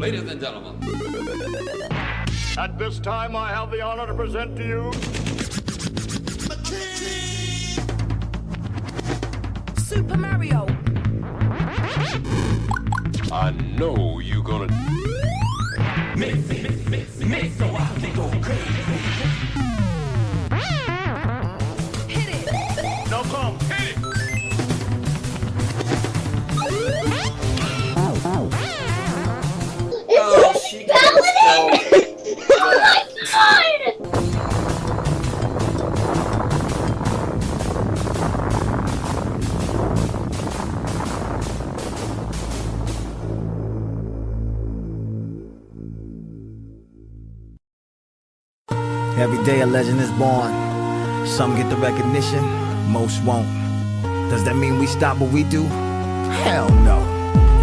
Ladies and gentlemen. At this time, I have the honor to present to you... Super Mario. I know you gonna... Mix, so I can go crazy. Hit it. Now come, hit it! Oh, she got so... Oh my god! Every day a legend is born. Some get the recognition, most won't. Does that mean we stop what we do? Hell no.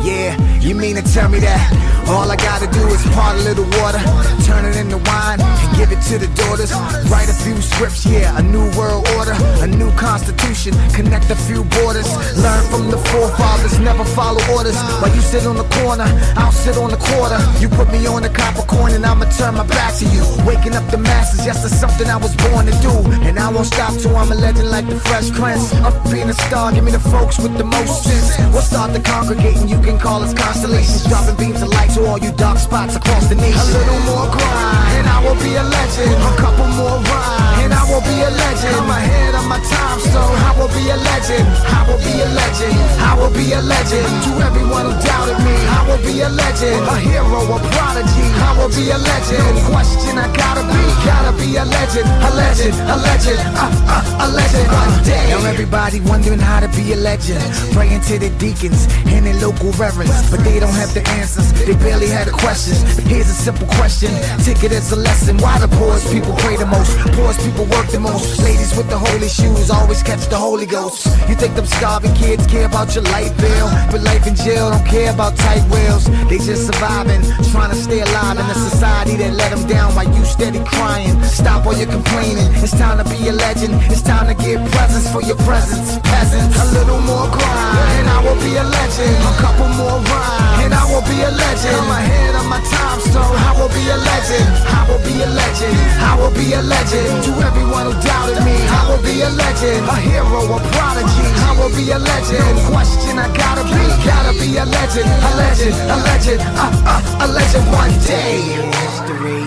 Yeah, you mean to tell me that all I gotta do is part a little water, turn it into wine, and give it to the daughters? Write a few scripts, yeah, a new world order, a new constitution, connect a few borders. Learn from the forefathers, never follow orders. While you sit on the corner, I'll sit on the quarter. You put me on the copper coin and I'ma turn my back to you. Waking up the masses, yes, that's something I was born to do. And I won't stop till I'm a legend like the Fresh Prince. Up being a star, give me the folks with the most sense. We'll start the congregating, you can call us constellations. Dropping beams of light to all you dark spots across the nation. A little more grind, and I will be a legend. A couple more rhymes, and I will be a legend. I'm ahead of my time, so I will be a legend. I will be a legend. I will be a legend. To everyone who doubted me, I will be a legend. A hero, a prodigy. I will be a legend. No question, I gotta be a legend. A legend, a legend, a legend. One day. Now everybody wondering how to be a legend. Praying to the deacons and their local reverends, but they don't have the answers. They barely had the questions. Here's a simple question, take it as a lesson. Why the poorest people pray the most? Poorest people work the most. Ladies with the holy shoes always catch the Holy Ghost. You think them starving kids care about your light bill? But life in jail don't care about tight wheels. They just surviving, trying to stay alive in a society that let them down while you steady crying. Stop all your complaining. It's time to be a legend. It's time to give presents for your presence. Peasants, a little more grind, and I will be a legend. A couple more rhymes, and I will be a legend. I'm ahead of my time, so I will be a legend. I will be a legend. I will be a legend. To everyone who doubted me, I will be a legend. A hero, a prodigy. I will be a legend. No question, I gotta be a legend. A legend, a legend, a legend one day. History.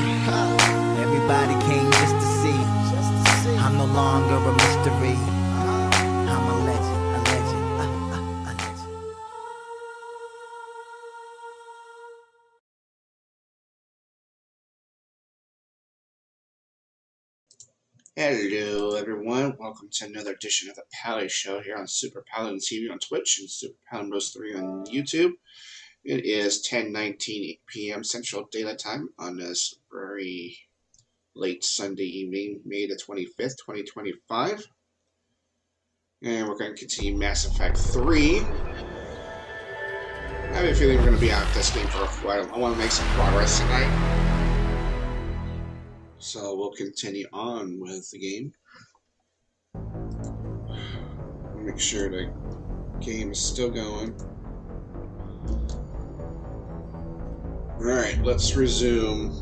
Everybody came just to see. I'm no longer a mystery. I'm a legend, a legend, a legend. Hello everyone, welcome to another edition of the Pally Show here on Super Paladin TV on Twitch and Super Paladin Bros 3 on YouTube. It is 10:19 p.m. Central Daylight Time on this very late Sunday evening, May the 25th, 2025. And we're going to continue Mass Effect 3. I have a feeling we're going to be out of this game for a while. I want to make some progress tonight. So we'll continue on with the game. Make sure the game is still going. Alright, let's resume.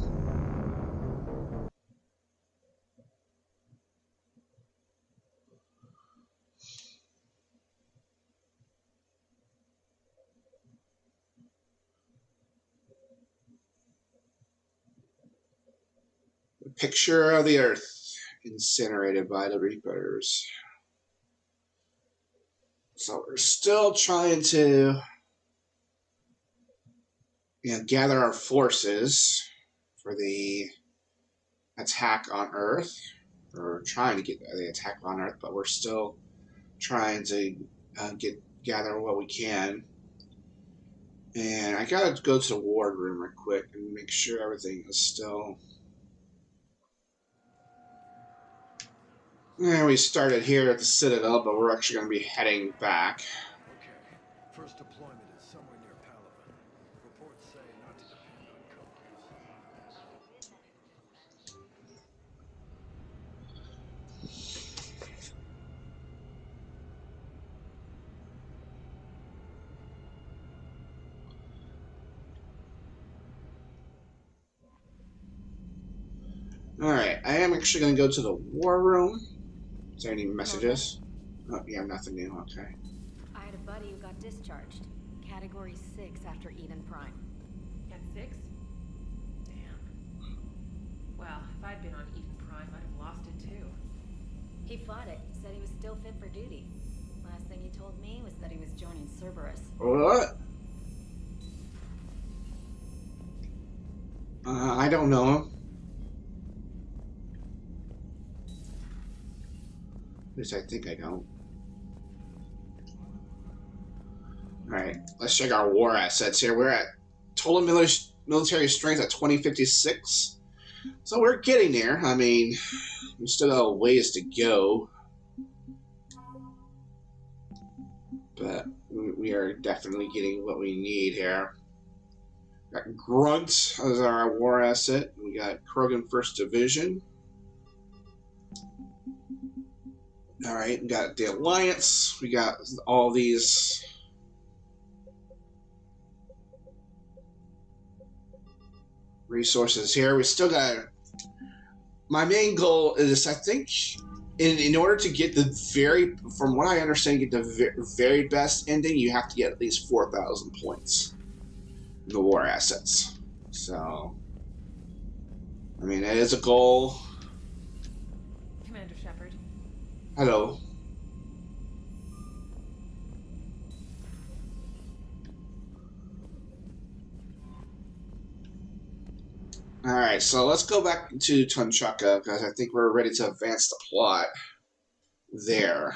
The picture of the Earth incinerated by the Reapers. So we're still trying to gather our forces for the attack on Earth. We're trying to get the attack on Earth, but we're still trying to gather what we can. And I gotta go to the ward room real quick and make sure everything is still. And we started here at the Citadel, but we're actually going to be heading back. Okay. First deployment is somewhere near Palaven. Reports say not to depend on Alright, I am actually going to go to the war room. Is there any messages? Oh, yeah, nothing new. Okay. I had a buddy who got discharged. Category 6 after Eden Prime. At 6? Damn. Well, if I'd been on Eden Prime, I'd have lost it too. He fought it, said he was still fit for duty. Last thing he told me was that he was joining Cerberus. What? I don't know him. At least I think I don't. Alright, let's check our war assets here. We're at total military strength at 2056. So we're getting there. I mean, we still got a ways to go. But we are definitely getting what we need here. Got Grunt as our war asset. We got Krogan 1st Division. Alright, we got the Alliance. We got all these resources here. We still got... My main goal is, I think, in order to get the from what I understand, get the very best ending, you have to get at least 4,000 points in the war assets. So, I mean, it is a goal. Commander Shepard. Hello. Alright, so let's go back to Tunchaka, because I think we're ready to advance the plot there.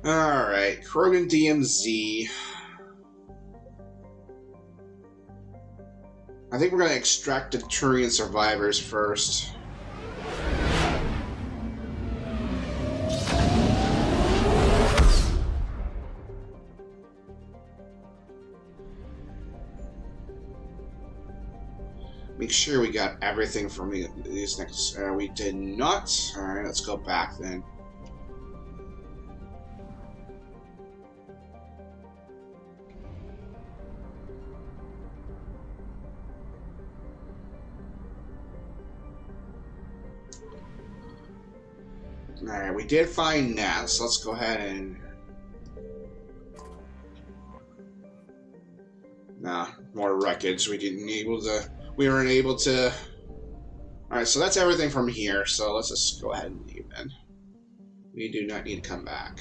Alright, Krogan DMZ. I think we're going to extract the Turian survivors first. Make sure we got everything from these next... we did not. Alright, let's go back then. Alright, we did find Nat, so let's go ahead and... Nah, more wreckage. We weren't able to... Alright, so that's everything from here, so let's just go ahead and leave then. We do not need to come back.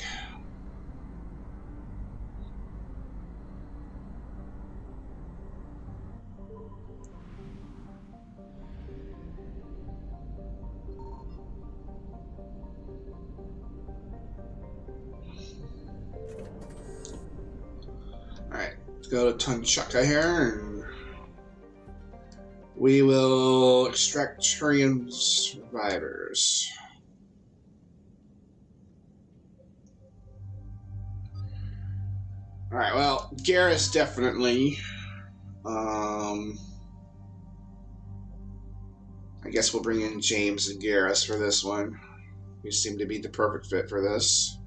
Alright, let's go to Tunchaka here, and we will extract Turian survivors. Alright, well, Garrus definitely. I guess we'll bring in James and Garrus for this one. We seem to be the perfect fit for this.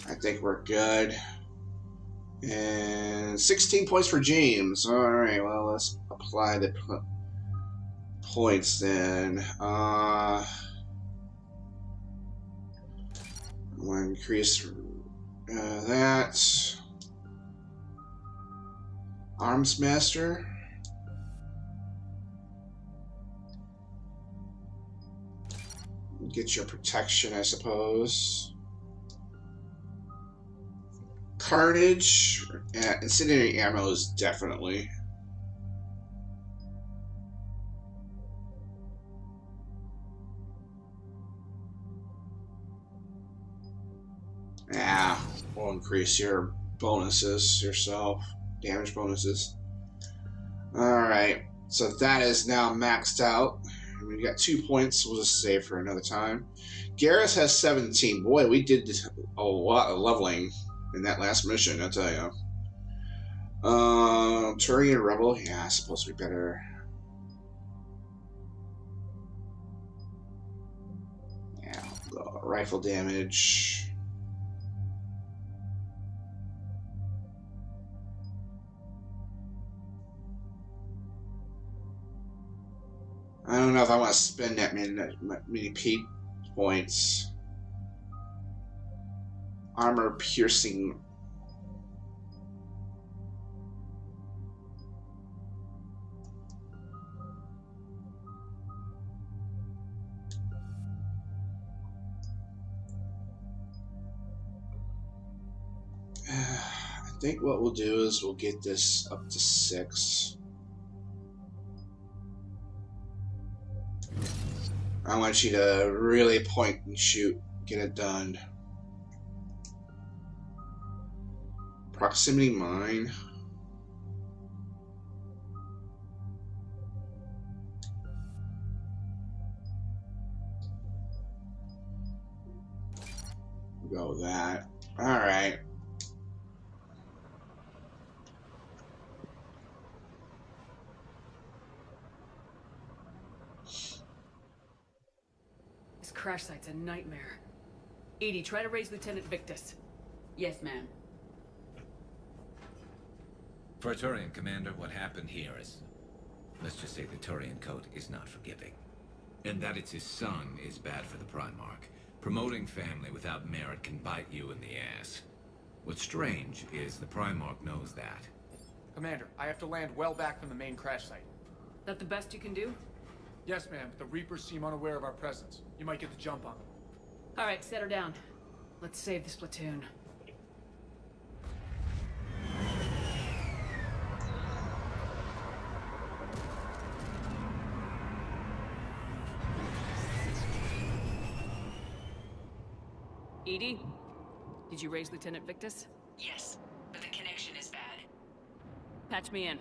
I think we're good. And 16 points for James. Alright, well, let's apply the points then. We'll increase that. Arms Master. Get your protection, I suppose. Carnage. Incendiary ammo is definitely. Yeah, we'll increase your bonuses yourself. Damage bonuses. Alright, so that is now maxed out. We got 2 points. We'll just save for another time. Garrus has 17. Boy, we did a lot of leveling in that last mission, I'll tell you. Turian Rebel. Yeah, I suppose we better Rifle damage. I don't know if I want to spend that many P points. Armor piercing. I think what we'll do is we'll get this up to 6. I want you to really point and shoot, get it done. Proximity mine. We'll go with that. All right. This crash site's a nightmare. Edie, try to raise Lieutenant Victus. Yes, ma'am. For a Turian commander, what happened here is... let's just say the Turian code is not forgiving. And that it's his son is bad for the Primarch. Promoting family without merit can bite you in the ass. What's strange is the Primarch knows that. Commander, I have to land well back from the main crash site. That the best you can do? Yes, ma'am, but the Reapers seem unaware of our presence. You might get the jump on them. All right, set her down. Let's save this platoon. Edie, did you raise Lieutenant Victus? Yes, but the connection is bad. Patch me in.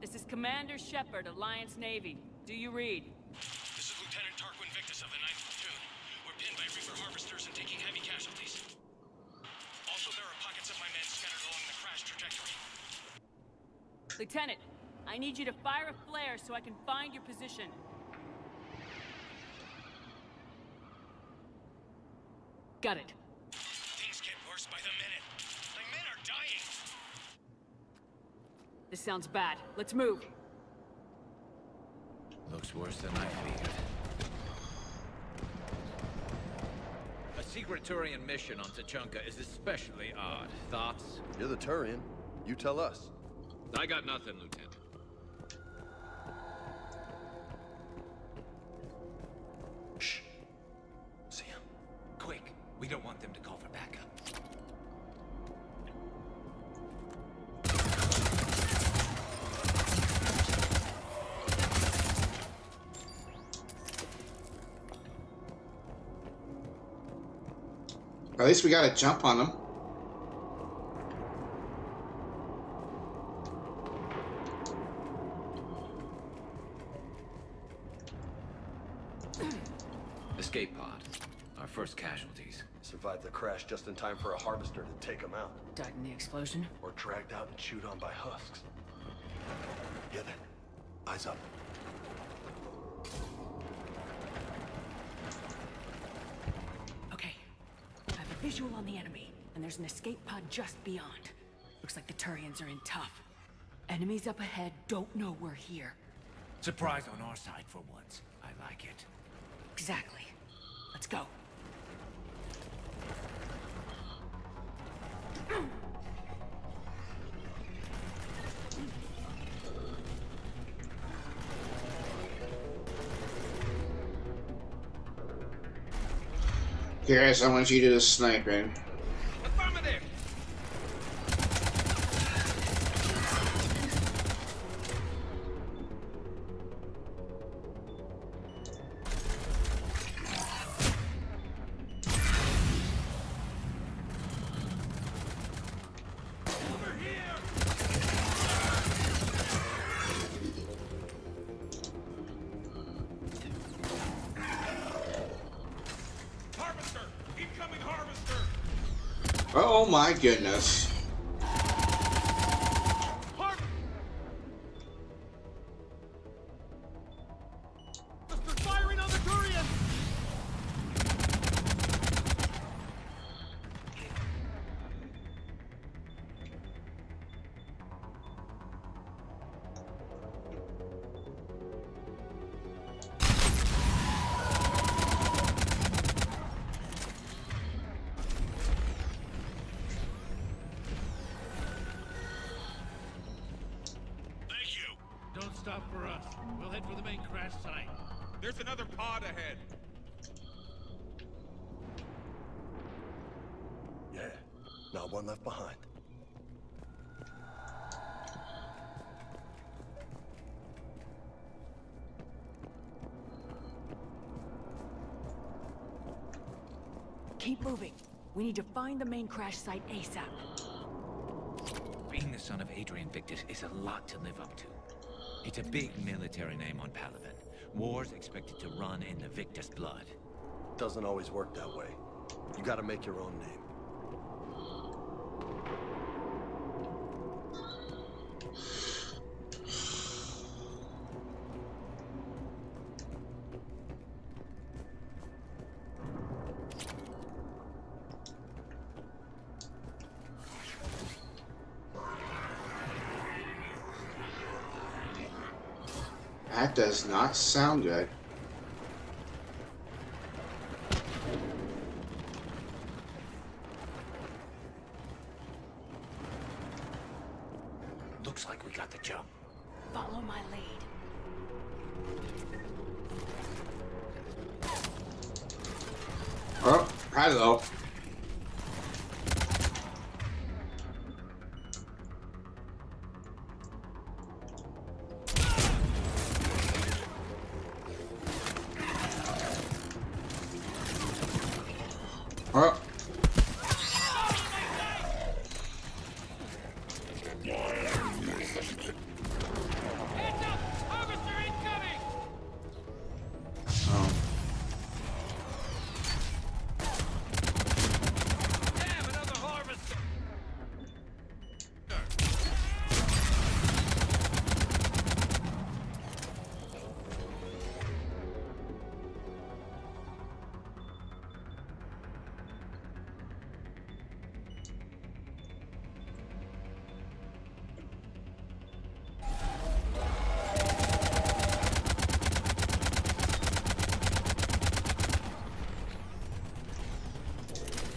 This is Commander Shepard, Alliance Navy. Do you read? This is Lieutenant Tarquin Victus of the 9th Platoon. We're pinned by Reaper harvesters and taking heavy casualties. Also, there are pockets of my men scattered along the crash trajectory. Lieutenant, I need you to fire a flare so I can find your position. Got it. Things get worse by the minute. My men are dying. This sounds bad. Let's move. Looks worse than I feared. A secret Turian mission on Tachanka is especially odd. Thoughts? You're the Turian. You tell us. I got nothing, Lieutenant. Shh. See him. Quick! We don't want them to call for backup. At least we got a jump on them. Escape pod. Our first casualties. Survived the crash just in time for a harvester to take him out. Died in the explosion? Or dragged out and chewed on by husks. Yeah, then. Eyes up. Okay. I have a visual on the enemy, and there's an escape pod just beyond. Looks like the Turians are in tough. Enemies up ahead don't know we're here. Surprise on our side for once. I like it. Exactly. Let's go. Garrus, I want you to do the sniping. Affirmative! Oh my goodness. They're firing on the Turian! head for the main crash site. There's another pod ahead. Yeah, not one left behind. Keep moving. We need to find the main crash site ASAP. Being the son of Adrian Victus is a lot to live up to. It's a big military name on Palaven. War's expected to run in the Victus blood. Doesn't always work that way. You gotta make your own name. That does not sound good. Looks like we got the jump. Follow my lead. Oh, hello. Oh. Heads up! Harvester incoming! Oh. Damn, another harvester!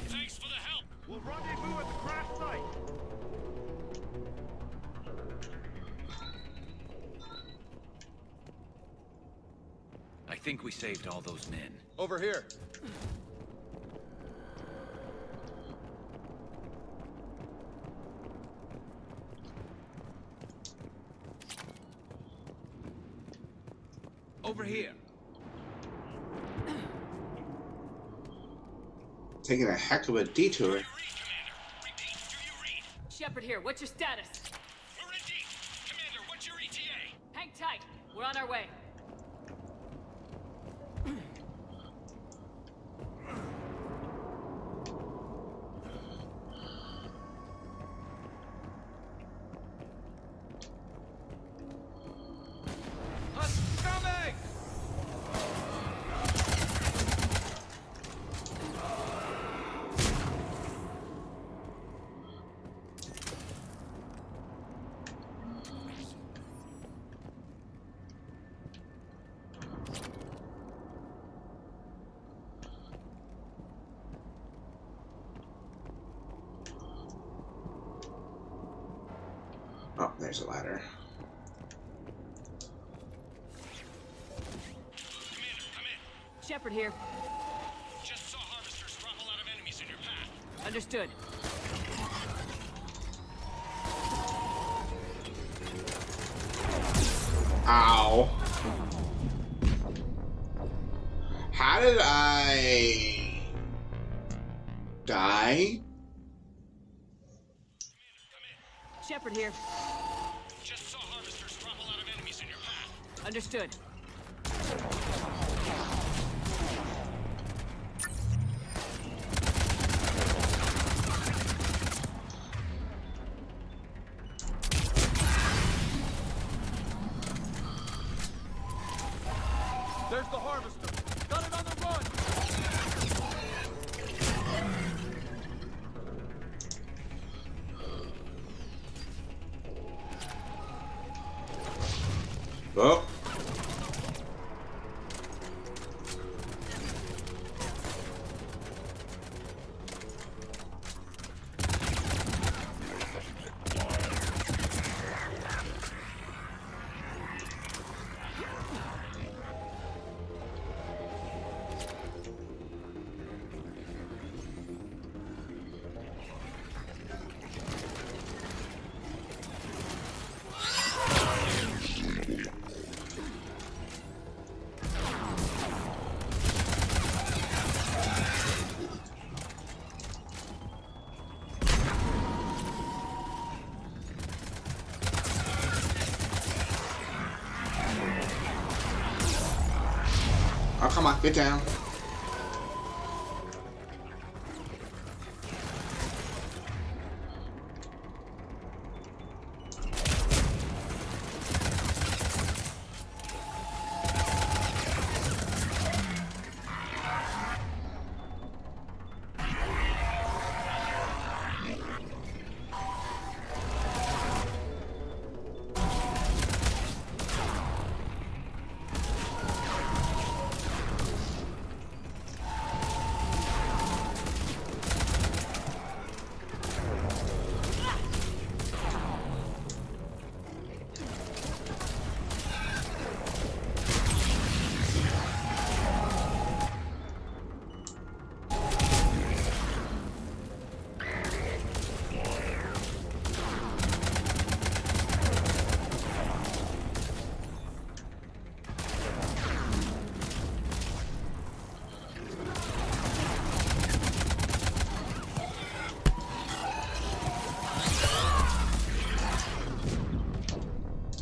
Thanks for the help! We'll rendezvous at the crash site. I think we saved all those men. Over here. Over here. Taking a heck of a detour. Shepard here, what's your status? We're in deep! Commander, what's your ETA? Hang tight. We're on our way. Coming! Oh, there's a ladder. Commander, come in. Shepard here. Just saw harvesters drop a lot of enemies in your path. Understood. Ow. How did I die? Shepard here. Just saw harvesters drop a lot of enemies in your path. Understood. There's the harvester. Got it on the run. Oh. Come on, get down.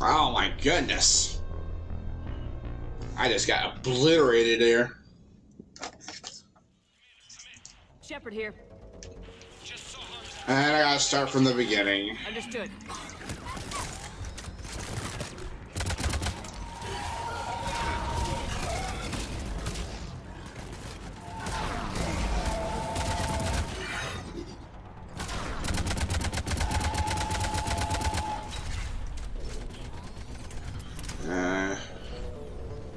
Oh my goodness. I just got obliterated there. Shepard here. And I gotta start from the beginning. Understood.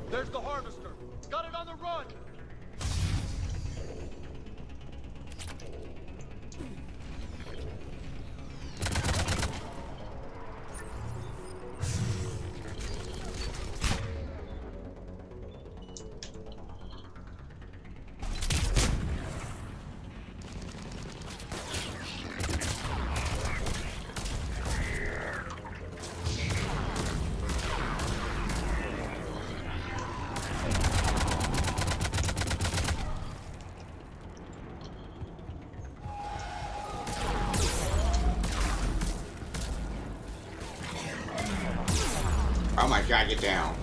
There's the harvester. Got it on the run. Oh my god, get down.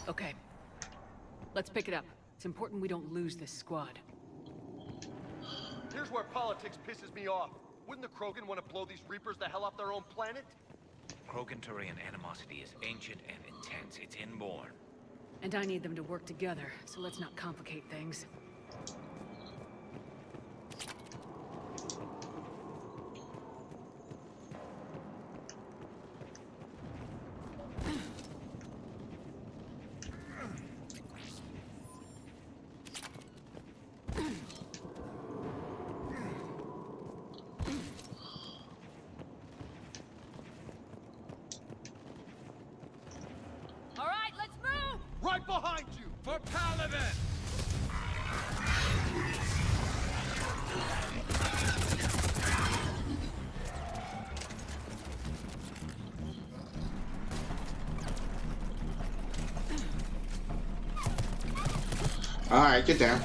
Okay. Let's pick it up. It's important we don't lose this squad. Here's where politics pisses me off. Wouldn't the Krogan want to blow these Reapers the hell off their own planet? Krogan-Turian animosity is ancient and intense. It's inborn. And I need them to work together, so let's not complicate things. Right behind you! For Paladin! Alright, get down.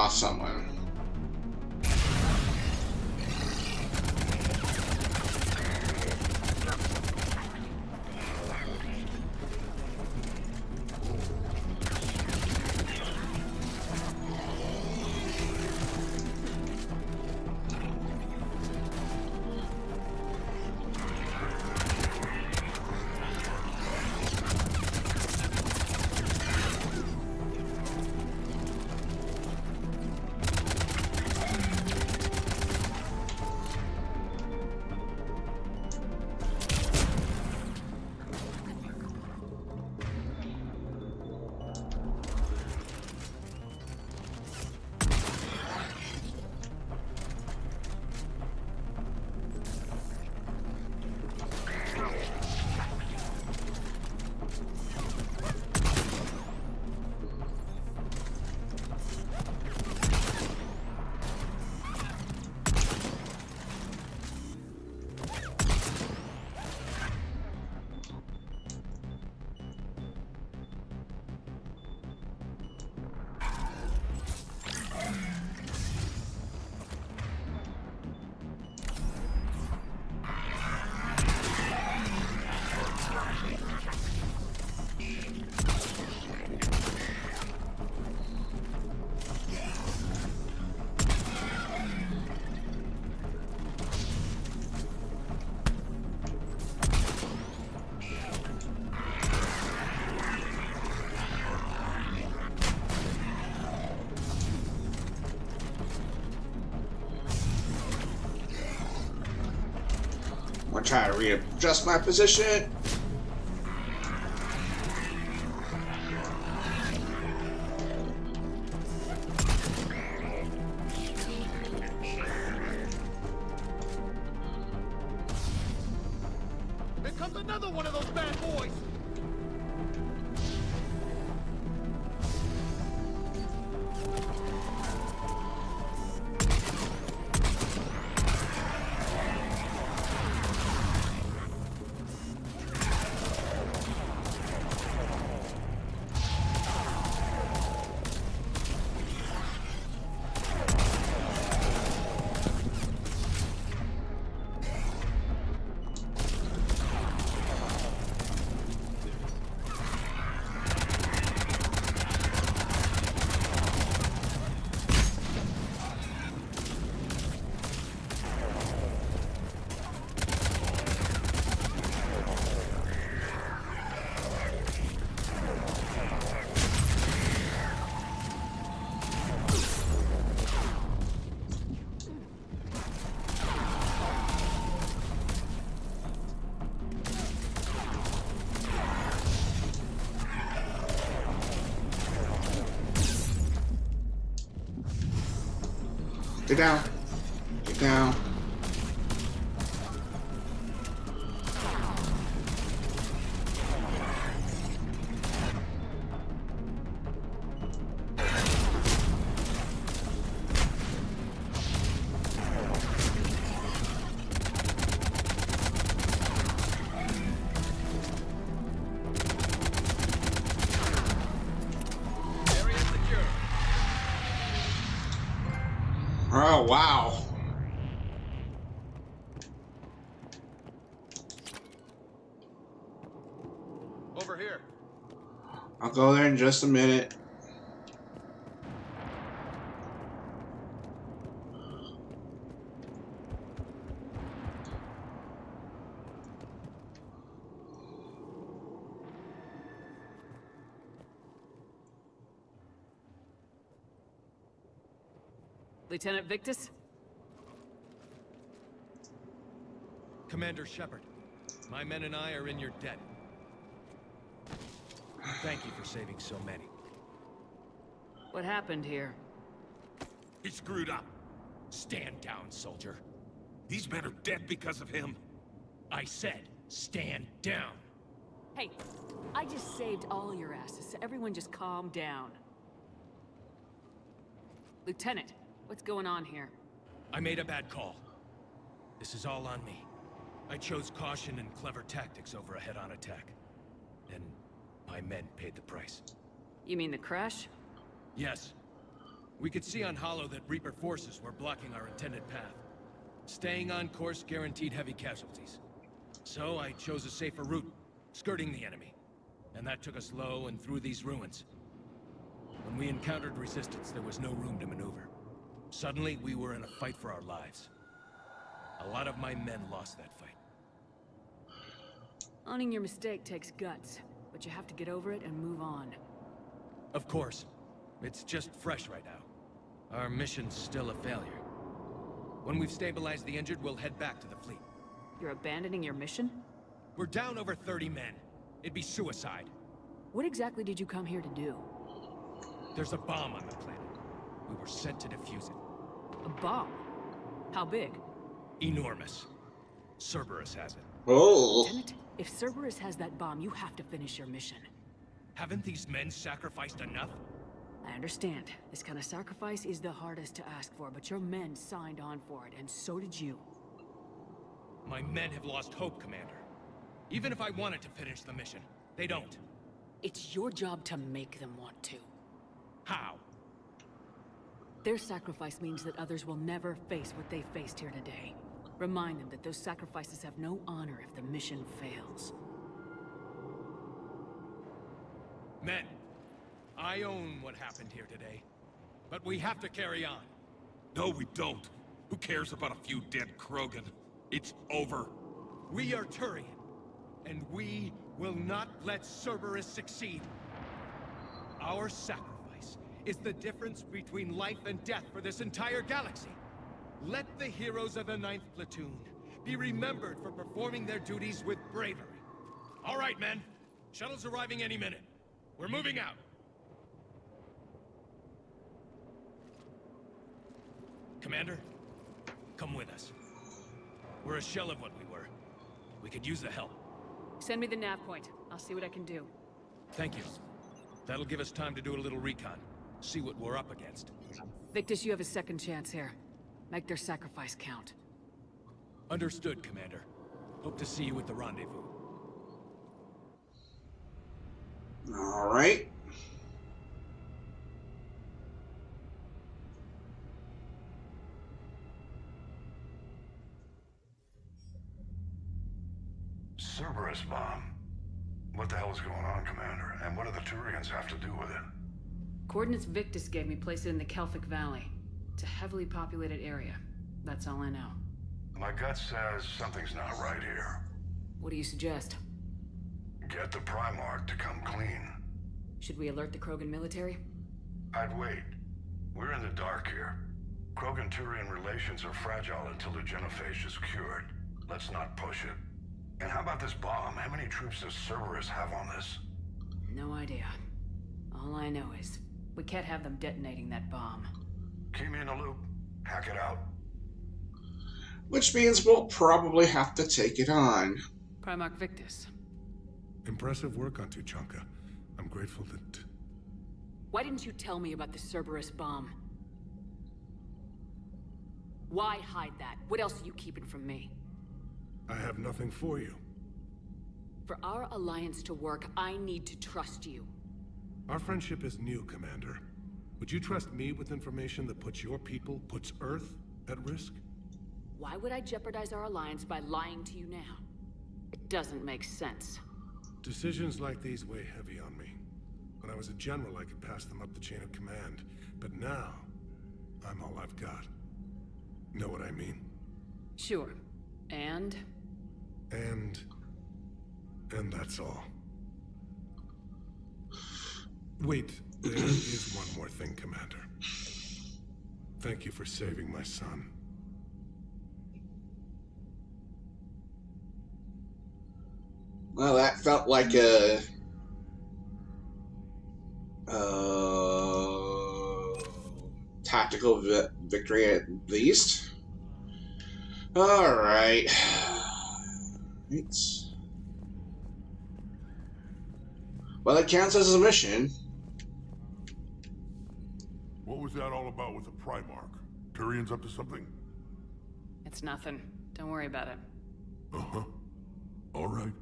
lost someone. I'm gonna try to readjust my position. Here comes another one of those bad boys! Get down. Get down. Oh, wow. Over here. I'll go there in just a minute. Lieutenant Victus? Commander Shepard, my men and I are in your debt. Thank you for saving so many. What happened here? He screwed up. Stand down, soldier. These men are dead because of him. I said, stand down. Hey, I just saved all your asses, so everyone just calm down. Lieutenant, what's going on here? I made a bad call. This is all on me. I chose caution and clever tactics over a head-on attack. And my men paid the price. You mean the crash? Yes. We could see on Hollow that Reaper forces were blocking our intended path. Staying on course guaranteed heavy casualties. So I chose a safer route, skirting the enemy. And that took us low and through these ruins. When we encountered resistance, there was no room to maneuver. Suddenly, we were in a fight for our lives. A lot of my men lost that fight. Owning your mistake takes guts, but you have to get over it and move on. Of course. It's just fresh right now. Our mission's still a failure. When we've stabilized the injured, we'll head back to the fleet. You're abandoning your mission? We're down over 30 men. It'd be suicide. What exactly did you come here to do? There's a bomb on the planet. We were sent to defuse it. A bomb? How big? Enormous. Cerberus has it. Oh. Lieutenant, if Cerberus has that bomb, you have to finish your mission. Haven't these men sacrificed enough? I understand. This kind of sacrifice is the hardest to ask for, but your men signed on for it, and so did you. My men have lost hope, Commander. Even if I wanted to finish the mission, they don't. It's your job to make them want to. How? Their sacrifice means that others will never face what they faced here today. Remind them that those sacrifices have no honor if the mission fails. Men, I own what happened here today. But we have to carry on. No, we don't. Who cares about a few dead Krogan? It's over. We are Turian, and we will not let Cerberus succeed. Our sacrifice is the difference between life and death for this entire galaxy. Let the heroes of the 9th Platoon be remembered for performing their duties with bravery. All right, men. Shuttle's arriving any minute. We're moving out. Commander, come with us. We're a shell of what we were. We could use the help. Send me the nav point. I'll see what I can do. Thank you. That'll give us time to do a little recon. See what we're up against. Victus, you have a second chance here. Make their sacrifice count. Understood, Commander. Hope to see you at the rendezvous. All right. Cerberus bomb. What the hell is going on, Commander? And what do the Turians have to do with it? Coordinates Victus gave me place it in the Kelphic Valley. It's a heavily populated area. That's all I know. My gut says something's not right here. What do you suggest? Get the Primarch to come clean. Should we alert the Krogan military? I'd wait. We're in the dark here. Krogan-Turian relations are fragile until the genophage is cured. Let's not push it. And how about this bomb? How many troops does Cerberus have on this? No idea. All I know is, we can't have them detonating that bomb. Keep me in the loop. Hack it out. Which means we'll probably have to take it on. Primarch Victus. Impressive work on Tuchanka. I'm grateful that... Why didn't you tell me about the Cerberus bomb? Why hide that? What else are you keeping from me? I have nothing for you. For our alliance to work, I need to trust you. Our friendship is new, Commander. Would you trust me with information that puts your people, puts Earth, at risk? Why would I jeopardize our alliance by lying to you now? It doesn't make sense. Decisions like these weigh heavy on me. When I was a general, I could pass them up the chain of command. But now, I'm all I've got. Know what I mean? Sure. And that's all. Wait, there is one more thing, Commander. Thank you for saving my son. Well, that felt like a... tactical victory at least. Alright. Well, it counts as a mission. What was that all about with the Primarch? Turian's up to something? it's nothing. Don't worry about it. Uh-huh. All right.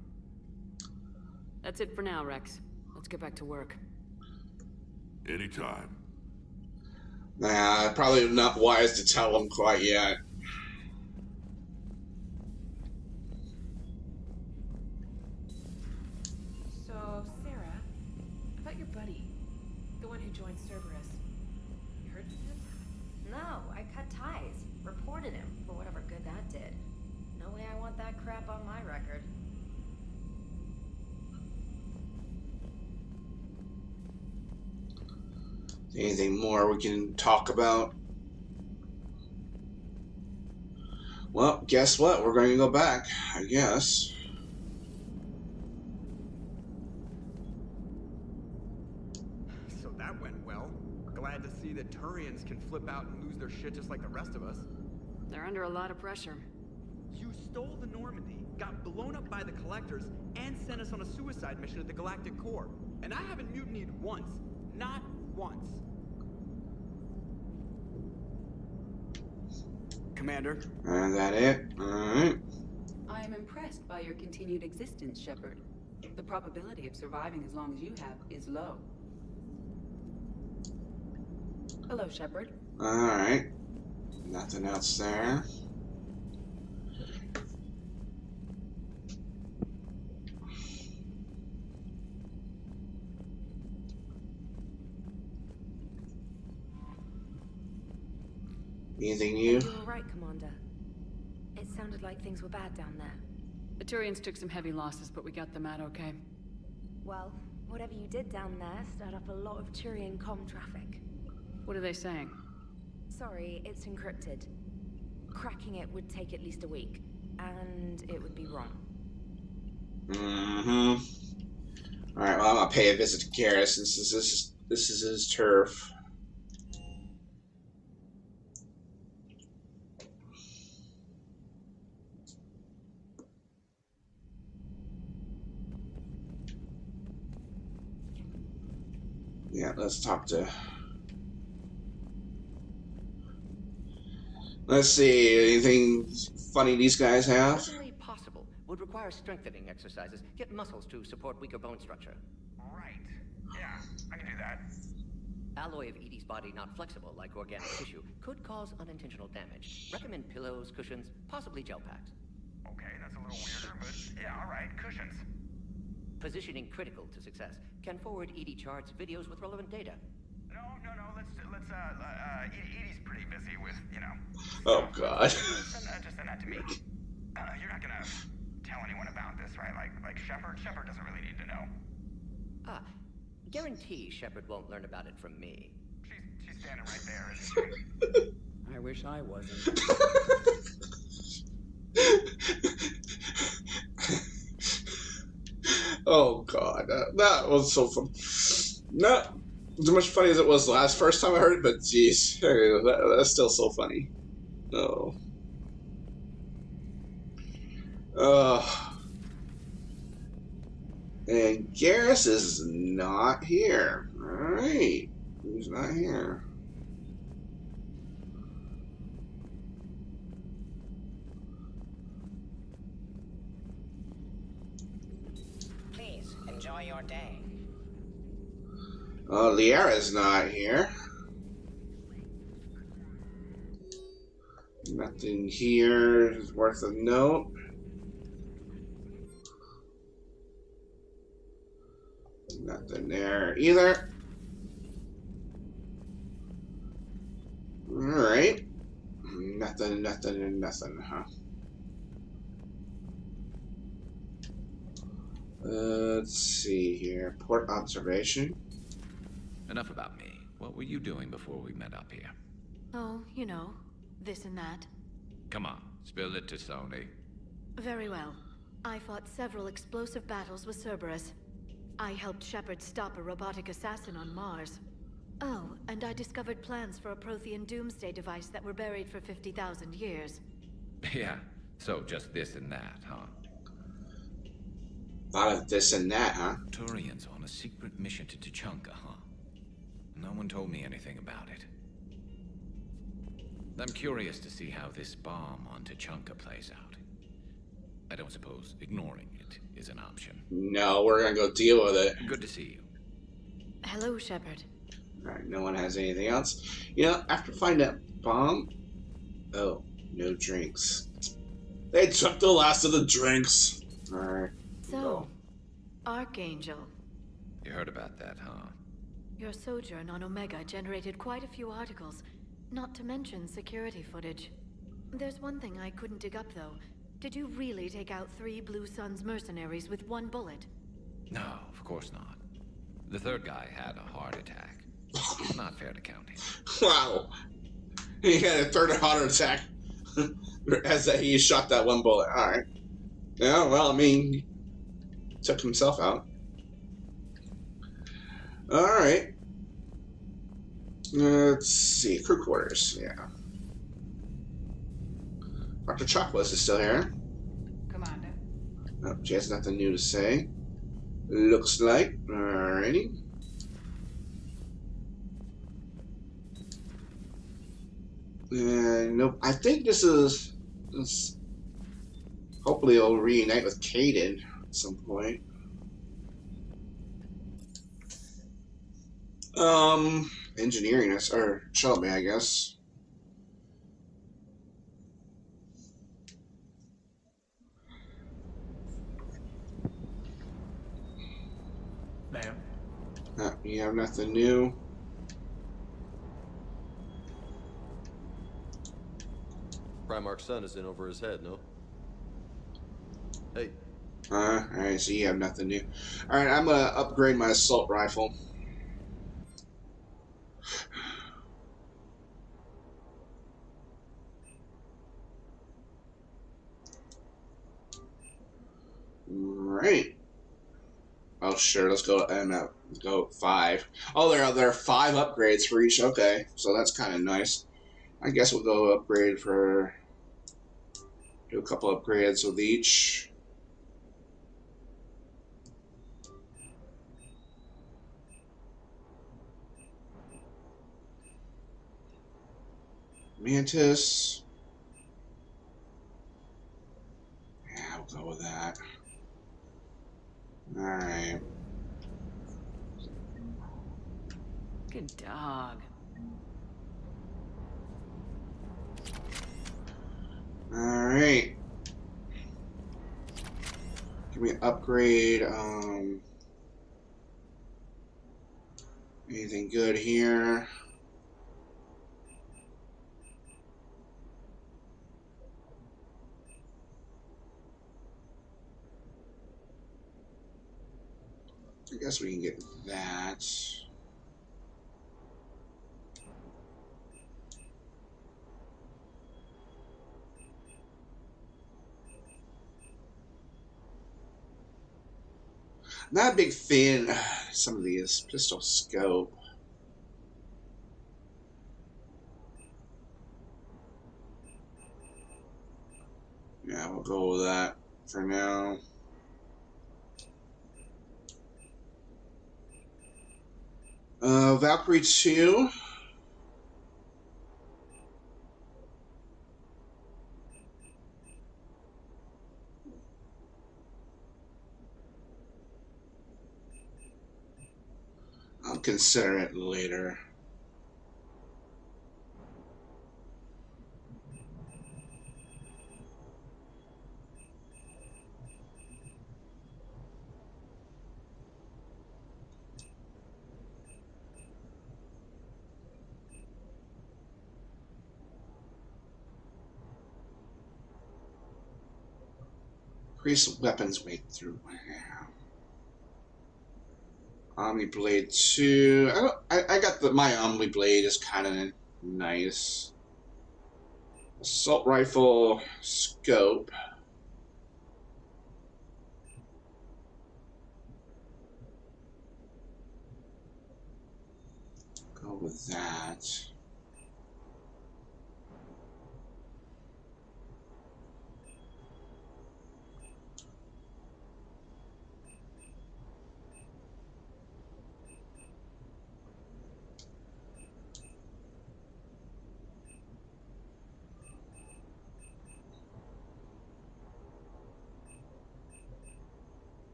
That's it for now, Rex. Let's get back to work. Anytime. Nah, probably not wise to tell him quite yet. So, Sarah, about your buddy, the one who joined Cerberus. You heard from him? No, I cut ties. Reported him for whatever good that did. No way I want that crap on my record. Anything more we can talk about? Well, guess what? We're going to go back, I guess. So that went well. Glad to see that Turians can flip out and lose their shit just like the rest of us. They're under a lot of pressure. You stole the Normandy, got blown up by the Collectors, and sent us on a suicide mission at the Galactic Core. And I haven't mutinied once. Not once. Commander. And that it? Alright. I am impressed by your continued existence, Shepard. The probability of surviving as long as you have is low. Hello, Shepard. Alright. Nothing else there. Anything new? You were right, Commander. It sounded like things were bad down there. The Turians took some heavy losses, but we got them out okay. Well, whatever you did down there stirred up a lot of Turian comm traffic. What are they saying? Sorry, it's encrypted. Cracking it would take at least a week, and it would be wrong. Mm-hmm. Alright, well, I'm gonna pay a visit to Garrus since this is his turf. Yeah, let's talk to... Let's see, anything funny these guys have? Certainly possible. Would require strengthening exercises. Get muscles to support weaker bone structure. Right. Yeah, I can do that. Alloy of Edie's body not flexible like organic tissue could cause unintentional damage. Recommend pillows, cushions, possibly gel packs. Okay, that's a little weirder, but yeah, all right, cushions. Positioning critical to success. Can forward Edie charts, videos with relevant data. No, let's Edie's pretty busy with, you know. Oh God. Just send that to me. You're not gonna tell anyone about this, right? Like Shepard? Shepard doesn't really need to know. Guarantee Shepard won't learn about it from me. She's standing right there, isn't she? I wish I wasn't. Oh God, that was so fun. Not as much funny as it was the first time I heard it, but jeez, that's still so funny. No. And Garrus is not here. Alright. He's not here. Please, enjoy your day. Oh, Liara's not here. Nothing here is worth a note. Nothing there either. Alright. Nothing, and nothing, huh? Let's see here. Port observation. Enough about me. What were you doing before we met up here? Oh, you know, this and that. Come on, spill it to Sony. Very well. I fought several explosive battles with Cerberus. I helped Shepard stop a robotic assassin on Mars. Oh, and I discovered plans for a Prothean doomsday device that were buried for 50,000 years. Yeah, so just this and that, huh? A lot of this and that, huh? Turians on a secret mission to Tuchanka, huh? No one told me anything about it. I'm curious to see how this bomb on Tuchanka plays out. I don't suppose ignoring it is an option. No, we're gonna go deal with it. Good to see you. Hello, Shepard. Alright, no one has anything else. You know, after finding that bomb... Oh, no drinks. They took the last of the drinks. Alright. So, Archangel, You heard about that, huh? your sojourn on Omega generated quite a few articles, not to mention security footage. There's one thing I couldn't dig up, though. Did you really take out 3 Blue Suns mercenaries with 1 bullet? No, of course not. The third guy had a heart attack. Not fair to count him. Wow. He had a third heart attack as he shot that 1 bullet. Alright. Yeah, well, I mean, he took himself out. Alright. Let's see. Crew quarters. Yeah. Dr. Chocolates is still here. Commander. Oh, she has nothing new to say. Looks like. Alrighty. Nope. I think this is. Hopefully, it'll reunite with Kaidan at some point. Engineering us, or Shelby, I guess. Ma'am. You have nothing new. Primarch's son is in over his head, no? Hey. Alright, so you have nothing new. Alright, I'm gonna upgrade my assault rifle. Right. Oh sure, let's go and go 5. Oh, there are 5 upgrades for each. Okay, so that's kind of nice. I guess we'll go upgrade for do a couple upgrades with each. Mantis. Yeah, we'll go with that. Alright. Good dog. Alright. Can we upgrade, anything good here? I guess we can get that. Not a big fan of some of these pistol scope. Yeah, we'll go with that for now. Valkyrie 2. I'll consider it later. Increase weapons weight through. Omni Blade 2. I got my Omni Blade is kind of nice. Assault rifle scope. Go with that.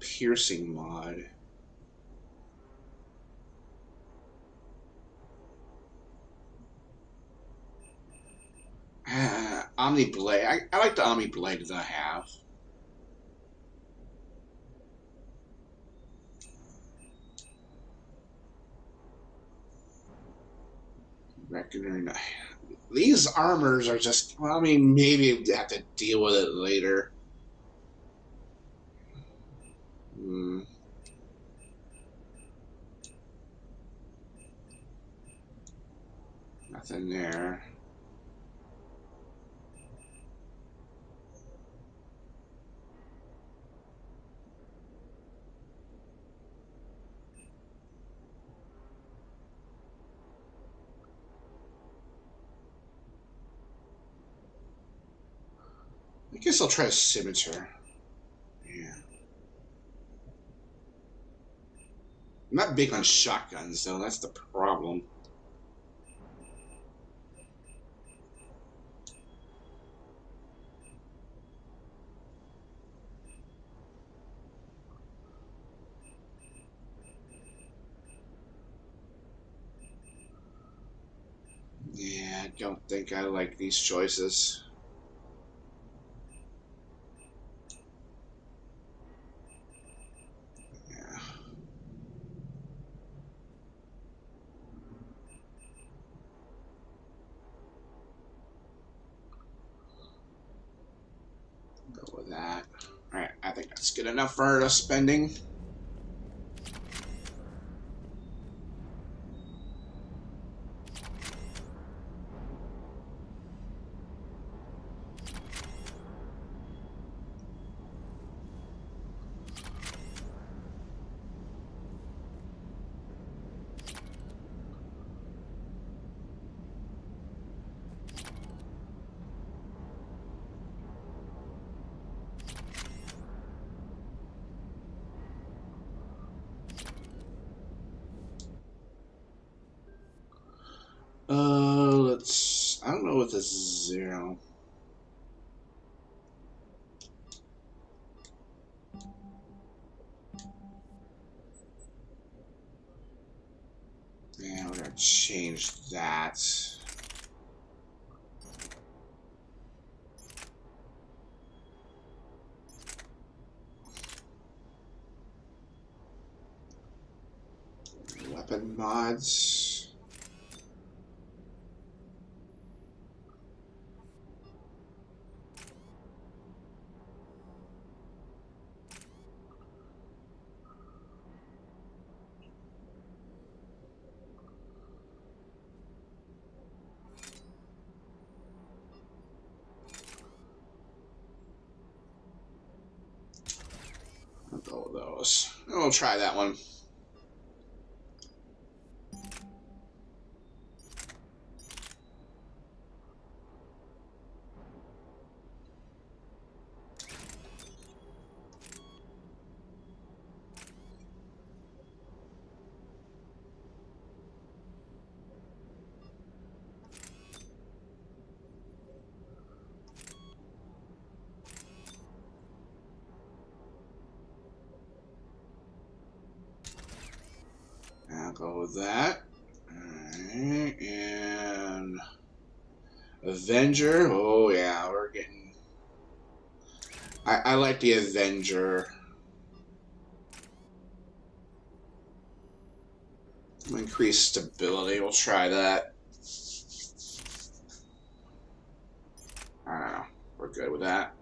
piercing mod. Omni Blade. I like the Omni Blade that I have. Reckoner. These armors are just, well, I mean, maybe we have to deal with it later. Nothing there. I guess I'll try a scimitar. Yeah. I'm not big on shotguns, though. That's the problem. Yeah, I don't think I like these choices. Go with that. Alright, I think that's good enough for us spending. I don't know what this is 0. Yeah, we're gonna change that. Weapon mods. I'll go with those. We'll try that one. I'll go with that. Alright, and Avenger. Oh yeah, we're getting. I like the Avenger. Increased stability. We'll try that. I don't know. We're good with that.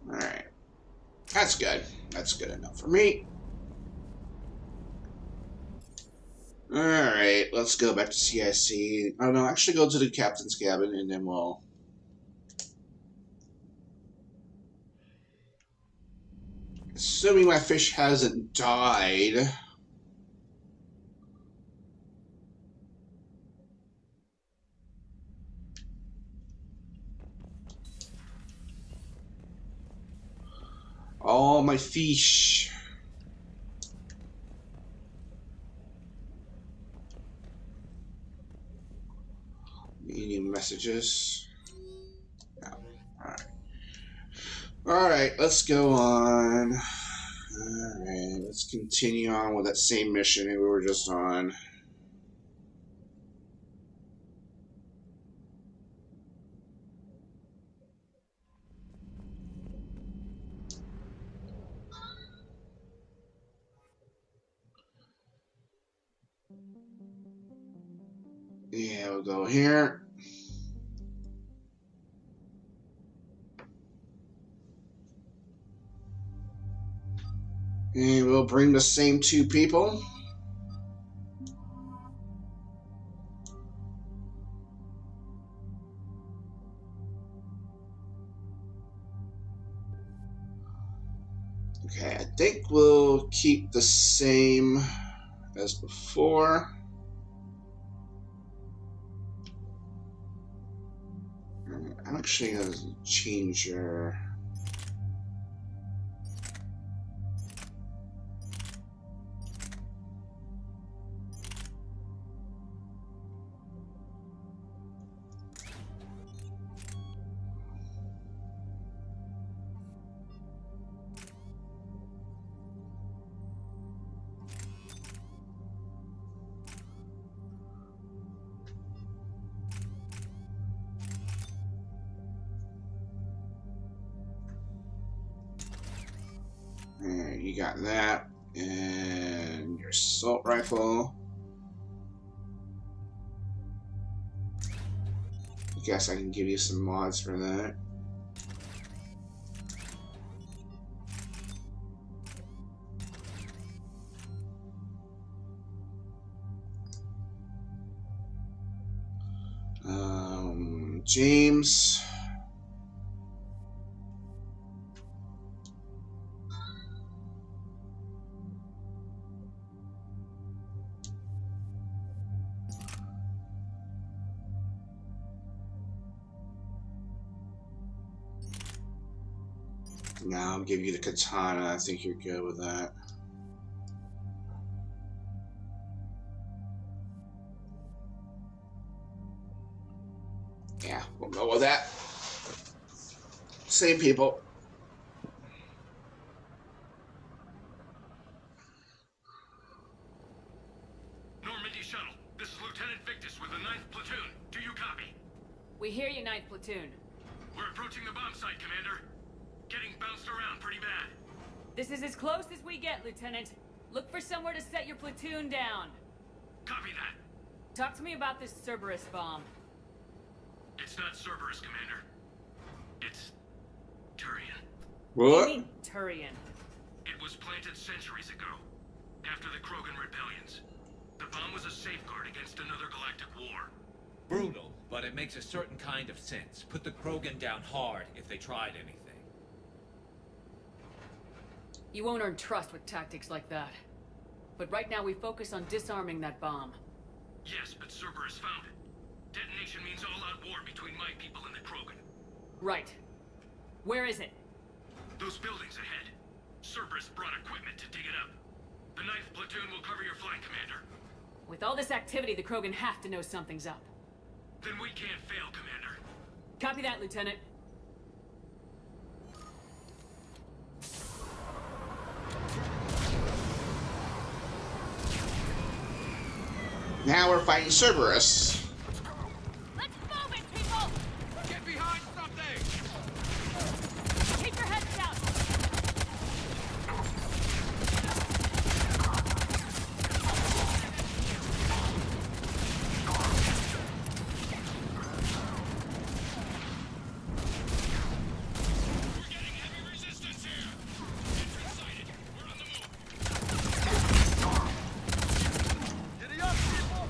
Alright. That's good. That's good enough for me. Alright, let's go back to CIC. Oh no, actually go to the captain's cabin and then we'll... Assuming my fish hasn't died. All my fish. Any messages? No. Alright. Alright, let's go on. Alright, let's continue on with that same mission we were just on. Yeah, we'll go here. And we'll bring the same two people. Okay, I think we'll keep the same as before. I'm actually going to change your... Alright, you got that. And your assault rifle. I guess I can give you some mods for that. James. Now I'll give you the katana. I think you're good with that. Yeah, we'll go with that. Same people. Normandy shuttle. This is Lieutenant Victus with the 9th Platoon. Do you copy? We hear you, 9th Platoon. We're approaching the bomb site, Commander. Getting bounced around pretty bad. This is as close as we get, Lieutenant. Look for somewhere to set your platoon down. Copy that. Talk to me about this Cerberus bomb. It's not Cerberus, Commander. It's Turian. What? What do you mean, Turian? It was planted centuries ago, after the Krogan rebellions. The bomb was a safeguard against another galactic war. Brutal, but it makes a certain kind of sense. Put the Krogan down hard if they tried anything. You won't earn trust with tactics like that. But right now we focus on disarming that bomb. Yes, but Cerberus found it. Detonation means all-out war between my people and the Krogan. Right. Where is it? Those buildings ahead. Cerberus brought equipment to dig it up. The 9th Platoon will cover your flank, Commander. With all this activity, the Krogan have to know something's up. Then we can't fail, Commander. Copy that, Lieutenant. Now we're fighting Cerberus. Let's move it, people! Get behind something! Keep your heads down! We're getting heavy resistance here! Entrance sighted. We're on the move. Giddy up, people!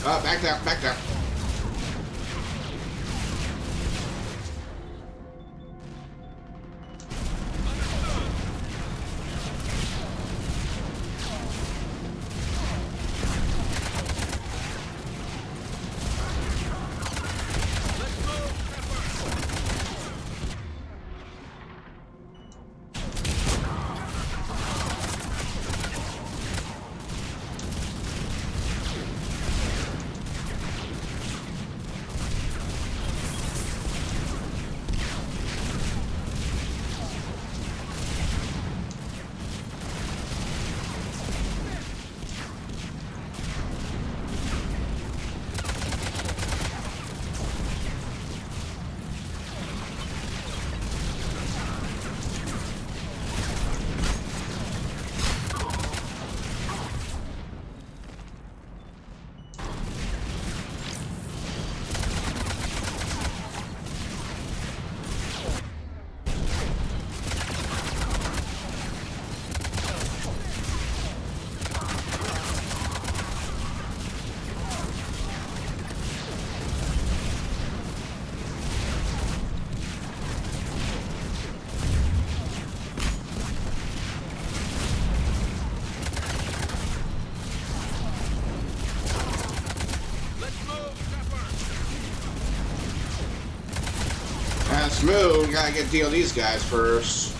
Back down, back down. Let's move. We gotta deal with these guys first.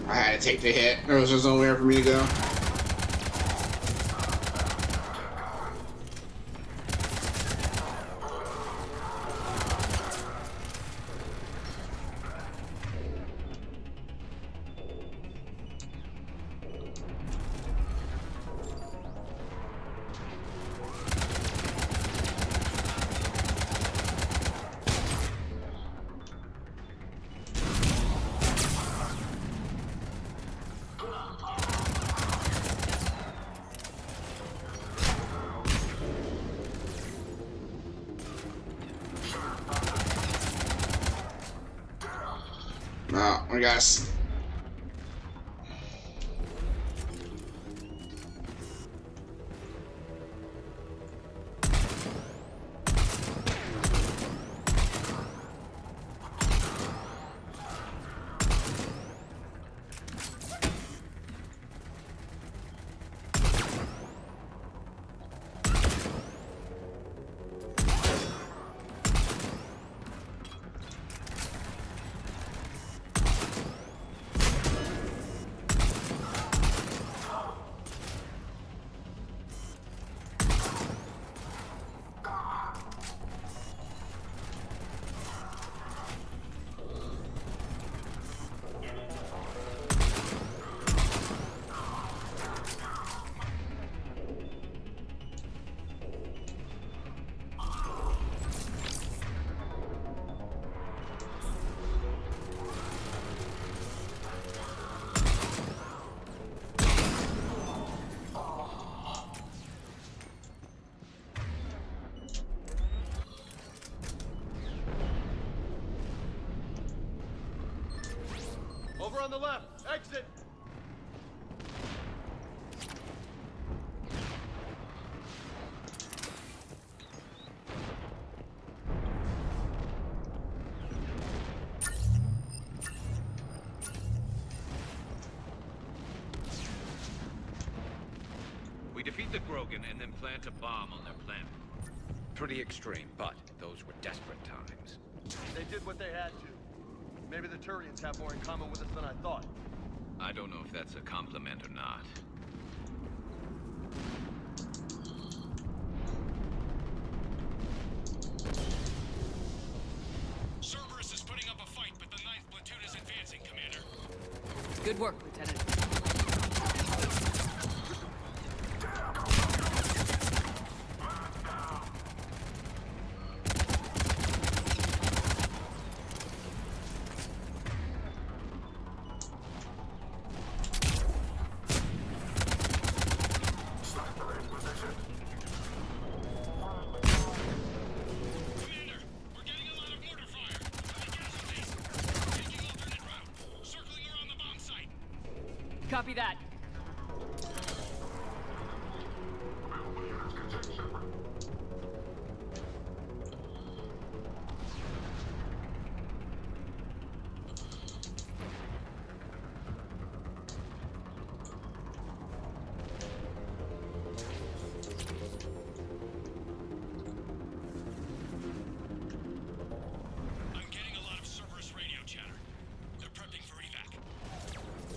I had to take the hit. There was just nowhere for me to go. Oh, I guess. Over on the left. Exit. We defeat the Krogan and then plant a bomb on their planet. Pretty extreme, but those were desperate times. They did what they had to. Maybe the Turians have more in common with us than I thought. I don't know if that's a compliment or not. Cerberus is putting up a fight, but the 9th platoon is advancing, Commander. Good work, Lieutenant. Copy that.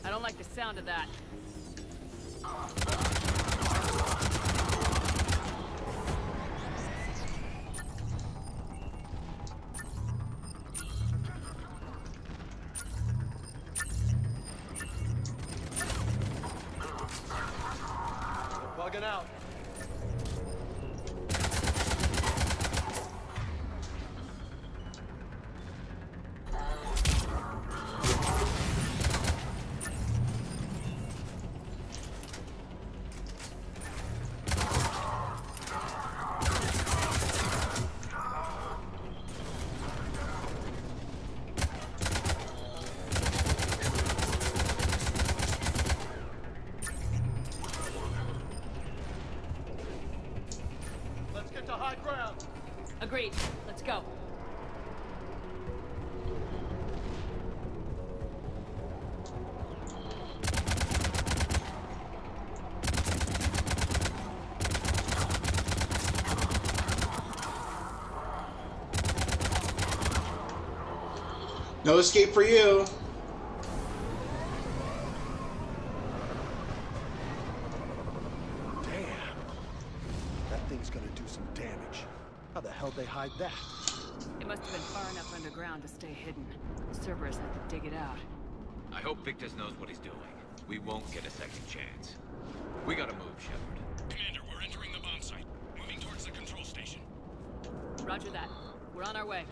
I don't like the sound of that. Bugging out. To high ground. Agreed. Let's go. No escape for you. How the hell they hide that? It must have been far enough underground to stay hidden. Cerberus had to dig it out. I hope Victus knows what he's doing. We won't get a second chance. We gotta move, Shepard. Commander, we're entering the bomb site. Moving towards the control station. Roger that. We're on our way.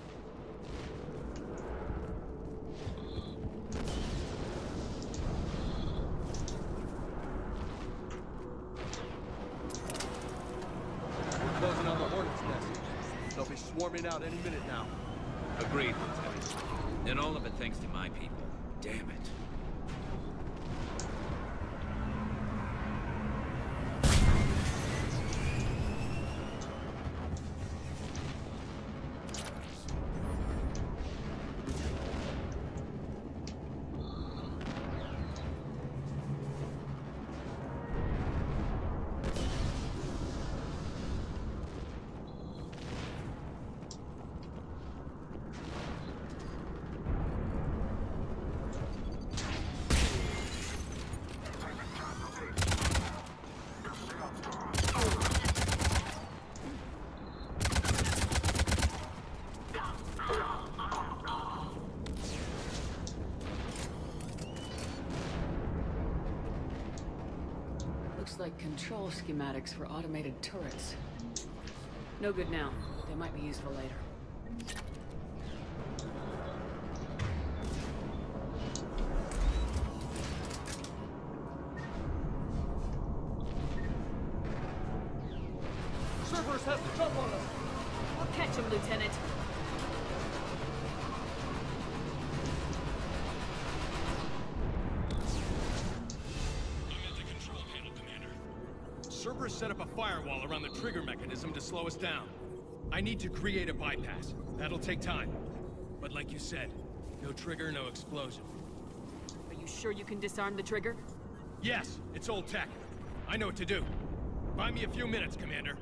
We're closing on the Hornet's nest. They'll be swarming out any minute now. Agreed, Lieutenant. And all of it thanks to my people. Damn it. Looks like control schematics for automated turrets. No good now. They might be useful later. Cerberus has the jump on us! I'll catch him, Lieutenant. Cerberus set up a firewall around the trigger mechanism to slow us down. I need to create a bypass. That'll take time. But like you said, no trigger, no explosion. Are you sure you can disarm the trigger? Yes, it's old tech. I know what to do. Buy me a few minutes, Commander.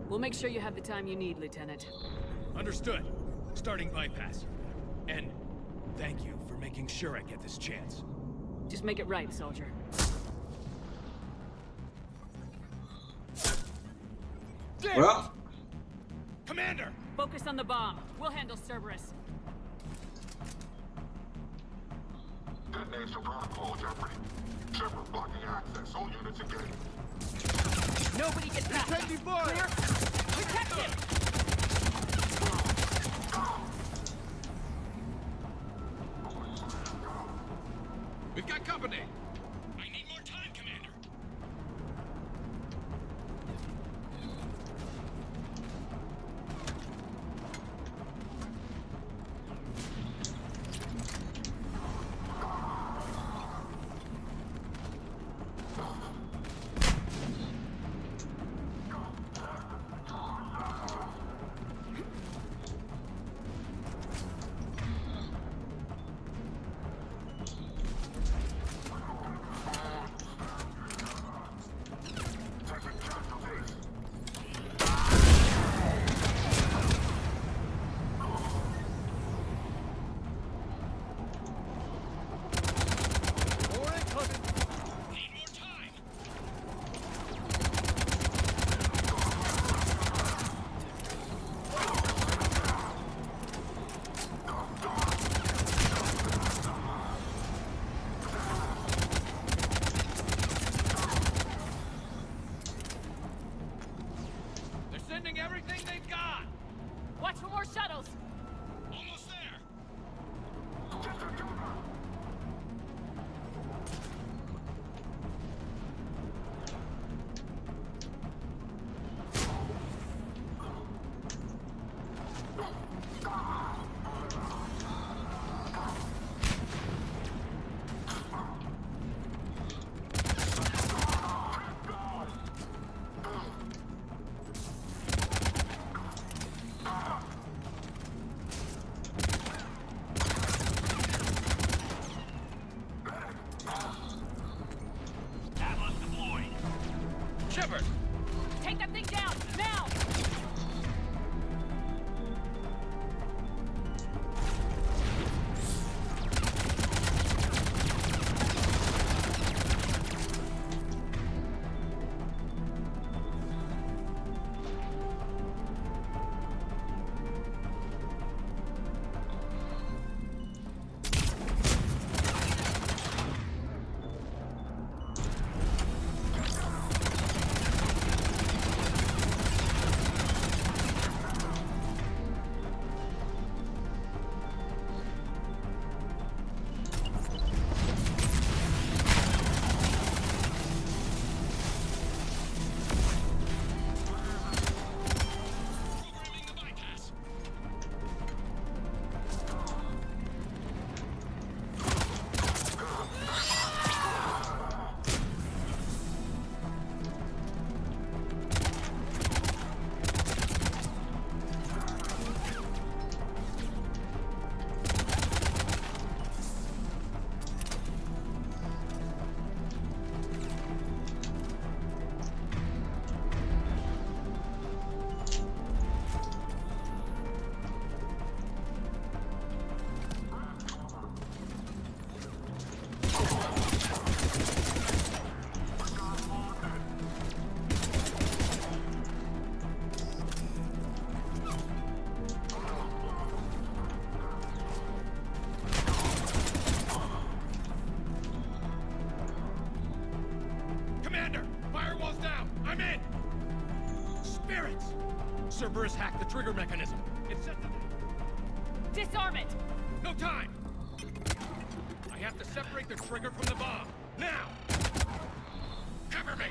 We'll make sure you have the time you need, Lieutenant. Understood. Starting bypass. And Thank you for making sure I get this chance. Just make it right, soldier. Well, Commander! Focus on the bomb. We'll handle Cerberus. Detonation protocol jeopardy. Shepard blocking access. All units engaged. Nobody get past us. Clear? Protect him! We've got company! I need more time, Commander. Everything they've got! Watch for more shuttles! Almost there! Shepard! Take that thing down, now! I'm in! Spirits! Cerberus hacked the trigger mechanism. It sets the... Disarm it! No time! I have to separate the trigger from the bomb. Now! Cover me!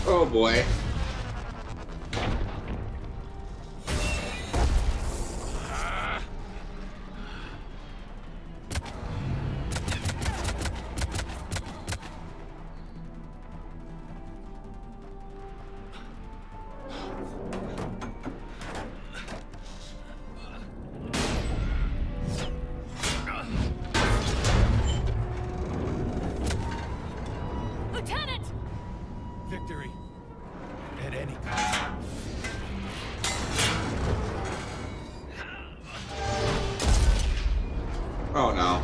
Oh boy. Lieutenant! Victory. At any cost. Oh no.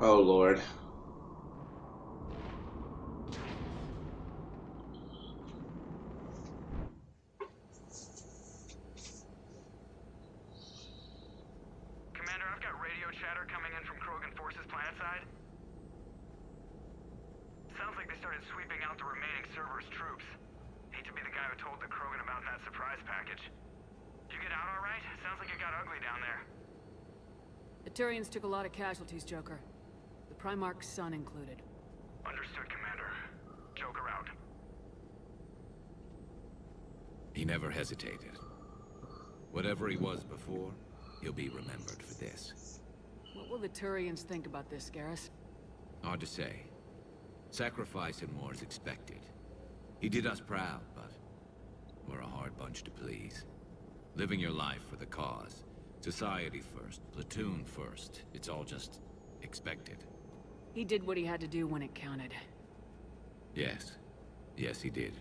Oh Lord. Commander, I've got radio chatter coming in from Krogan forces planetside. Sounds like they started sweeping out the remaining Cerberus troops. Hate to be the guy who told the Krogan about that surprise package. You get out all right? Sounds like it got ugly down there. The Turians took a lot of casualties, Joker. The Primarch's son included. Understood, Commander. Joker out. He never hesitated. Whatever he was before, he'll be remembered for this. What will the Turians think about this, Garrus? Hard to say. Sacrifice and war is expected. He did us proud, but we're a hard bunch to please. Living your life for the cause. Society first, platoon first. It's all just expected. He did what he had to do when it counted. Yes. Yes, he did.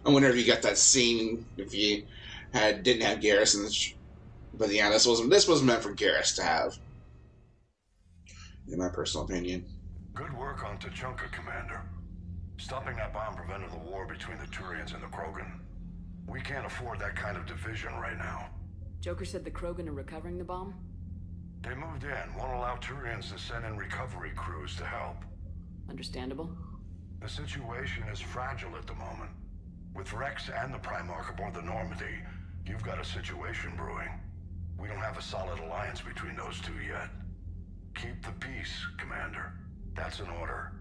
I wonder if you got that scene if you didn't have Garrus, but yeah, this was meant for Garrus to have, in my personal opinion. Good work on Tuchanka, Commander. Stopping that bomb prevented the war between the Turians and the Krogan. We can't afford that kind of division right now. Joker said the Krogan are recovering the bomb? They moved in, won't allow Turians to send in recovery crews to help. Understandable. The situation is fragile at the moment. With Rex and the Primarch aboard the Normandy, you've got a situation brewing. We don't have a solid alliance between those two yet. Keep the peace, Commander. That's an order.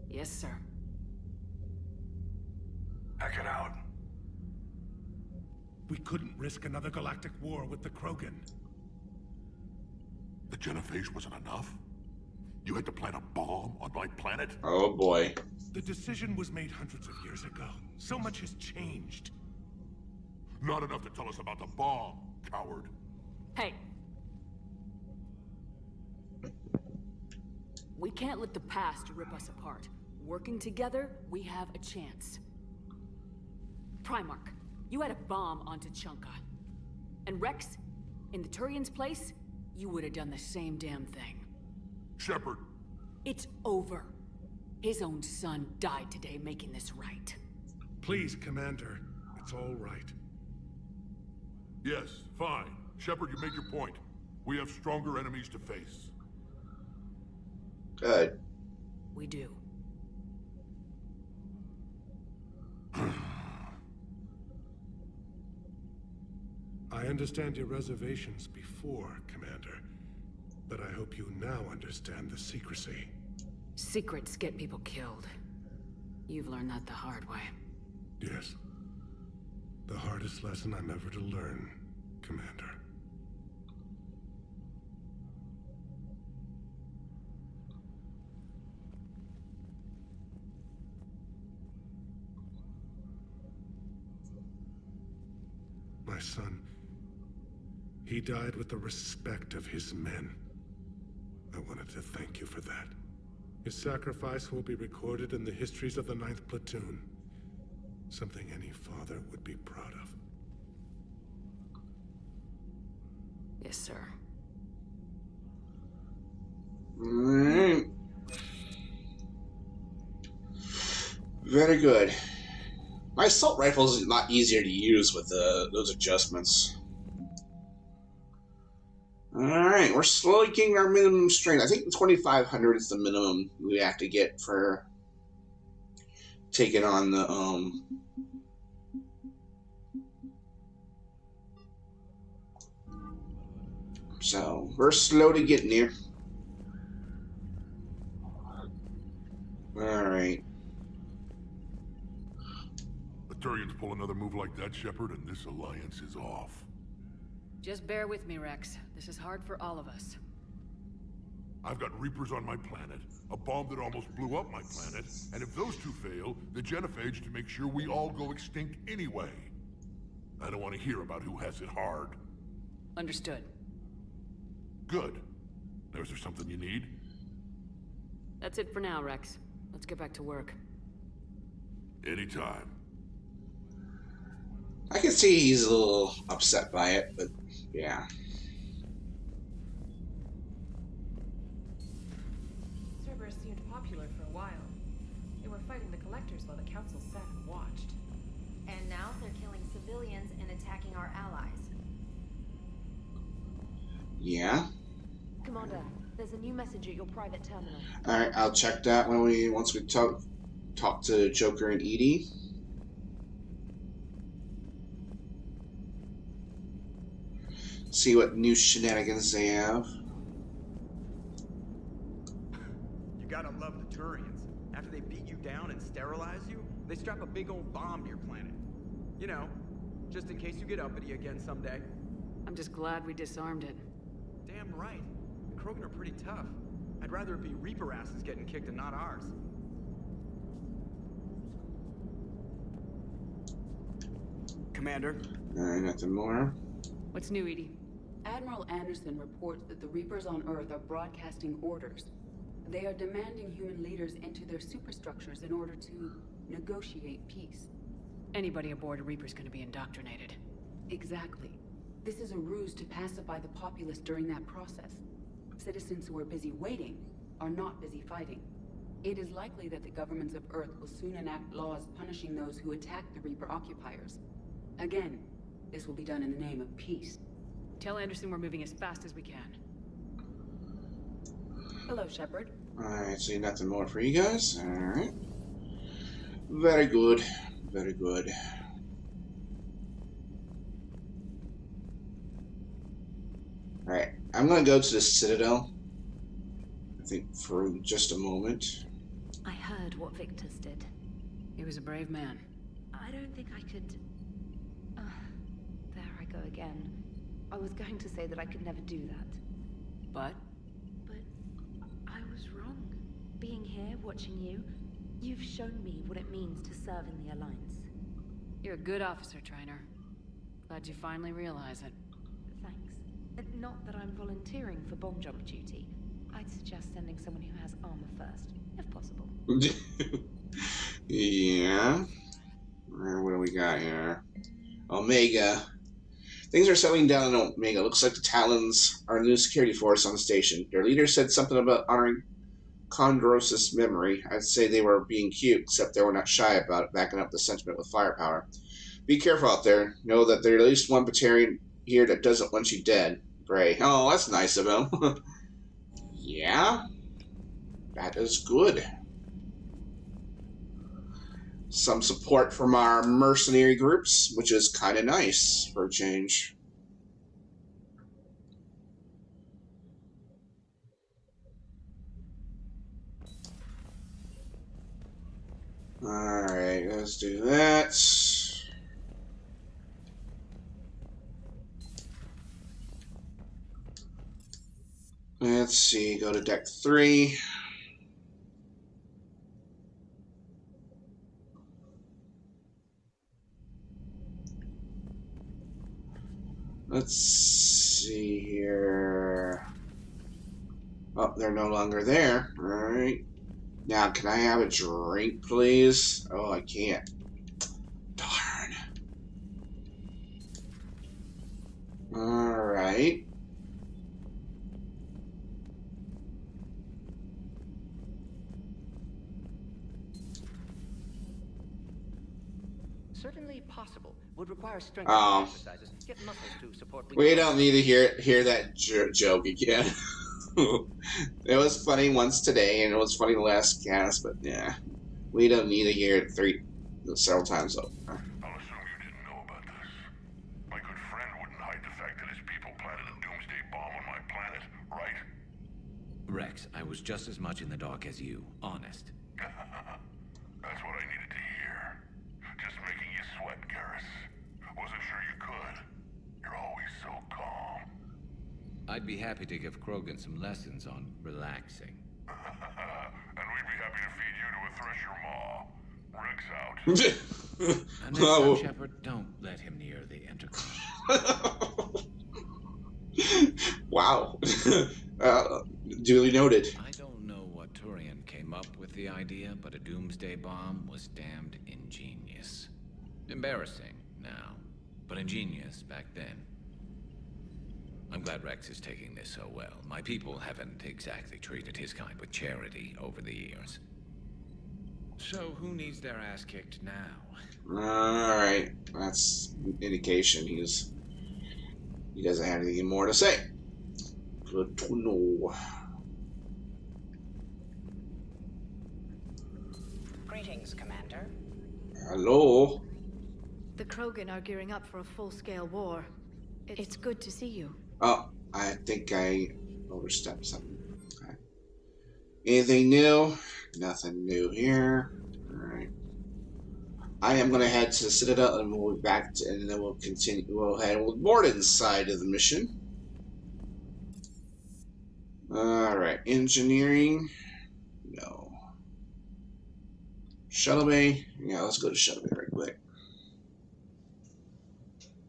Yes, sir. Pack it out. We couldn't risk another galactic war with the Krogan. The Genophage wasn't enough? You had to plant a bomb on my planet? Oh boy. The decision was made hundreds of years ago. So much has changed. Not enough to tell us about the bomb, coward. Hey. We can't let the past rip us apart. Working together, we have a chance. Primarch, you had a bomb on Tuchanka. And Rex, in the Turian's place, you would have done the same damn thing. Shepard. It's over. His own son died today making this right. Please, Commander. It's all right. Yes, fine. Shepard, you made your point. We have stronger enemies to face. Good. We do. I understand your reservations before, Commander. But I hope you now understand the secrecy. Secrets get people killed. You've learned that the hard way. Yes. The hardest lesson I'm ever to learn, Commander. My son, he died with the respect of his men. I wanted to thank you for that. His sacrifice will be recorded in the histories of the 9th Platoon. Something any father would be proud of. Yes, sir. Alright. Very good. My assault rifle is a lot easier to use with those adjustments. Alright, we're slowly getting our minimum strength. I think 2,500 is the minimum we have to get for taking on the, So, we're slowly getting there. Alright. The Turians pull another move like that, Shepard, and this alliance is off. Just bear with me, Rex. This is hard for all of us. I've got Reapers on my planet, a bomb that almost blew up my planet, and if those two fail, the Genophage to make sure we all go extinct anyway. I don't want to hear about who has it hard. Understood. Good. Is there something you need? That's it for now, Rex. Let's get back to work. Anytime. I can see he's a little upset by it, but yeah. Cerberus seemed popular for a while. They were fighting the Collectors while the Council sat and watched. And now they're killing civilians and attacking our allies. Yeah. Commander, there's a new message at your private terminal. Alright, I'll check that once we talk to Joker and Edie. See what new shenanigans they have. You gotta love the Turians. After they beat you down and sterilize you, they strap a big old bomb to your planet. You know, just in case you get uppity again someday. I'm just glad we disarmed it. Damn right. The Krogan are pretty tough. I'd rather it be Reaper asses getting kicked and not ours. Commander. Alright, nothing more. What's new, Edie? Admiral Anderson reports that the Reapers on Earth are broadcasting orders. They are demanding human leaders into their superstructures in order to negotiate peace. Anybody aboard a Reaper's gonna be indoctrinated. Exactly. This is a ruse to pacify the populace during that process. Citizens who are busy waiting are not busy fighting. It is likely that the governments of Earth will soon enact laws punishing those who attack the Reaper occupiers. Again, this will be done in the name of peace. Tell Anderson we're moving as fast as we can. Hello, Shepard. Alright, so nothing more for you guys. Alright. Very good. Very good. Alright, I'm gonna go to the Citadel. I think for just a moment. I heard what Victor's did. He was a brave man. I don't think I could... there I go again. I was going to say that I could never do that. But? But I was wrong. Being here, watching you, you've shown me what it means to serve in the Alliance. You're a good officer, Trainer. Glad you finally realize it. Thanks. Not that I'm volunteering for bomb jump duty. I'd suggest sending someone who has armor first, if possible. Yeah. What do we got here? Omega. Things are settling down in Omega. Looks like the Talons are a new security force on the station. Their leader said something about honoring Condros' memory. I'd say they were being cute, except they were not shy about it, backing up the sentiment with firepower. Be careful out there. Know that there's at least one Batarian here that doesn't want you dead. Bray. Oh, that's nice of him. Yeah. That is good. Some support from our mercenary groups, which is kind of nice for a change. Alright, let's do that. Let's see, go to deck 3. Let's see here. Oh, they're no longer there. Alright. Now, can I have a drink, please? Oh, I can't. Darn. Alright. Certainly possible. Would require strength Oh. exercises. Get muscles to support. We don't need to hear that joke again. It was funny once today, and it was funny the last cast, but yeah. We don't need to hear it several times over. I'll assume you didn't know about this. My good friend wouldn't hide the fact that his people planted a doomsday bomb on my planet, right? Rex, I was just as much in the dark as you. Honest. That's what I needed to hear. Just making you sweat, Garrus. Wasn't sure you could. You're always so calm. I'd be happy to give Krogan some lessons on relaxing. And we'd be happy to feed you to a thresher maw. Rick's out. And next time, Shepard, don't let him near the intercom. Wow. Duly noted. I don't know what Turian came up with the idea, but a doomsday bomb was damned ingenious. Embarrassing now, but ingenious back then. I'm glad Rex is taking this so well. My people haven't exactly treated his kind with charity over the years. So who needs their ass kicked now? Alright. That's an indication he doesn't have anything more to say. Good to know. Greetings, Commander. Hello. The Krogan are gearing up for a full-scale war. It's good to see you. Oh, I think I overstepped something. Okay. Anything new? Nothing new here. Alright. I am going to head to the Citadel and we'll be back to, and then we'll continue. We'll head with Morden's side of the mission. Alright. Engineering. No. Shuttle Bay. Yeah, let's go to Shuttle Bay right quick.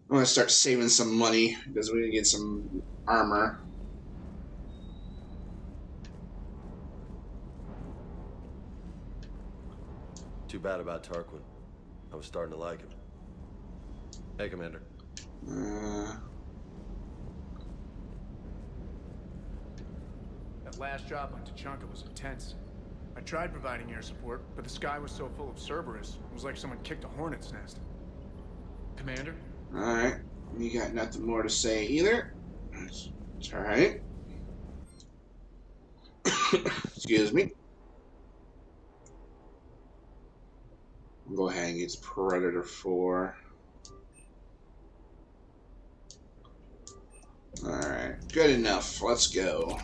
I'm going to start saving some money because we're going to get some armor. Too bad about Tarquin. I was starting to like him. Hey, Commander. That last job on Tuchanka was intense. I tried providing air support, but the sky was so full of Cerberus, it was like someone kicked a hornet's nest. Commander? Alright. You got nothing more to say either. It's alright. Excuse me. Go ahead and get Predator 4. Alright, good enough. Let's go.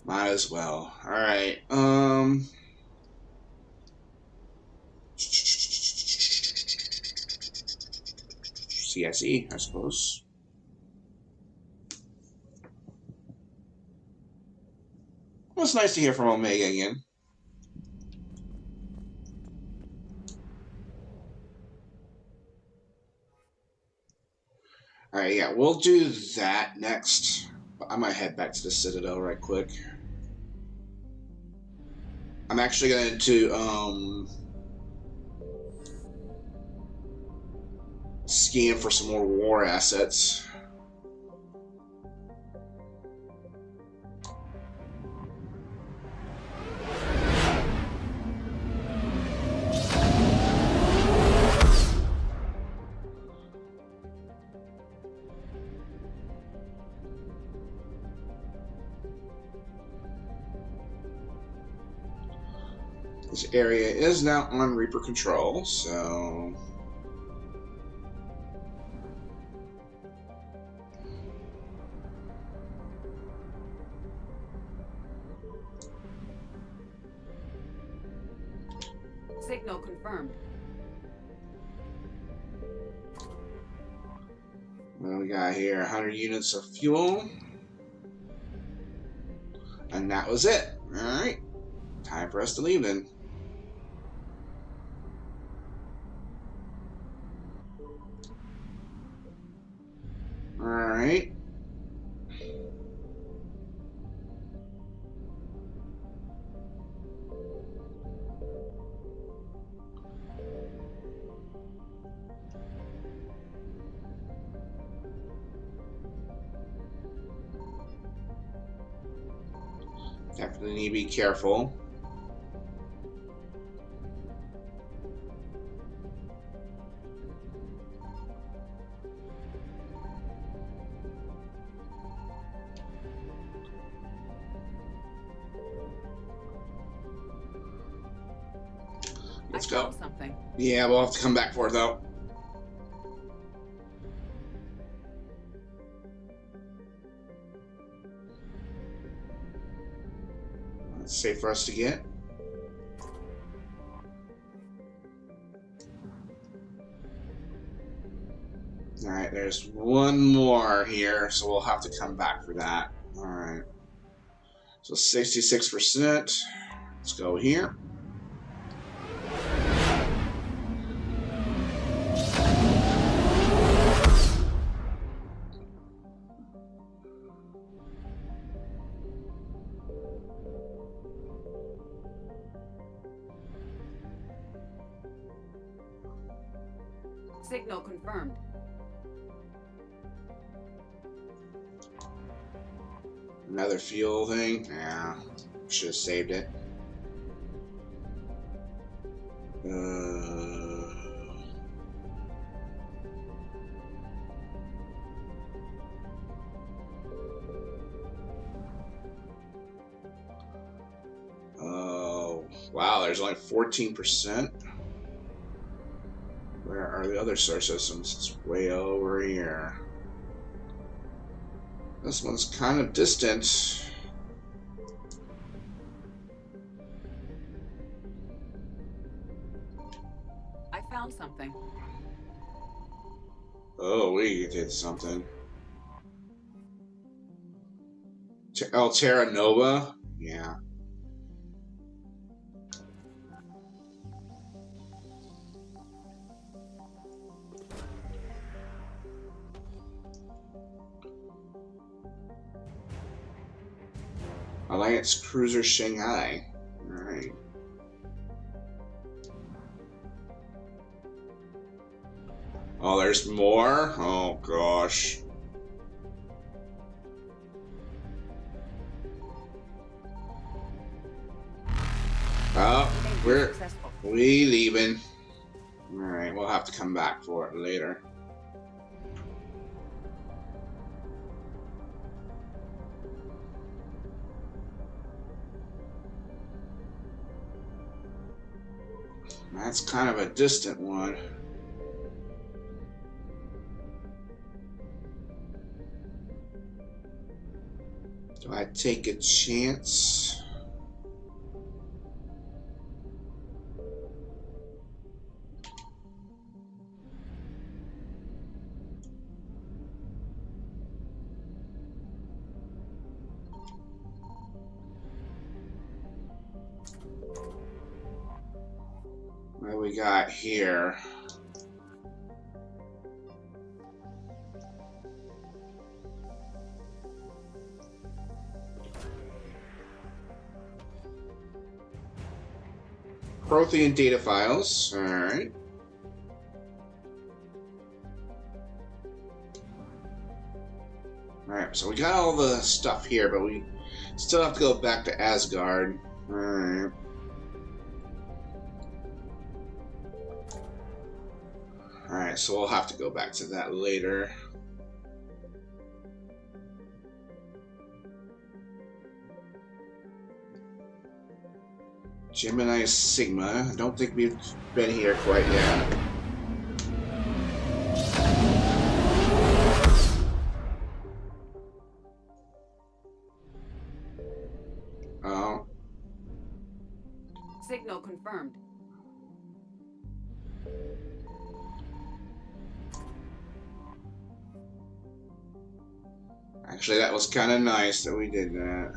Might as well. Alright, CSE, I suppose. Well, it's nice to hear from Omega again. Alright, yeah, we'll do that next. I might head back to the Citadel right quick. I'm actually going to scan for some more war assets. This area is now on Reaper control, so... Signal confirmed. What do we got here? 100 units of fuel. And that was it. Alright. Time for us to leave then. Alright. Definitely need to be careful. Let's go. Something. Yeah, we'll have to come back for it though. It's safe for us to get. Alright, there's one more here, so we'll have to come back for that. Alright. So 66%. Let's go here. Signal confirmed. Another fuel thing? Yeah, should have saved it. Oh, wow, there's only 14%. Where are the other solar systems? It's way over here. This one's kind of distant. I found something. Oh, we did something. Terra Nova? Yeah. Alliance Cruiser Shanghai. Alright. Oh, there's more? Oh, gosh. Oh, we leaving. Alright, we'll have to come back for it later. That's kind of a distant one. Do I take a chance? What we got here? Prothean data files. All right. All right. So we got all the stuff here, but we still have to go back to Asgard. All right. Alright, so we'll have to go back to that later. Gemini Sigma. I don't think we've been here quite yet. Oh. Signal confirmed. Actually, that was kind of nice that we did that.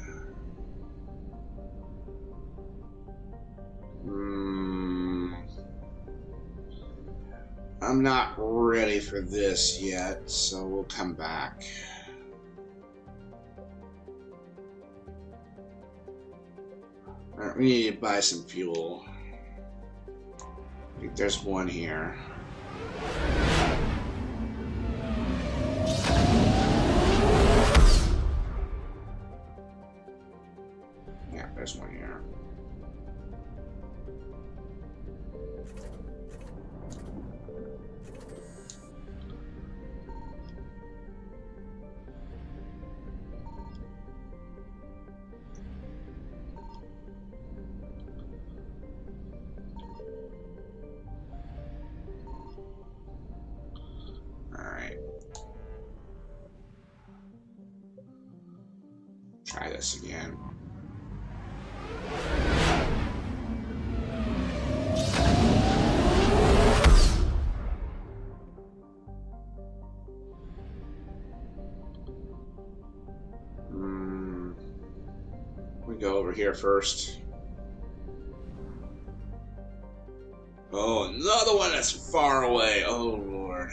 I'm not ready for this yet, so we'll come back. Alright, we need to buy some fuel. I think there's one here. Yeah, there's one here. Try this again. here first. Oh, another one that's far away. Oh, Lord.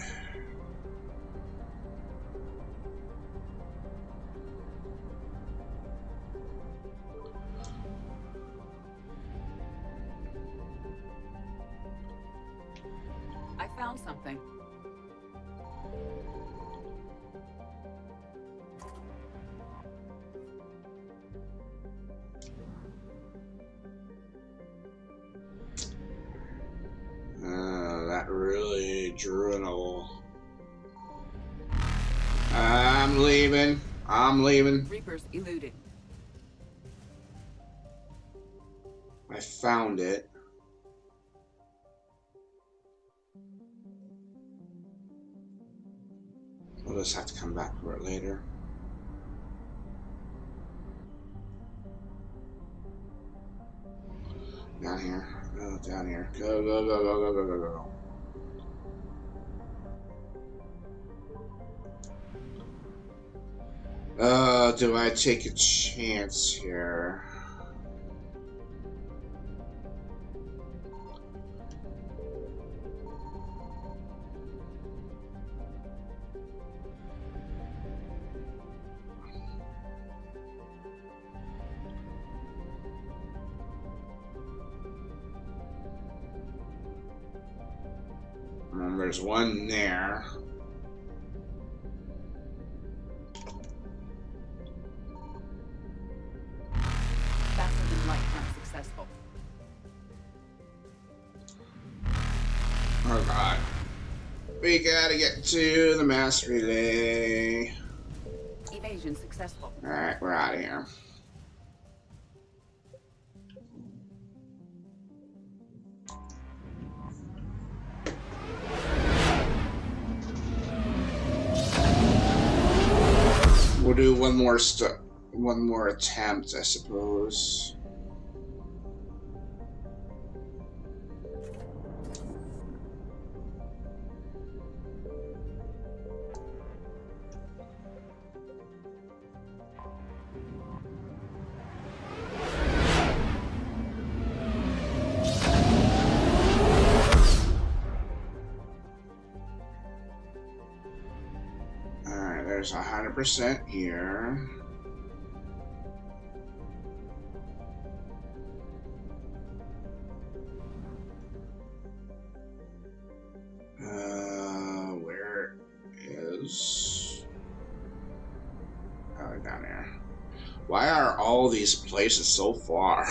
I found something. That really drew an hole. I'm leaving. I'm leaving. Reapers eluded. I found it. We'll just have to come back for it later. Down here. Oh, down here. Go, go, go, go, go, go, go, go. Do I take a chance here? There's one there. Faster than light, unsuccessful. Oh God. We gotta get to the mass relay. Evasion successful. Alright, we're out of here. We'll do one more attempt, I suppose. There's 100% here. Where is... Oh, down there. Why are all these places so far?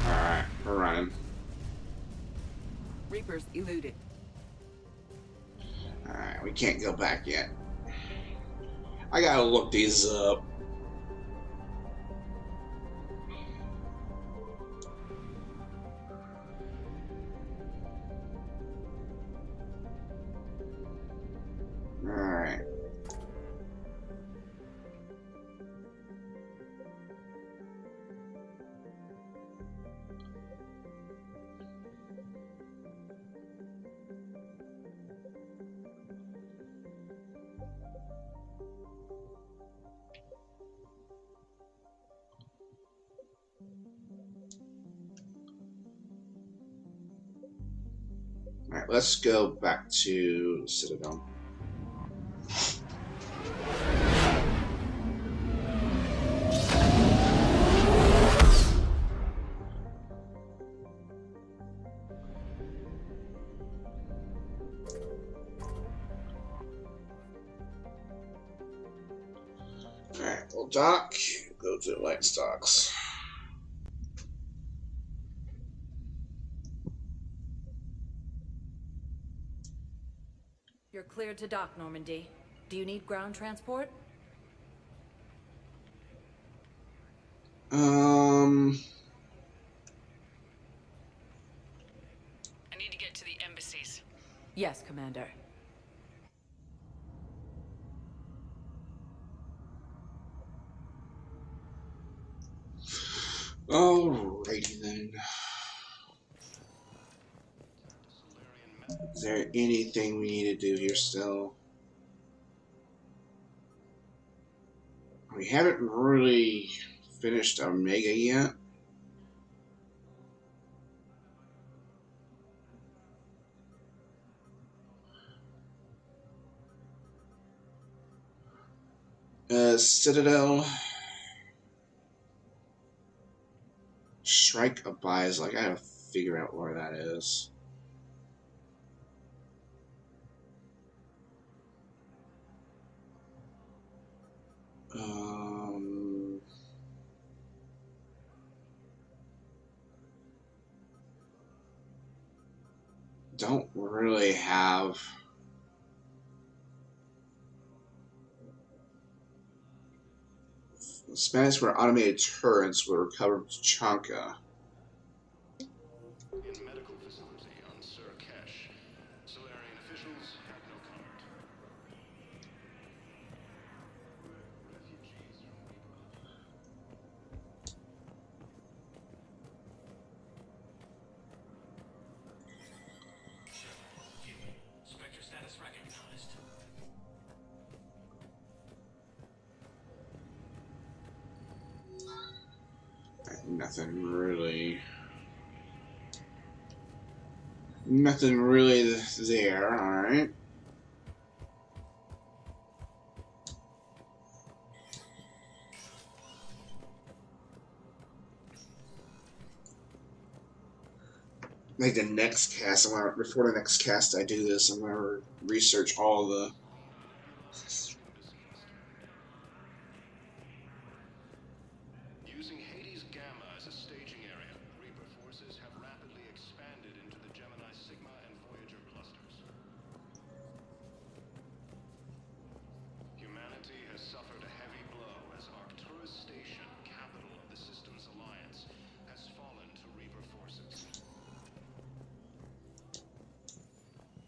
Alright, we're running. Reapers eluded. Alright, we can't go back yet. I gotta look these up. Alright. Alright, let's go back to Citadel. Alright, we'll dock, go to light stocks. You're cleared to dock, Normandy. Do you need ground transport? I need to get to the embassies. Yes, Commander. Alrighty then. Is there anything we need to do here still? We haven't really finished Omega yet. Citadel. Strike abides. Like, I gotta figure out where that is. Don't really have Spanish for automated turrets will recover Tuchanka. In medical facility on Surkesh, Solarian officials have no comment. Spectre status recognized. Nothing really there, alright. Like the next cast, before the next cast I do this, I'm gonna research all the Using Hades Gamma as a staging area, Reaper forces have rapidly expanded into the Gemini Sigma and Voyager clusters. Humanity has suffered a heavy blow as Arcturus Station, capital of the system's alliance, has fallen to Reaper forces.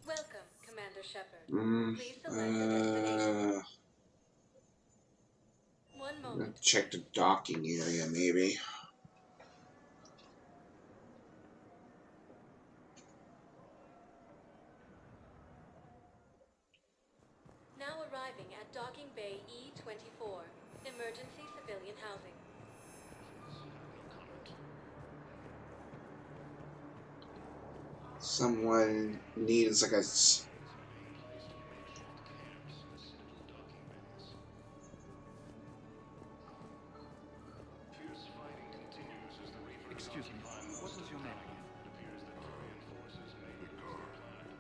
Welcome, Commander Shepard. Please select a destination. One I'm moment. gonna check the docking area, maybe. Now arriving at Docking Bay E-24. Emergency civilian housing. Someone needs like a Excuse me, what was your name again?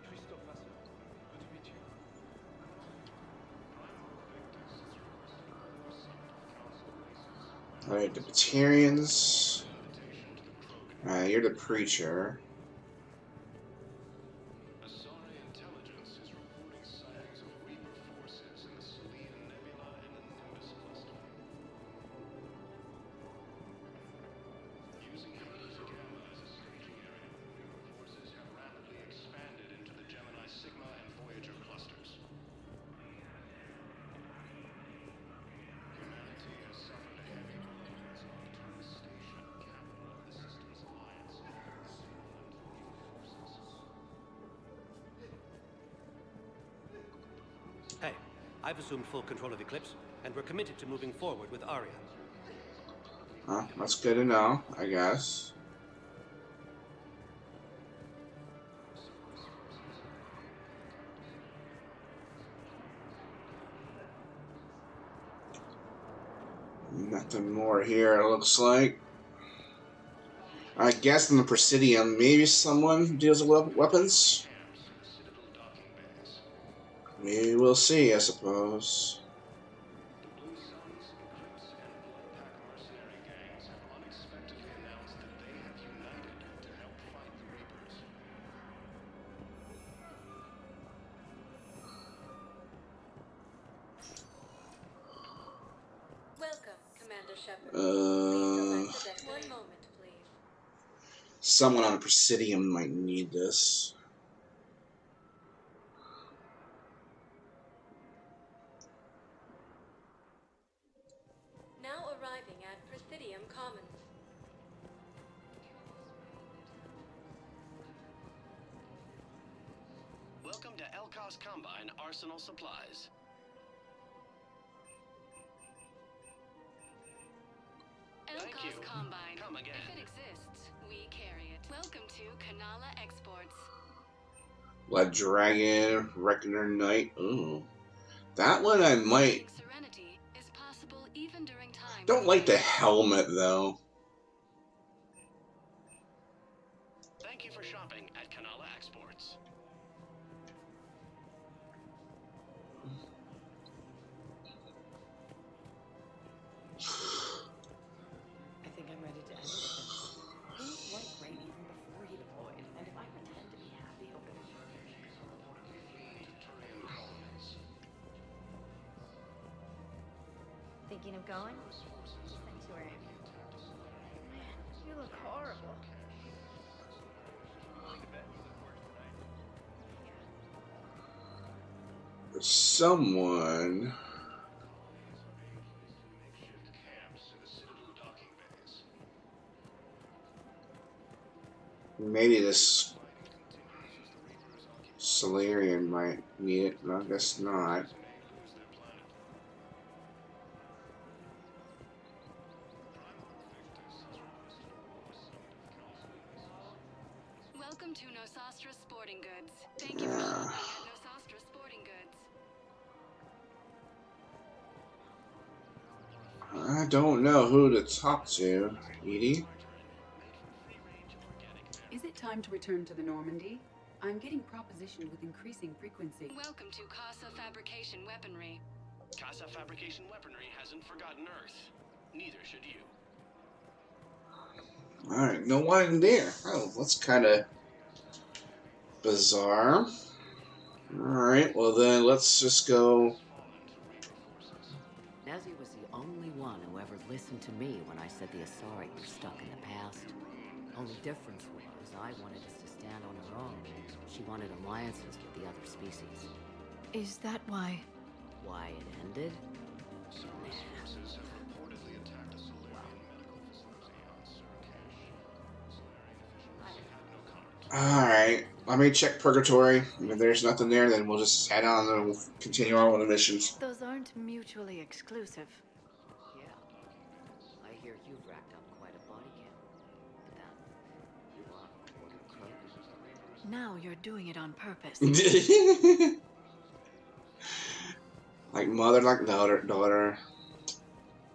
Christophe Vasseur. Good to meet you. Alright, the Batarians. You're the preacher. Asari intelligence is reporting sightings of Reaper forces in the Selene Nebula and the Nimbus cluster. Using Hades Gamma as a staging area, Reaper forces have rapidly expanded into the Gemini Sigma and Voyager clusters. Humanity has suffered a heavy blow as Arcturus Station, capital of the system's alliance, has fallen to Reaper forces. Hey, I've assumed full control of Eclipse, and we're committed to moving forward with Aria. That's good to know, I guess. Nothing more here, it looks like. I guess in the Presidium, maybe someone deals with weapons? We will see, I suppose. Commander Shepard. One moment, please. Someone on Presidium might need this. Now arriving at Presidium Commons. Welcome to Elkos Combine Arsenal Supplies. Elkos Combine. Come again. If it exists, we carry it. Welcome to Kanala Exports. Blood Dragon, Reckoner Knight. Ooh. That one I might. Serenity is possible even during times. Don't like the helmet though. Thank you for shopping at Kanala Exports. I think I'm ready to end it. Things went great even before he deployed, and if I pretend to be happy over Thinking of going? Sanctuary. Man, you look horrible. Someone. Maybe this Solarian might need it, but I guess not. Welcome to Nosastra Sporting Goods. Thank you for shopping at Nosastra Sporting Goods. I don't know who to talk to, Edie. Is it time to return to the Normandy? I'm getting propositioned with increasing frequency. Welcome to Casa Fabrication Weaponry. Casa Fabrication Weaponry hasn't forgotten Earth. Neither should you. Alright, no one there. Oh, that's kind of bizarre. Alright, well then let's just go. Nezzy was the only one who ever listened to me when I said the Asari were stuck in the past. Only difference was I wanted us to stand on our own. She wanted alliances with the other species. Is that why? Why it ended? Alright, let me check Purgatory. If there's nothing there, then we'll just head on and we'll continue on with the missions. Those aren't mutually exclusive. Yeah. I hear you've racked up quite a body count. But that... you are Krogan. Now you're doing it on purpose. Like mother, like daughter.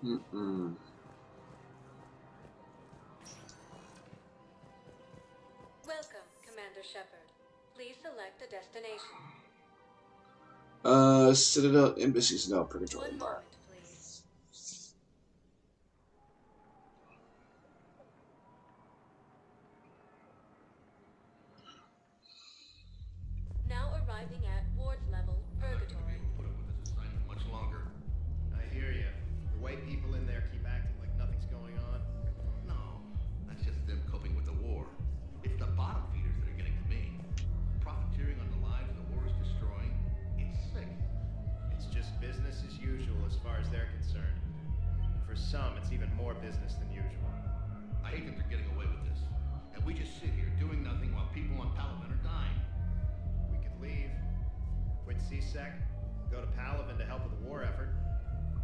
Mm-mm. Welcome, Commander Shepard. Please select a destination. Citadel, embassies, no, Purgatory Bar. Now arriving at ward level, Purgatory. Much longer. I hear you. The way people in there keep acting like nothing's going on. No, that's just them coping with the war. It's the bottom feeders that are getting to me. Profiteering on the lives the war is destroying. It's sick. It's just business as usual as far as they're concerned. And for some, it's even more business than usual. I hate that they're getting away with this. And we just sit here doing nothing while people on Palaven are dying. We could leave, quit CSEC, go to Palaven to help with the war effort,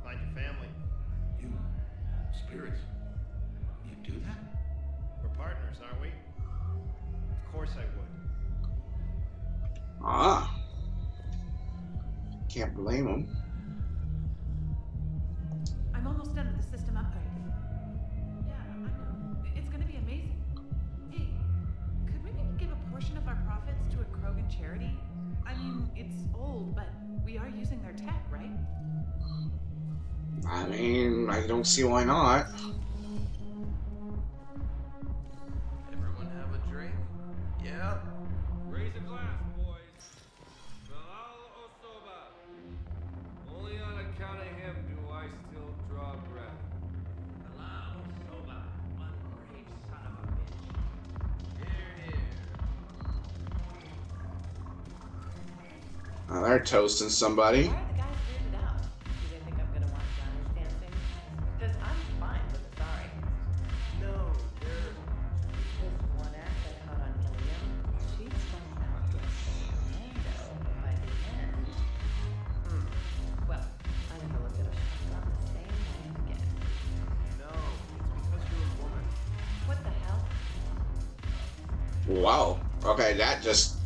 find your family. You, spirits, you do that? We're partners, aren't we? Of course I would. Ah. Can't blame them. I'm almost done with the system upgrade. Yeah, I know. It's gonna be amazing. Hey, could we maybe give a portion of our profits to a Krogan charity? I mean, it's old, but we are using their tech, right? I mean, I don't see why not. Everyone have a drink? Yeah? Raise a glass, boys. Salal Osoba. Only on account of him do I still draw breath. they're toasting somebody. Why are the guys weirded out? Do they think I'm gonna watch diners dancing? Because I'm fine with Asari. No, they're... This one act I caught on Ilium, she spun out like Orlando by the end. Well, I'm gonna look at a shot the same way again. No, it's because you're a woman. What the hell? Wow. Okay, that just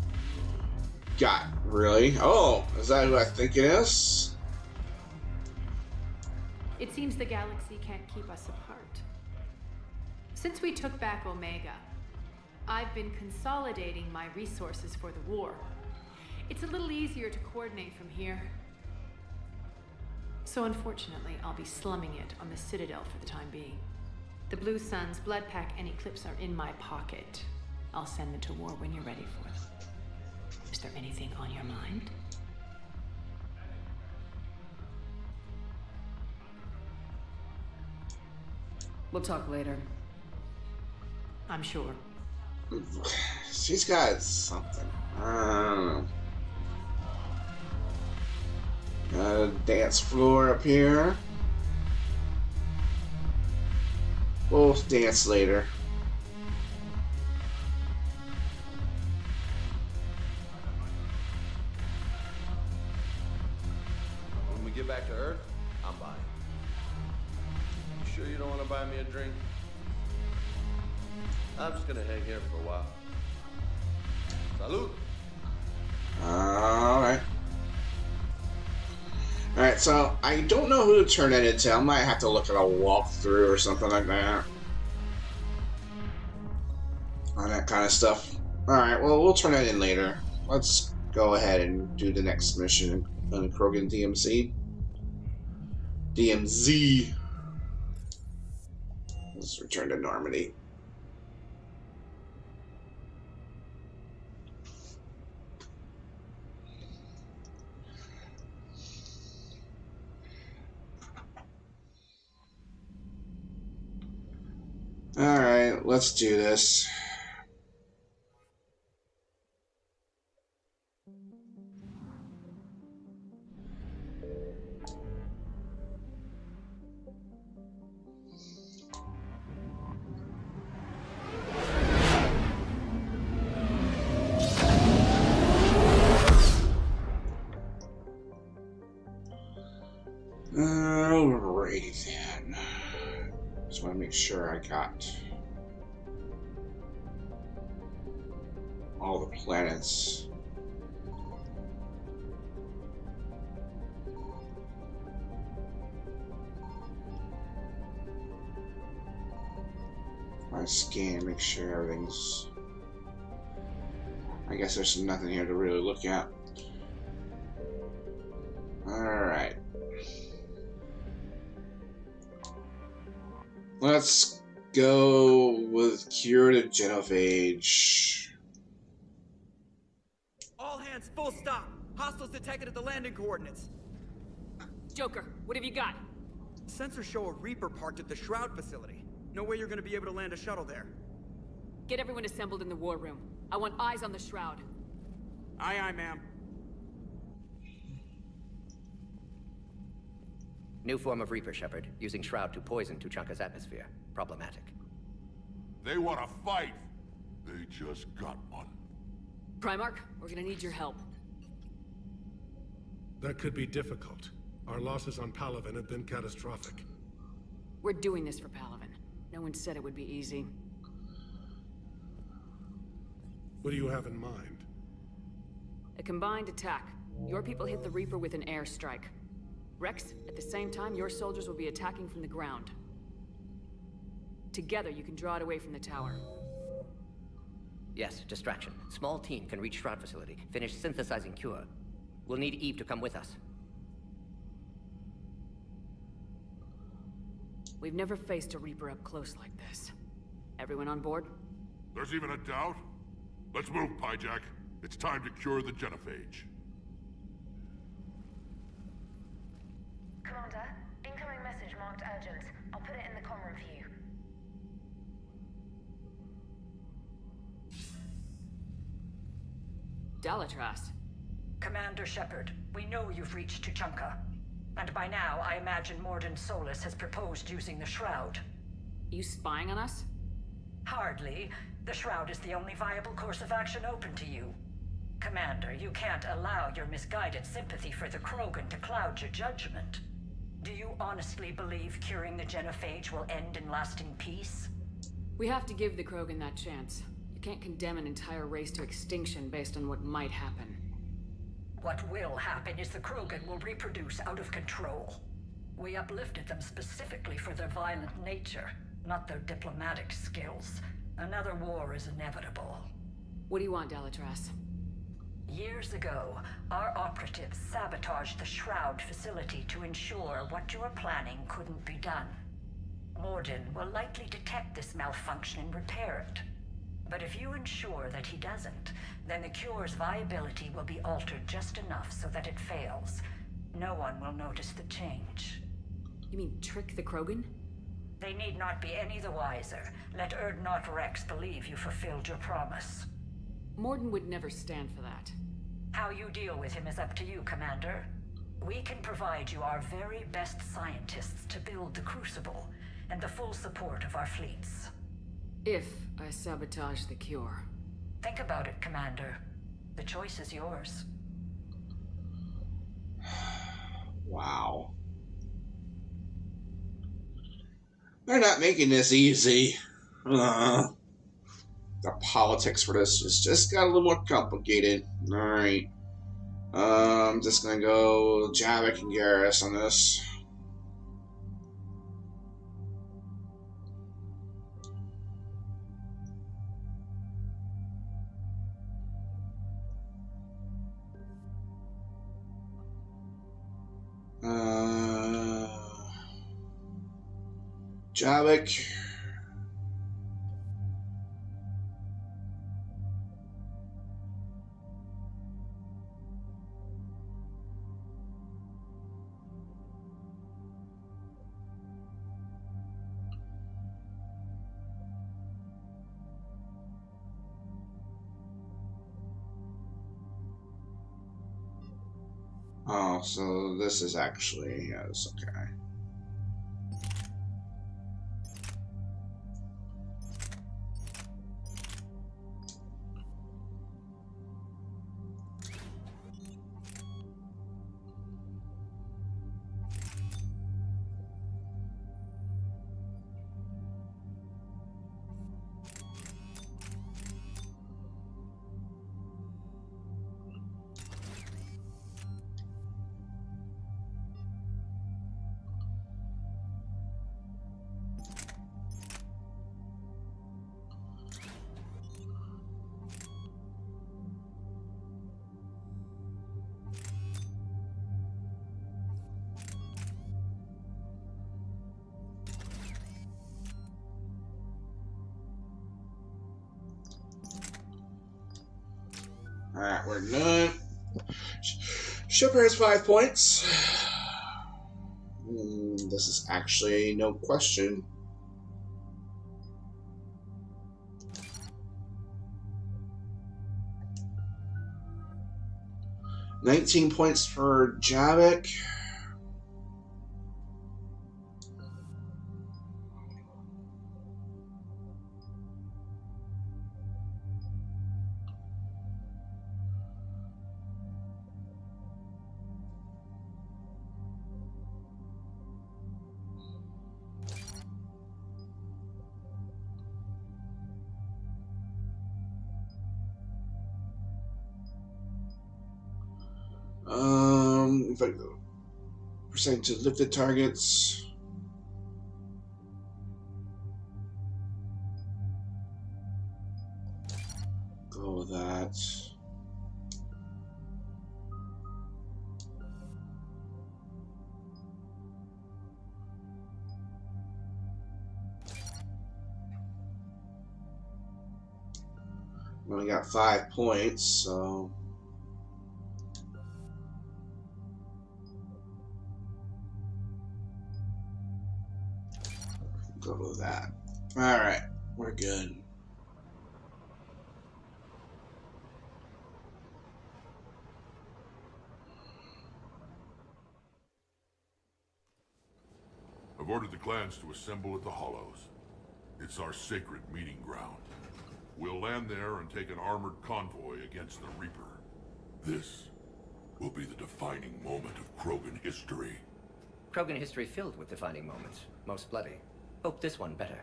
got really. Oh, is that who I think it is? It seems the galaxy can't keep us apart. Since we took back Omega, I've been consolidating my resources for the war. It's a little easier to coordinate from here. So unfortunately, I'll be slumming it on the Citadel for the time being. The Blue Suns, Bloodpack, and Eclipse are in my pocket. I'll send them to war when you're ready for them. Is there anything on your mind? We'll talk later. I'm sure. She's got something. I don't know. Got a dance floor up here. We'll dance later. When we get back to Earth, I'm buying. You sure you don't want to buy me a drink? I'm just gonna hang here for a while. Salud. Alright. Alright, so I don't know who to turn it into. I might have to look at a walkthrough or something like that. On that kind of stuff. Alright, well, we'll turn that in later. Let's go ahead and do the next mission on Krogan DMZ. DMZ. Let's return to Normandy. Alright, let's do this. Alrighty then. Just want to make sure I got all the planets. I scan, make sure everything's. I guess there's nothing here to really look at. Alright. Let's go with Cure to Genophage. All hands, full stop. Hostiles detected at the landing coordinates. Joker, what have you got? Sensors show a Reaper parked at the Shroud facility. No way you're gonna be able to land a shuttle there. Get everyone assembled in the war room. I want eyes on the Shroud. Aye, aye, ma'am. New form of Reaper, Shepard, using Shroud to poison Tuchanka's atmosphere. Problematic. They want to fight. They just got one. Primarch, we're gonna need your help. That could be difficult. Our losses on Palaven have been catastrophic. We're doing this for Palaven. No one said it would be easy. What do you have in mind? A combined attack. Your people hit the Reaper with an airstrike. Rex, at the same time, your soldiers will be attacking from the ground. Together, you can draw it away from the tower. Yes, distraction. Small team can reach Shroud facility. Finish synthesizing Cure. We'll need Eve to come with us. We've never faced a Reaper up close like this. Everyone on board? There's even a doubt? Let's move, Pyjak. It's time to cure the Genophage. Commander, incoming message marked urgent. I'll put it in the comm room for you. Dalatras. Commander Shepard, we know you've reached Tuchanka. And by now, I imagine Mordin Solus has proposed using the Shroud. You spying on us? Hardly. The Shroud is the only viable course of action open to you. Commander, you can't allow your misguided sympathy for the Krogan to cloud your judgment. Do you honestly believe curing the genophage will end in lasting peace? We have to give the Krogan that chance. You can't condemn an entire race to extinction based on what might happen. What will happen is the Krogan will reproduce out of control. We uplifted them specifically for their violent nature, not their diplomatic skills. Another war is inevitable. What do you want, Delatras? Years ago, our operatives sabotaged the Shroud facility to ensure what you were planning couldn't be done. Mordin will likely detect this malfunction and repair it. But if you ensure that he doesn't, then the cure's viability will be altered just enough so that it fails. No one will notice the change. You mean trick the Krogan? They need not be any the wiser. Let Urdnot Rex believe you fulfilled your promise. Mordin would never stand for that. How you deal with him is up to you, Commander. We can provide you our very best scientists to build the Crucible, and the full support of our fleets. If I sabotage the cure. Think about it, Commander. The choice is yours. Wow. They're not making this easy. The politics for this just got a little more complicated. Alright. I'm just gonna go Javik and Garrus on this. Javik. Oh, so this is actually, yes, okay. Alright, we're done. Shipper has 5 points. This is actually no question. $19 points for Javik. If I go percent to lifted targets. Go with that. We only got 5 points, so. Go with that. Alright, we're good. I've ordered the clans to assemble at the Hollows. It's our sacred meeting ground. We'll land there and take an armored convoy against the Reaper. This will be the defining moment of Krogan history. Krogan history filled with defining moments. Most bloody. Hope this one better.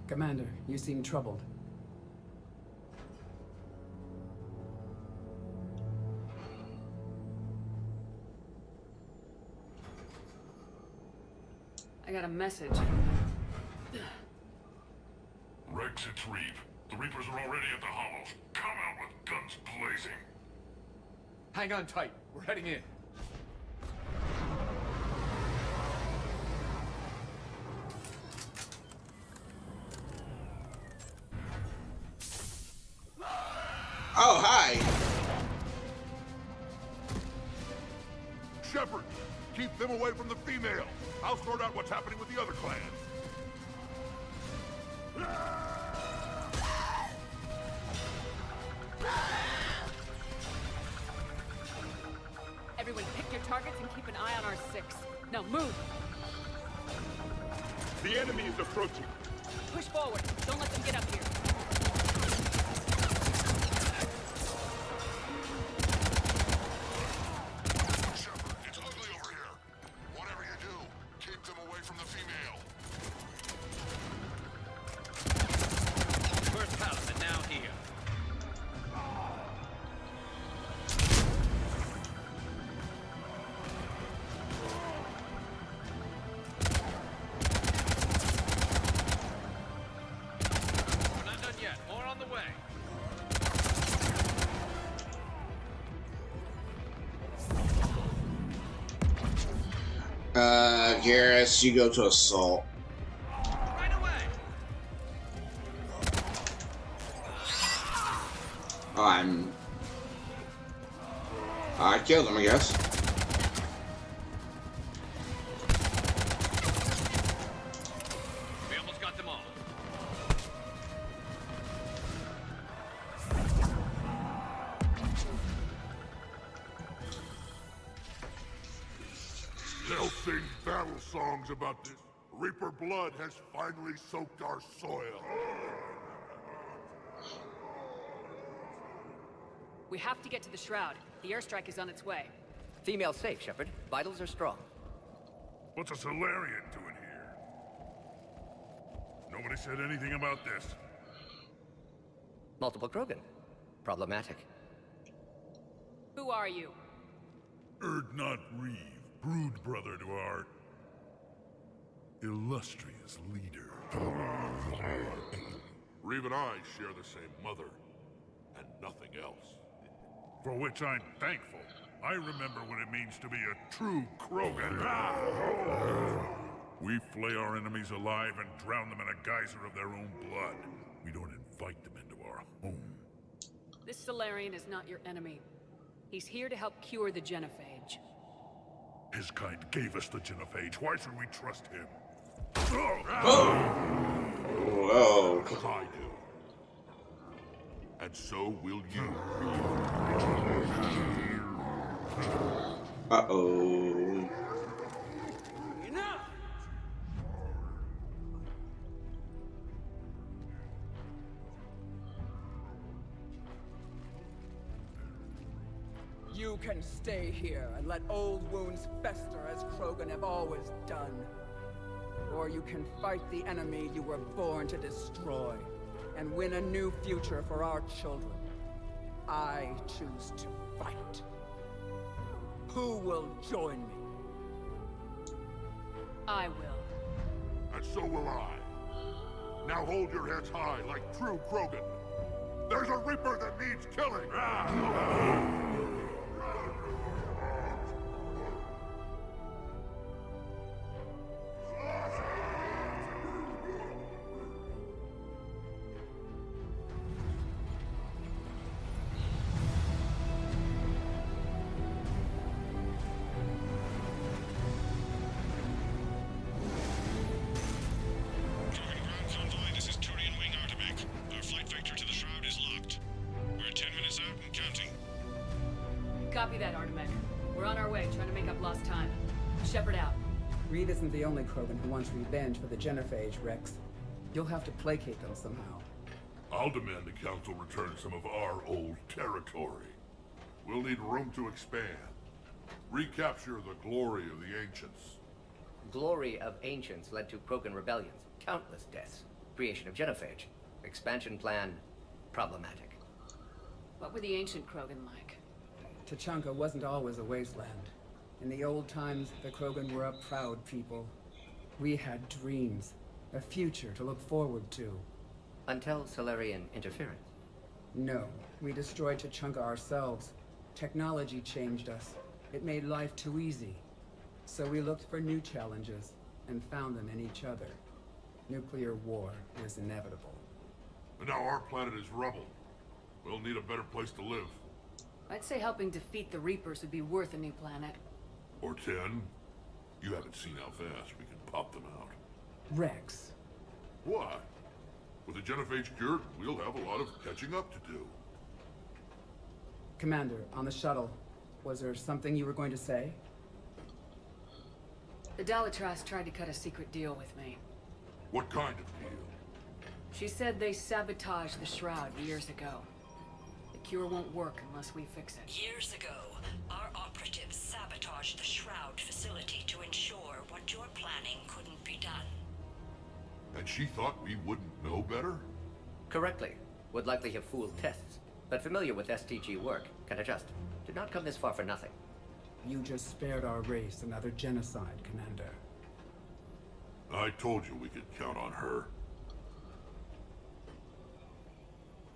Commander, you seem troubled. I got a message. Rex, it's Reeve. The Reapers are already at the Hollows. Come out with guns blazing. Hang on tight. We're heading in. Oh, hi! Shepard, keep them away from the female. I'll sort out what's happening with the other clans. Everyone pick your targets and keep an eye on our 6. Now move! The enemy is approaching. Push forward. Don't let them get up here. Shepard, it's ugly over here. Whatever you do, keep them away from the female. First house and now here. We're not done yet. More on the way. Garrus, you go to assault. Right away. I killed him, I guess. We almost got them all. They'll sing battle songs about this. Reaper blood has finally soaked our soil. We have to get to the Shroud. The airstrike is on its way. Female safe, Shepard. Vitals are strong. What's a Solarian doing here? Nobody said anything about this. Multiple Krogan. Problematic. Who are you? Urdnot Reeve, brood brother to our illustrious leader. Reeve and I share the same mother, and nothing else. For which I'm thankful. I remember what it means to be a true Krogan. We flay our enemies alive and drown them in a geyser of their own blood. We don't invite them into our home. This Solarian is not your enemy. He's here to help cure the Genophage. His kind gave us the Genophage. Why should we trust him? Whoa. Because I do. And so will you. Uh-oh. Enough! You can stay here and let old wounds fester as Krogan have always done. Or you can fight the enemy you were born to destroy, and win a new future for our children. I choose to fight. Who will join me? I will. And so will I. Now hold your heads high like true Krogan. There's a Reaper that needs killing! This is Turian Wing Artemek. Our flight vector to the Shroud is locked. We're 10 minutes out and counting. Copy that, Artemek. We're on our way, trying to make up lost time. Shepard out. Reed isn't the only Krogan who wants revenge for the Genophage, Rex. You'll have to placate them somehow. I'll demand the Council return some of our old territory. We'll need room to expand. Recapture the glory of the Ancients. Glory of Ancients led to Krogan rebellions, countless deaths, creation of Genophage. Expansion plan, problematic. What were the ancient Krogan like? Tuchanka wasn't always a wasteland. In the old times, the Krogan were a proud people. We had dreams, a future to look forward to. Until Salarian interference. No, we destroyed Tuchanka ourselves. Technology changed us. It made life too easy. So we looked for new challenges, and found them in each other. Nuclear war was inevitable. And now our planet is rubble. We'll need a better place to live. I'd say helping defeat the Reapers would be worth a new planet. Or 10. You haven't seen how fast we can pop them out. Rex. What? With the Genophage cured, we'll have a lot of catching up to do. Commander, on the shuttle, was there something you were going to say? The Dalitras tried to cut a secret deal with me. What kind of deal? She said they sabotaged the Shroud years ago. The cure won't work unless we fix it. Years ago, our operatives sabotaged the Shroud facility to ensure what you're planning couldn't be done. And she thought we wouldn't know better? Correctly. Would likely have fooled tests. But familiar with STG work, can adjust. Did not come this far for nothing. You just spared our race another genocide, Commander. I told you we could count on her.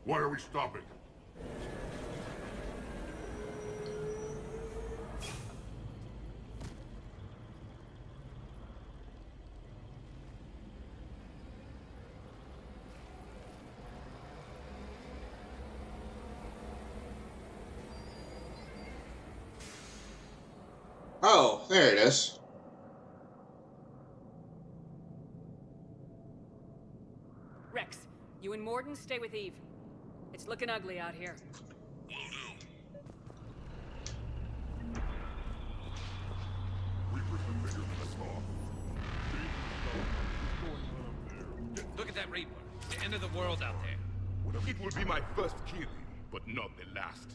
Why are we stopping? Oh, there it is. Rex, you and Mordin stay with Eve. It's looking ugly out here. Reapers are bigger than I thought. Look at that Reaper. The end of the world out there. It will be my first kill, but not the last.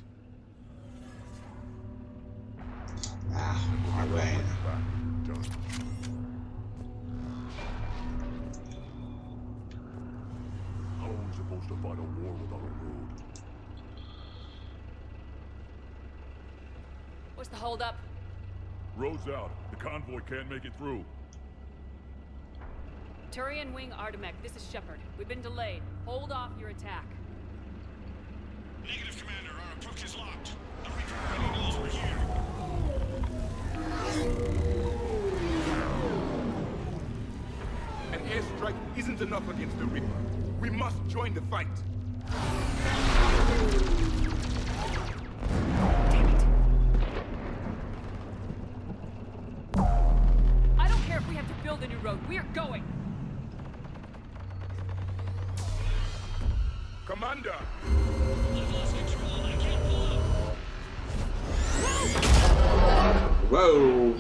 Ah, my way. How are we supposed to fight a war without a road? What's the holdup? Road's out. The convoy can't make it through. Turian Wing Artemek, this is Shepard. We've been delayed. Hold off your attack. Negative, Commander. Our approach is locked. The Reaper already knows we're here. An airstrike isn't enough against the Reaper. We must join the fight. I don't care if we have to build a new road. We are going. Commander! I've lost control. I can't pull up. Whoa!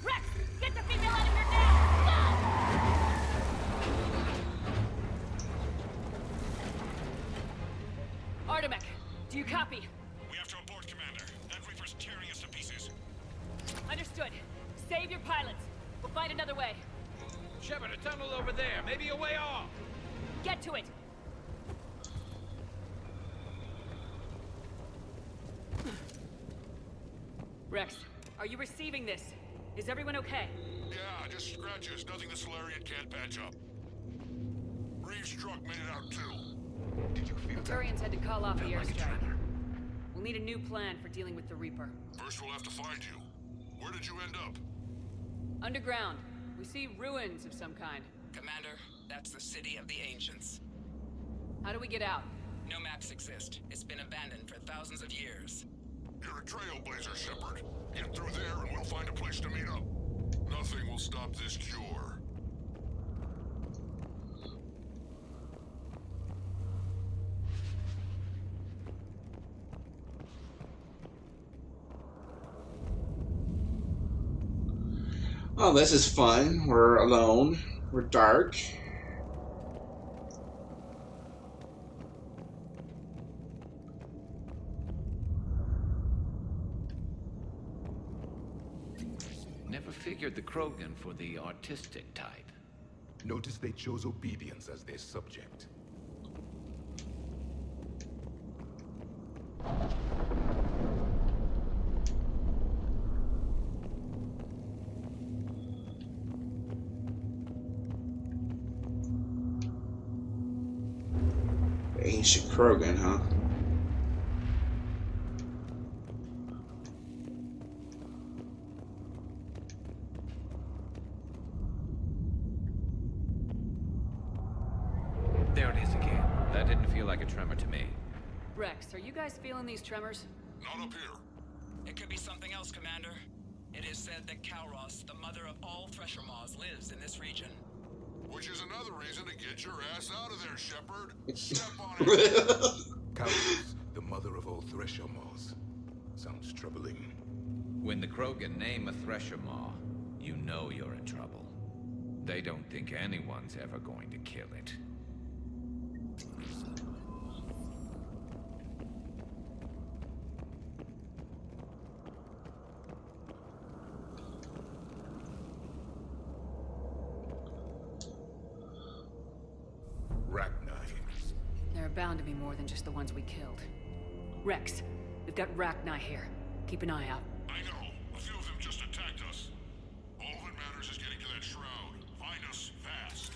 Rex, get the female out of here now! Go! Artemek, do you copy? We have to abort, Commander. That Reaper's tearing us to pieces. Understood. Save your pilots. We'll find another way. Shepard, a tunnel over there. Maybe a way off. Get to it. Rex, are you receiving this? Is everyone okay? Yeah, just scratches. Nothing the Solarian can't patch up. Reeves' truck made it out too. Did you feel The Turians had to call off the airstrike. We'll need a new plan for dealing with the Reaper. First we'll have to find you. Where did you end up? Underground. We see ruins of some kind. Commander, that's the City of the Ancients. How do we get out? No maps exist. It's been abandoned for thousands of years. You're a trailblazer, Shepard. Get through there and we'll find a place to meet up. Nothing will stop this cure. Oh, this is fun. We're alone. We're dark. Never figured the Krogan for the artistic type. Notice they chose obedience as their subject. Ancient Krogan, huh? There it is again. That didn't feel like a tremor to me. Rex, are you guys feeling these tremors? Not up here. It could be something else, Commander. It is said that Kalros, the mother of all Thresher Maws, lives in this region. Which is another reason to get your ass out of there, Shepard. Step on it. Kalros, the mother of all Thresher Maws. Sounds troubling. When the Krogan name a Thresher Maw, you know you're in trouble. They don't think anyone's ever going to kill it. Rachni. There are bound to be more than just the ones we killed. Rex, we've got Rachni here. Keep an eye out. I know. A few of them just attacked us. All that matters is getting to that shroud. Find us fast.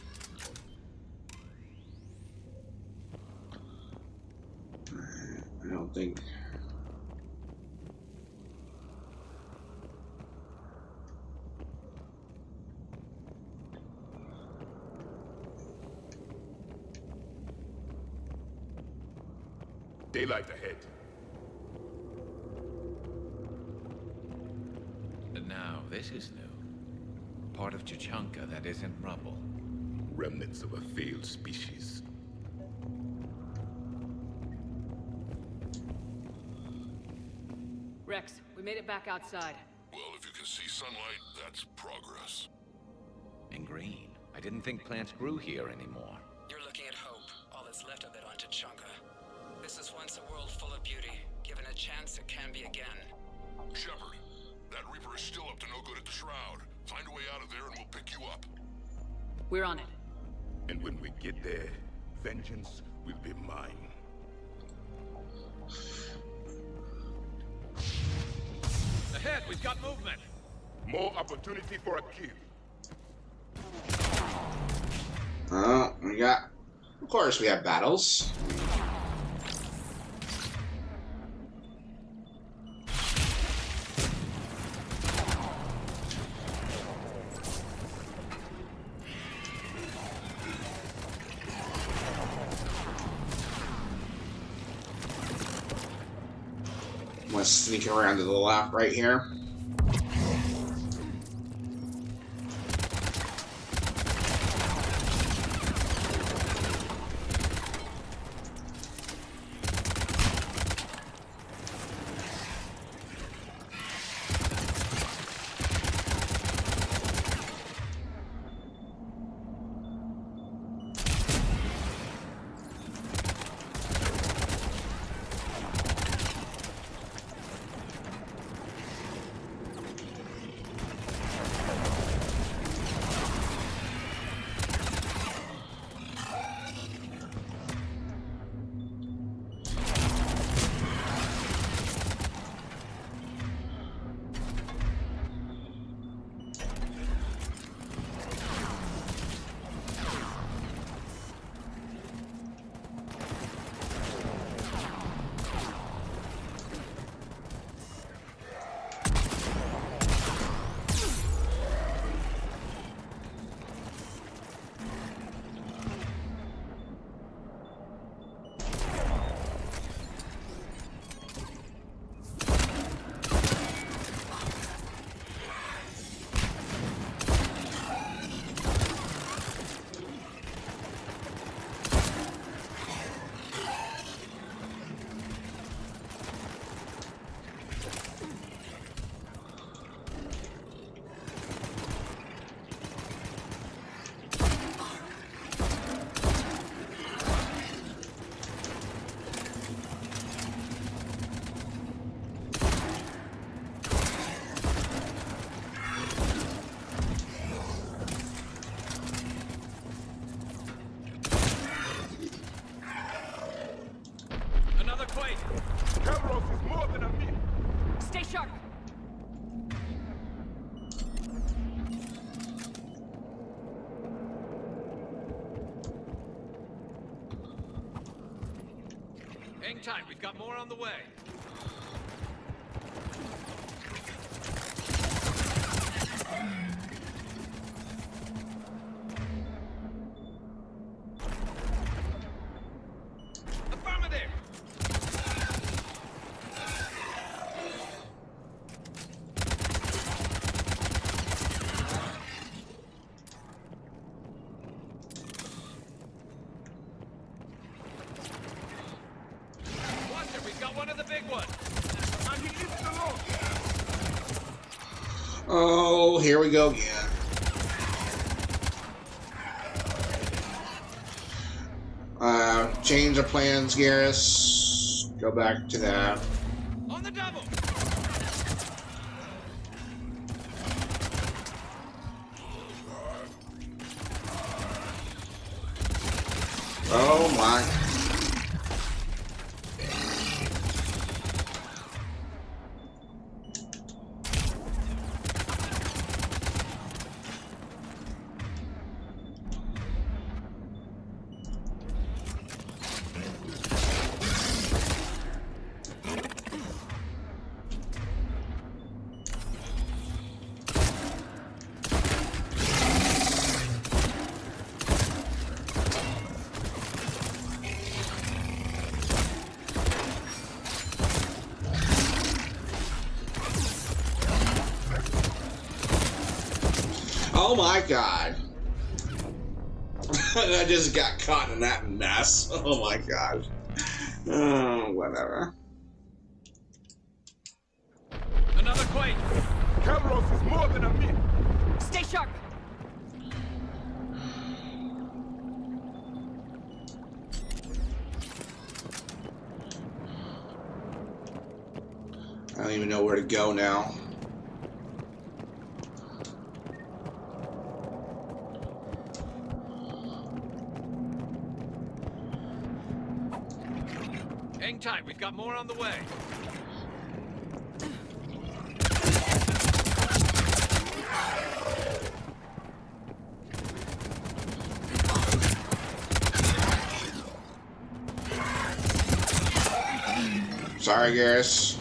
I don't think. Daylight ahead. And now, this is new. Part of Tuchanka that isn't rubble. Remnants of a failed species. Rex, we made it back outside. Well, if you can see sunlight, that's progress. And green. I didn't think plants grew here anymore. You're looking at hope, all that's left of it on Tuchanka. This is once a world full of beauty. Given a chance, it can be again. Shepard, that Reaper is still up to no good at the Shroud. Find a way out of there and we'll pick you up. We're on it. And when we get there, vengeance will be mine. Ahead, we've got movement. More opportunity for a kill. We got. Of course, we have battles. I'm gonna sneak around to the left right here. Hang tight, we've got more on the way. Affirmative! Watch it, we've got one of the big ones. And he isn't alone. Oh, here we go again. Change of plans, Garrus. Go back to that. On the double! Oh my. Oh my god. I just got caught in that mess. Oh my god. Oh, whatever. Another quake! Calros is more than a myth. Stay sharp! I don't even know where to go now. Hang tight, we've got more on the way. Sorry, Garrus.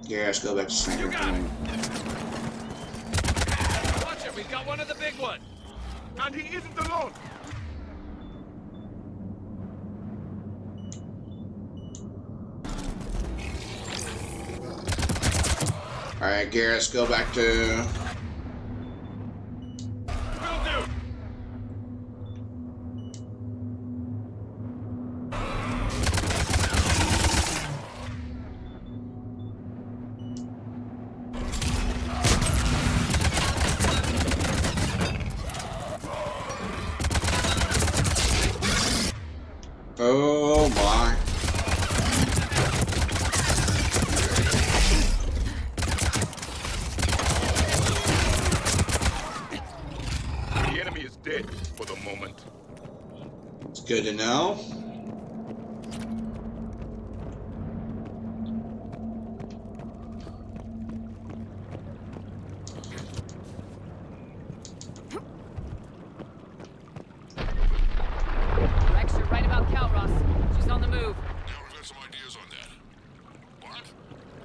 Garrus, go back to sniper point. Watch it, we've got one of the big ones. And he isn't alone. Alright, Garrus, go back to... Will do. Oh my. The enemy is dead for the moment. It's good to know. Rex, you're right about Calros. She's on the move. Now we've got some ideas on that. What?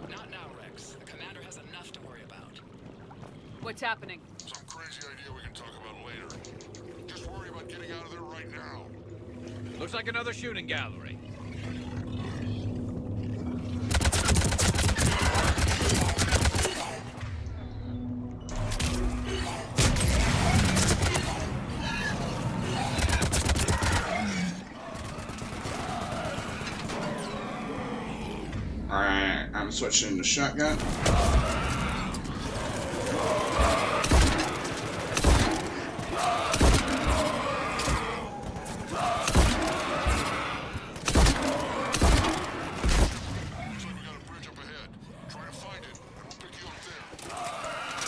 Not now, Rex. The commander has enough to worry about. What's happening? Some crazy idea we can talk about later. Just worry about getting out of there right now. Looks like another shooting gallery. Alright, I'm switching to shotgun.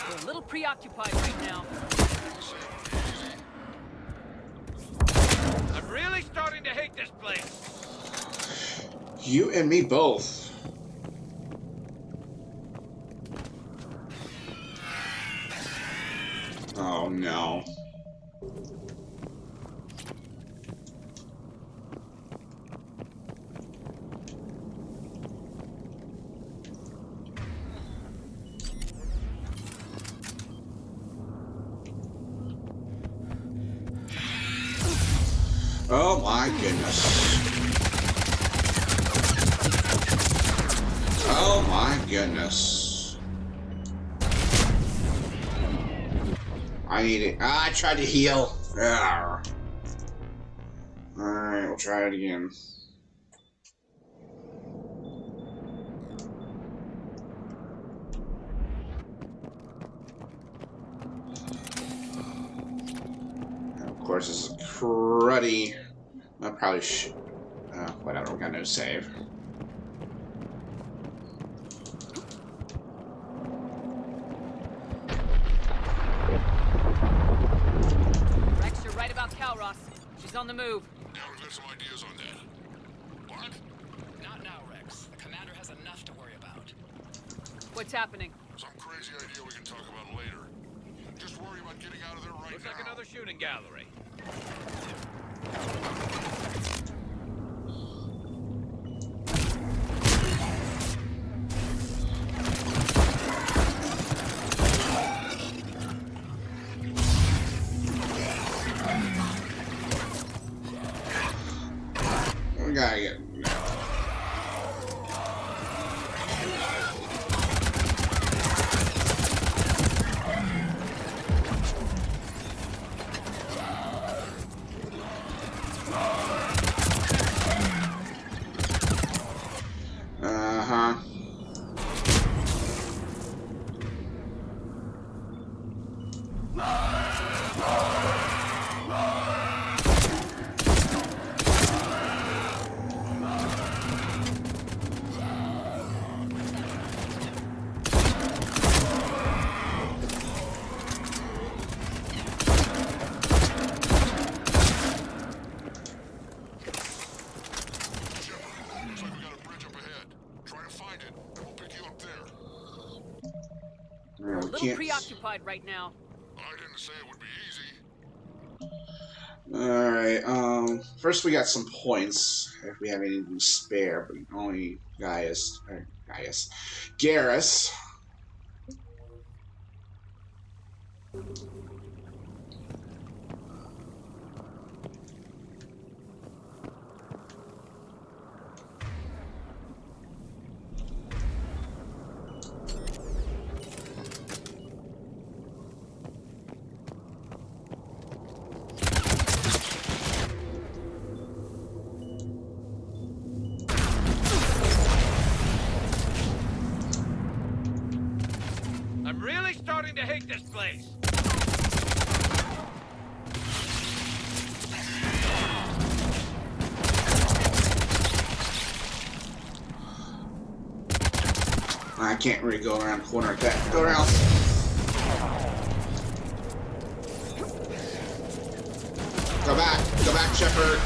We're a little preoccupied right now. You and me both. Oh no. Oh my goodness. Oh my goodness. I need it. I tried to heal. Alright, we'll try it again. And of course, this is cruddy. I probably should. Whatever, we got no save. Rex, you're right about Kalros. She's on the move. Now we've got some ideas on that. What? Not now, Rex. The commander has enough to worry about. What's happening? Some crazy idea we can talk about later. Just worry about getting out of there right Looks now. like another shooting gallery. We gotta get. We're a little preoccupied right now. I didn't say it would be easy. Alright, first we got some points, if we have any to spare, but only Garrus. I'm really starting to hate this place. I can't really go around the corner like that. Go around. Go back, Shepard.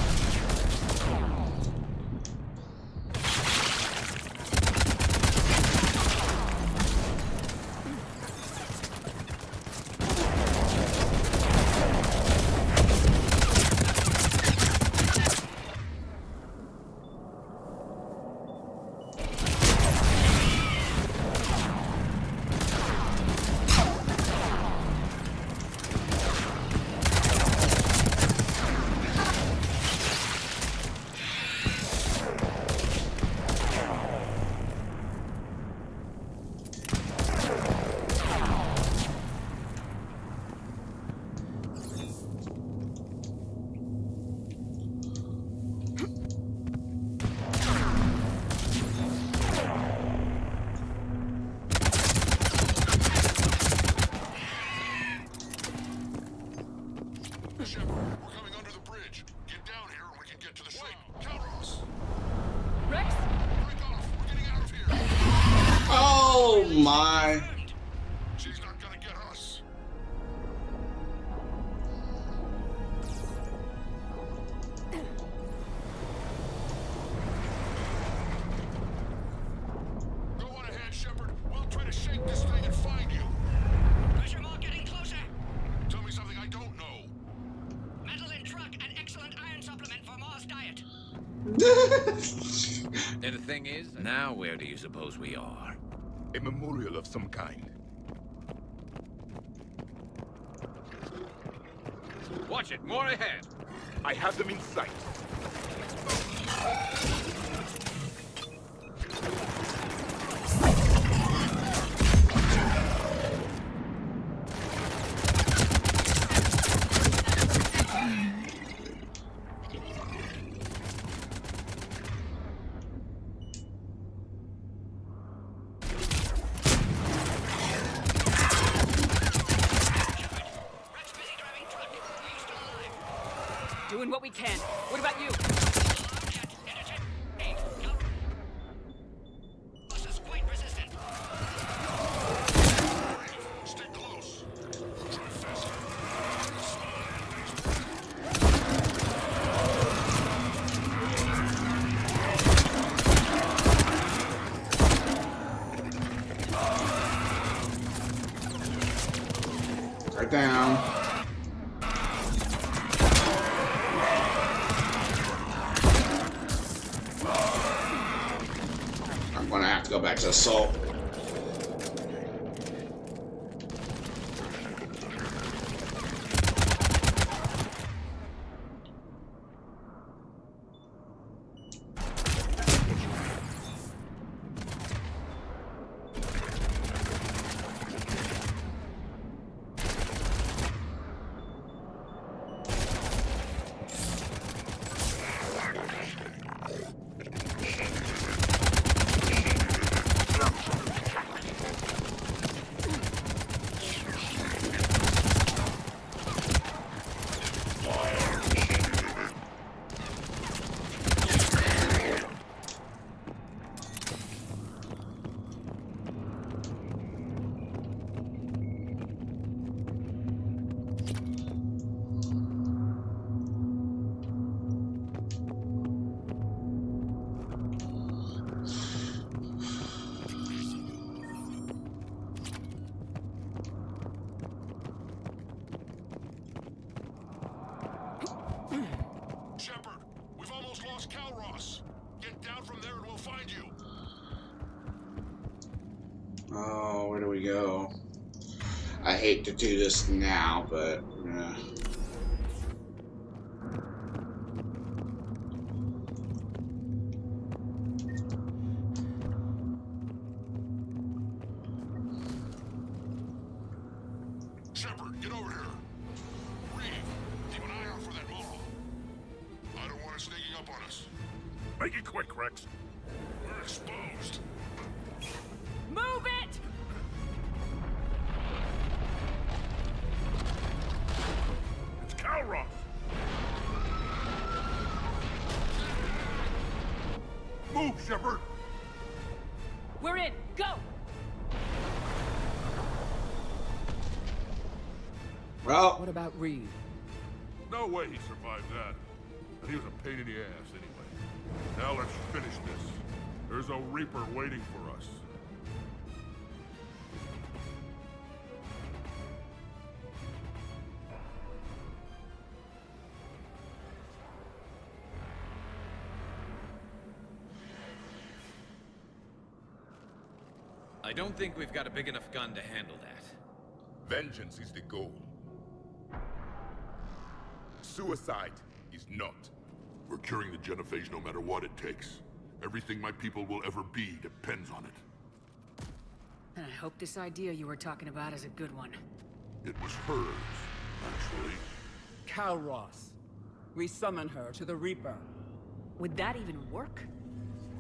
And the thing is, now where do you suppose we are? A memorial of some kind. Watch it, more ahead. I have them in sight. Doing what we can. What about you? Stay close. Right down. I'm gonna have to go back to assault. Shepard, we've almost lost Calross. Get down from there and we'll find you. Oh, where do we go? I hate to do this now, but Shepard, get over here. Reeve, keep an eye out for that Maw. I don't want it sneaking up on us. Make it quick, Rex. We're exposed. Move it! It's Calross. Move, Shepard. We're in. Go! well, What about Reed? No way he survived that. And he was a pain in the ass anyway. Now let's finish this. There's a Reaper waiting for us. I don't think we've got a big enough gun to handle that. Vengeance is the goal. Suicide is not. We're curing the genophage no matter what it takes. Everything my people will ever be depends on it. And I hope this idea you were talking about is a good one. It was hers, actually. Calross. We summon her to the Reaper. Would that even work?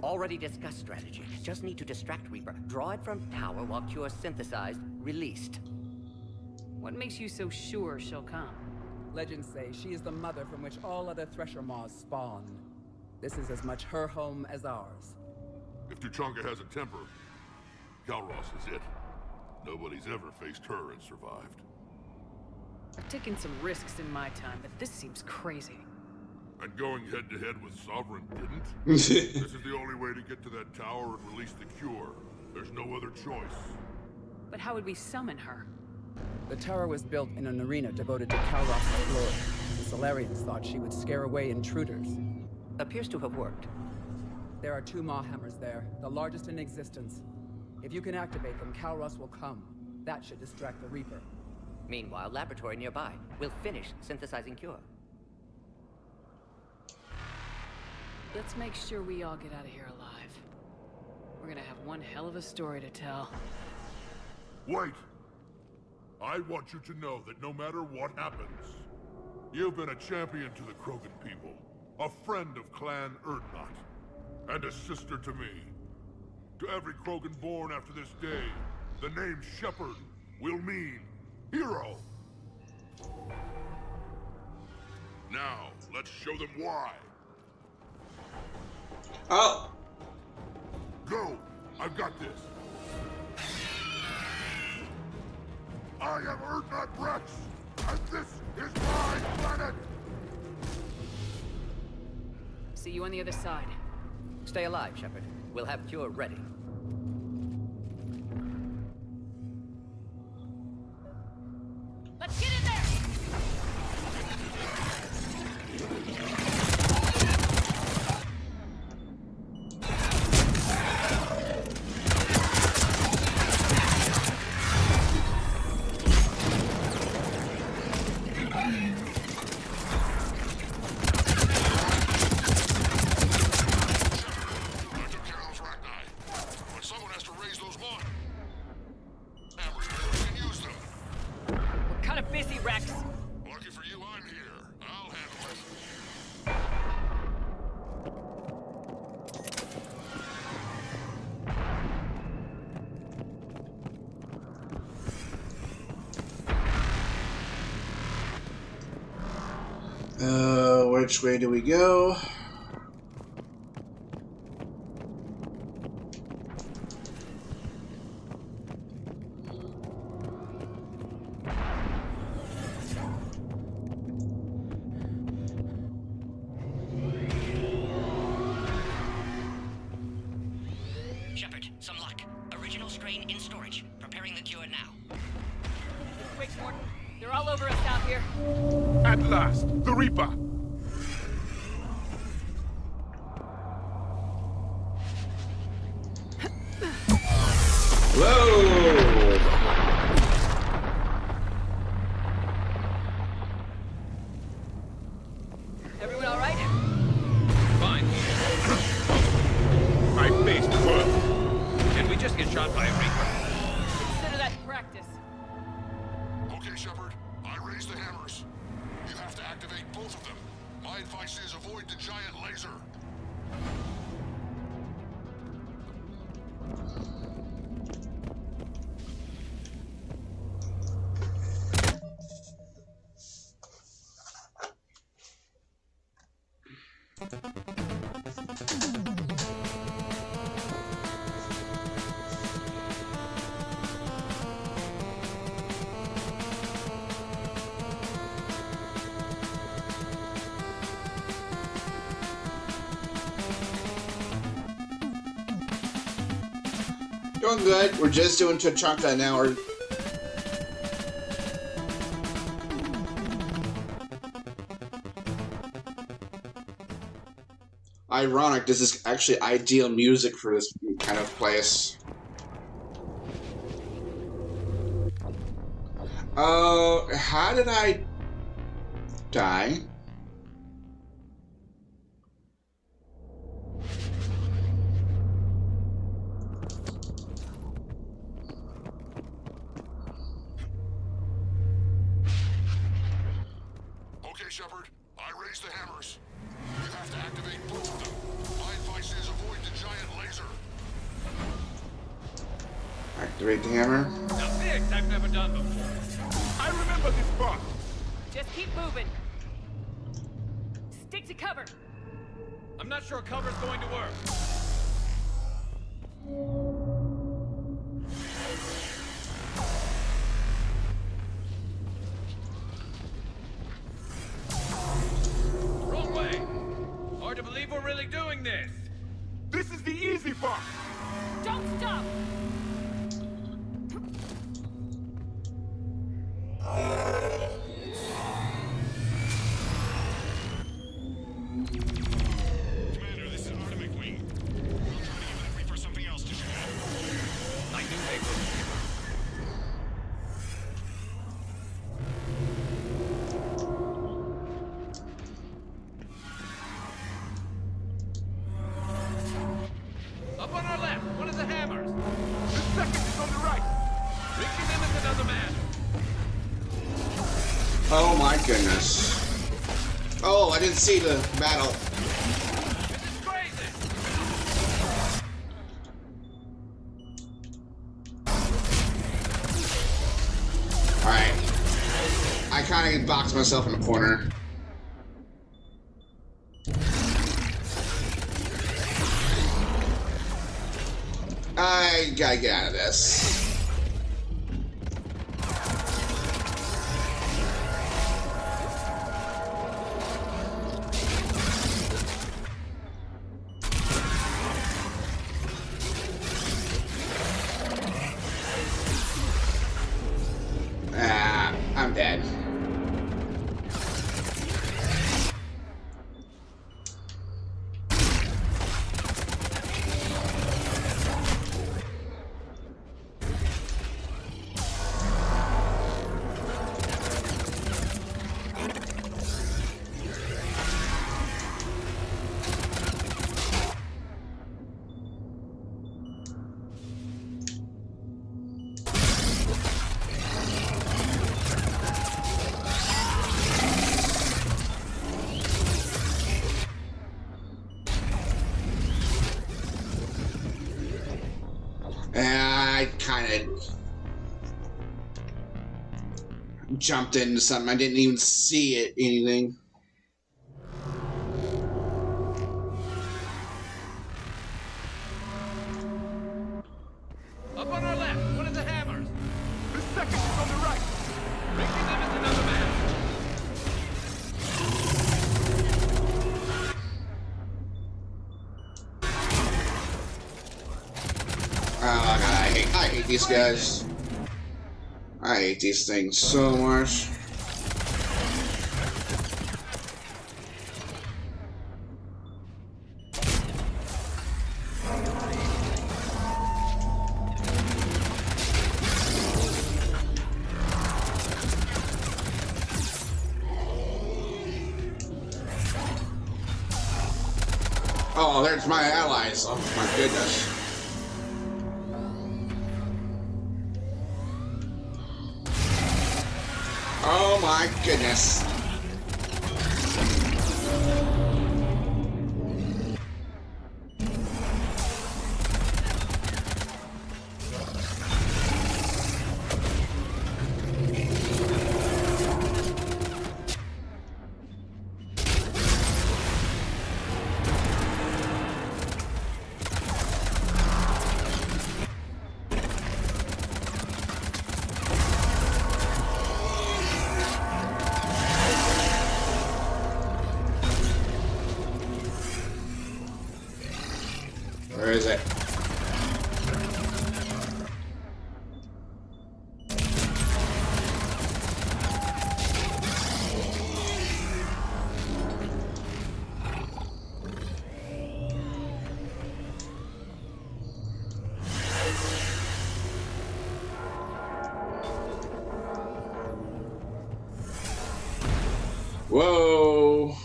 Already discussed strategy. Just need to distract Reaper. Draw it from tower while Cure synthesized, released. What makes you so sure she'll come? Legends say she is the mother from which all other Thresher Maws spawn. This is as much her home as ours. If Tuchanka has a temper, Calross is it. Nobody's ever faced her and survived. I've taken some risks in my time, but this seems crazy. And going head-to-head with Sovereign didn't? This is the only way to get to that tower and release the Cure. There's no other choice. But how would we summon her? The tower was built in an arena devoted to Calross's glory. The Solarians thought she would scare away intruders. appears to have worked. There are 2 Maw hammers there, the largest in existence. If you can activate them, Kalros will come. That should distract the Reaper. Meanwhile, laboratory nearby. We'll finish synthesizing cure. Let's make sure we all get out of here alive. We're gonna have one hell of a story to tell. Wait! I want you to know that no matter what happens, you've been a champion to the Krogan people, a friend of Clan Urdnot, and a sister to me. To every Krogan born after this day, the name Shepard will mean hero. Now, let's show them why. Oh! Go! I've got this. I am Urdnot Rex, and this is my planet! See you on the other side. Stay alive, Shepard. We'll have cure ready. Let's get in there! Which way do we go? Shepard, some luck. Original strain in storage. Preparing the cure now. Quick, Morton. They're all over us out here. At last, the Reaper! Whoa! Everyone all right? Fine. I faced worse. Did we just get shot by a Reaper? Consider that practice. Okay, Shepard. I raised the hammers. You have to activate both of them. My advice is avoid the giant laser. Doing good. We're just doing Tuchanka now. We're... Ironic, this is actually ideal music for this kind of place. How did I die? Okay, Shepard. I raised the hammers. You have to activate both of them. My advice is avoid the giant laser. Activate the hammer. Now this I've never done before. I remember this part. Just keep moving. Stick to cover. I'm not sure cover's going to work. Wrong way. Hard to believe we're really doing this. This is the easy part. Don't stop. Oh my goodness. Oh, I didn't see the battle. Alright. I kind of boxed myself in a corner. I gotta get out of this. I'm dead. I kind of jumped into something. I didn't even see it, anything. Up on our left, one of the hammers. The second is on the right. Reaching them is another man. Oh god, I hate these guys. I hate these things so much. Oh, there's my allies. Oh my goodness. Oh my goodness. Where is it? Whoa.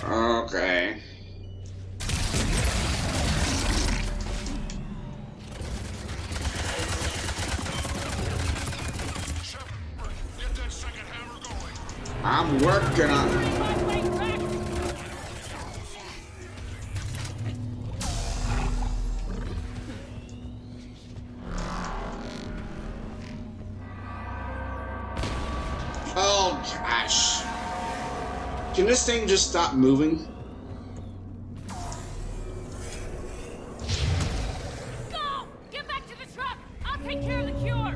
Okay. I'm working on it. Oh gosh. Can this thing just stop moving? Go! Get back to the truck! I'll take care of the cure!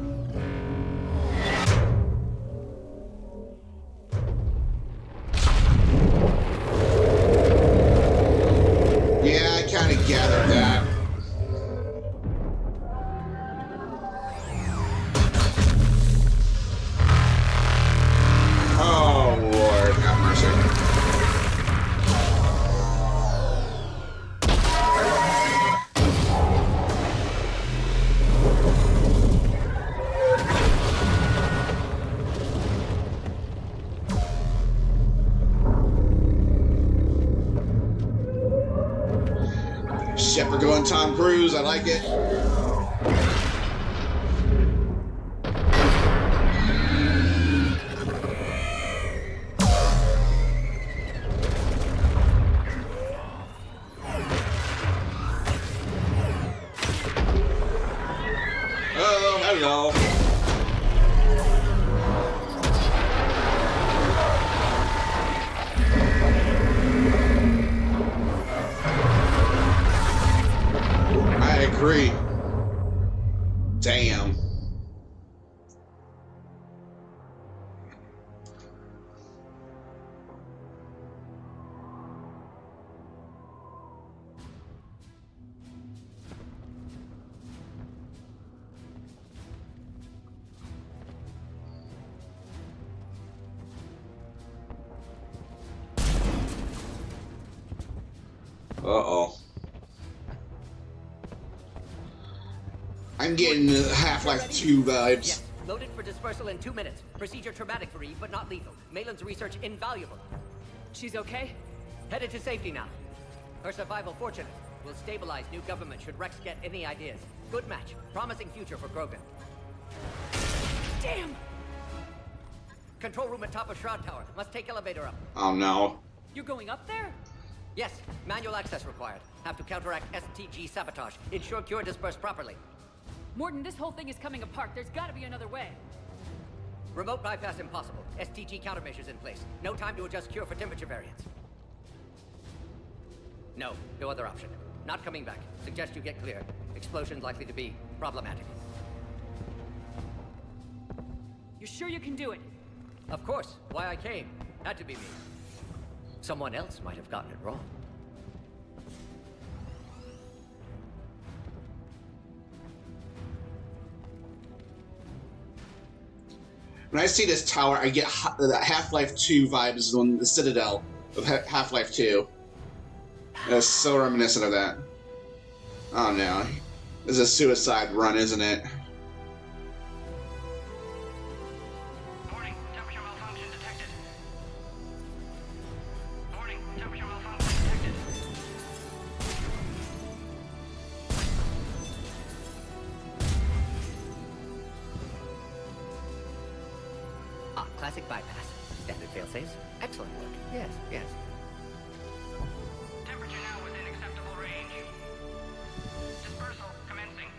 Yeah, I kind of gathered that. Oh, Lord, have mercy. Shepard going Tom Cruise. I like it. Oh, hello. I agree. Damn. Uh-oh. I'm getting Half-Life 2 vibes. Yes, loaded for dispersal in 2 minutes. Procedure traumatic for Eve, but not lethal. Malin's research invaluable. She's okay? Headed to safety now. Her survival fortunate. Will stabilize new government should Rex get any ideas. Good match. Promising future for Krogan. Damn! Control room at top of Shroud Tower. Must take elevator up. Oh no. You're going up there? Yes, manual access required. Have to counteract STG sabotage. Ensure cure dispersed properly. Mordin, this whole thing is coming apart. There's gotta be another way. Remote bypass impossible. STG countermeasures in place. No time to adjust cure for temperature variance. No other option. Not coming back. Suggest you get clear. Explosion likely to be problematic. You're sure you can do it? Of course. Why I came. Had to be me. Someone else might have gotten it wrong. When I see this tower, I get the Half-Life 2 vibes on the Citadel of Half-Life 2. It's so reminiscent of that. Oh no. This is a suicide run, isn't it? Warning, temperature malfunction detected. Warning, temperature malfunction detected. Ah, classic bypass. Standard failsafes. Excellent work. Yes, yes. Temperature now within acceptable range. Dispersal commencing.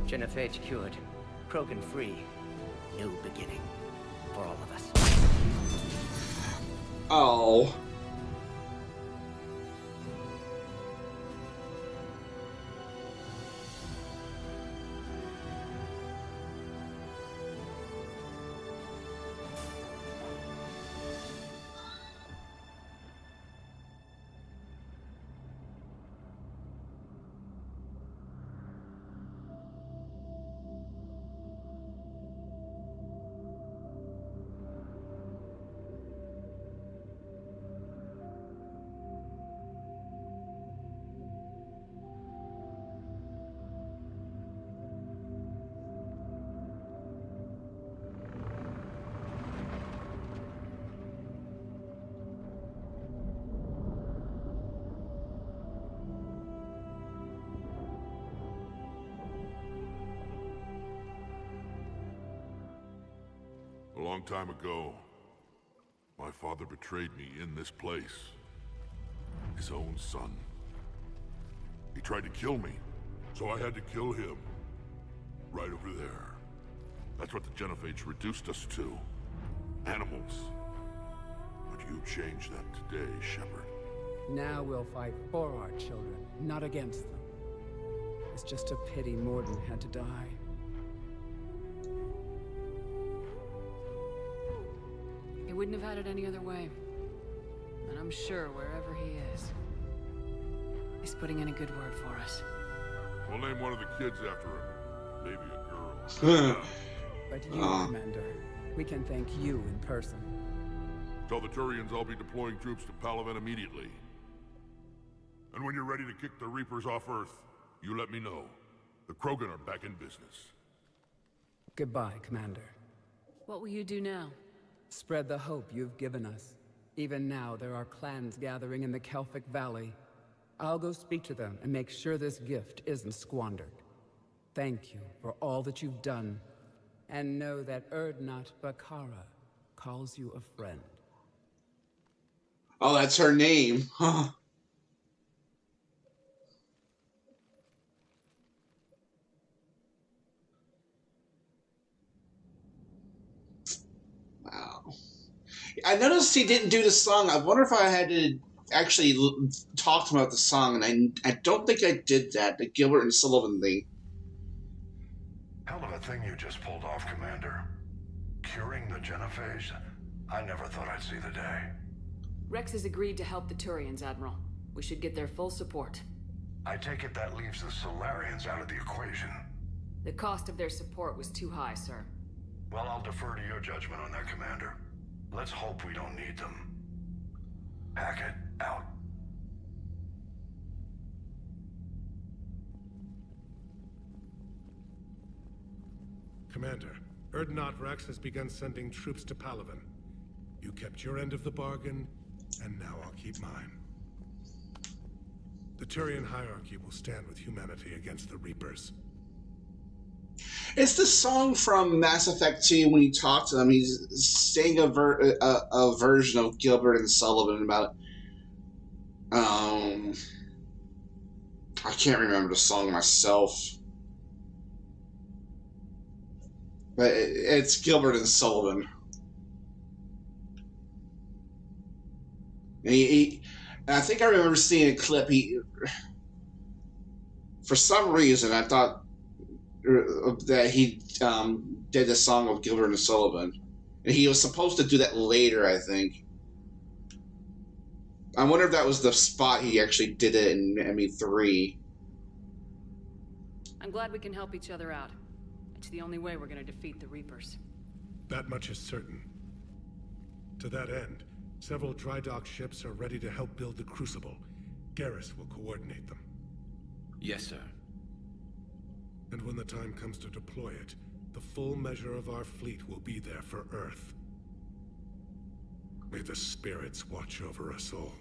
Genophage cured. Krogan free. New beginning. For all of us. Oh. A long time ago, my father betrayed me in this place. His own son. He tried to kill me, so I had to kill him. Right over there. That's what the Genophage reduced us to. Animals. But you changed that today, Shepard. Now we'll fight for our children, not against them. It's just a pity Mordin had to die. He wouldn't have had it any other way. And I'm sure wherever he is, he's putting in a good word for us. We'll name one of the kids after him. Maybe a girl. But you, Commander, we can thank you in person. Tell the Turians I'll be deploying troops to Palaven immediately. And when you're ready to kick the Reapers off Earth, you let me know. The Krogan are back in business. Goodbye, Commander. What will you do now? Spread the hope you've given us. Even now, there are clans gathering in the Kelphic Valley. I'll go speak to them and make sure this gift isn't squandered. Thank you for all that you've done. And know that Urdnot Bakara calls you a friend. Oh, that's her name. Huh. Wow. I noticed he didn't do the song. I wonder if I had to actually talk to him about the song, and I don't think I did that, the Gilbert and Sullivan thing. Hell of a thing you just pulled off, Commander. Curing the genophage? I never thought I'd see the day. Rex has agreed to help the Turians, Admiral. We should get their full support. I take it that leaves the Solarians out of the equation. The cost of their support was too high, sir. Well, I'll defer to your judgment on that, Commander. Let's hope we don't need them. Hackett, out. Commander, Urdnot Rex has begun sending troops to Palaven. You kept your end of the bargain, and now I'll keep mine. The Turian hierarchy will stand with humanity against the Reapers. It's the song from Mass Effect 2 when you talk to them. He's saying a version of Gilbert and Sullivan about... I can't remember the song myself. But it's Gilbert and Sullivan. And I think I remember seeing a clip. For some reason, I thought that he did a song with Gilbert and Sullivan. And he was supposed to do that later, I think. I wonder if that was the spot he actually did it in ME3. I'm glad we can help each other out. It's the only way we're gonna defeat the Reapers. That much is certain. To that end, several dry dock ships are ready to help build the Crucible. Garrus will coordinate them. Yes, sir. And when the time comes to deploy it, the full measure of our fleet will be there for Earth. May the spirits watch over us all.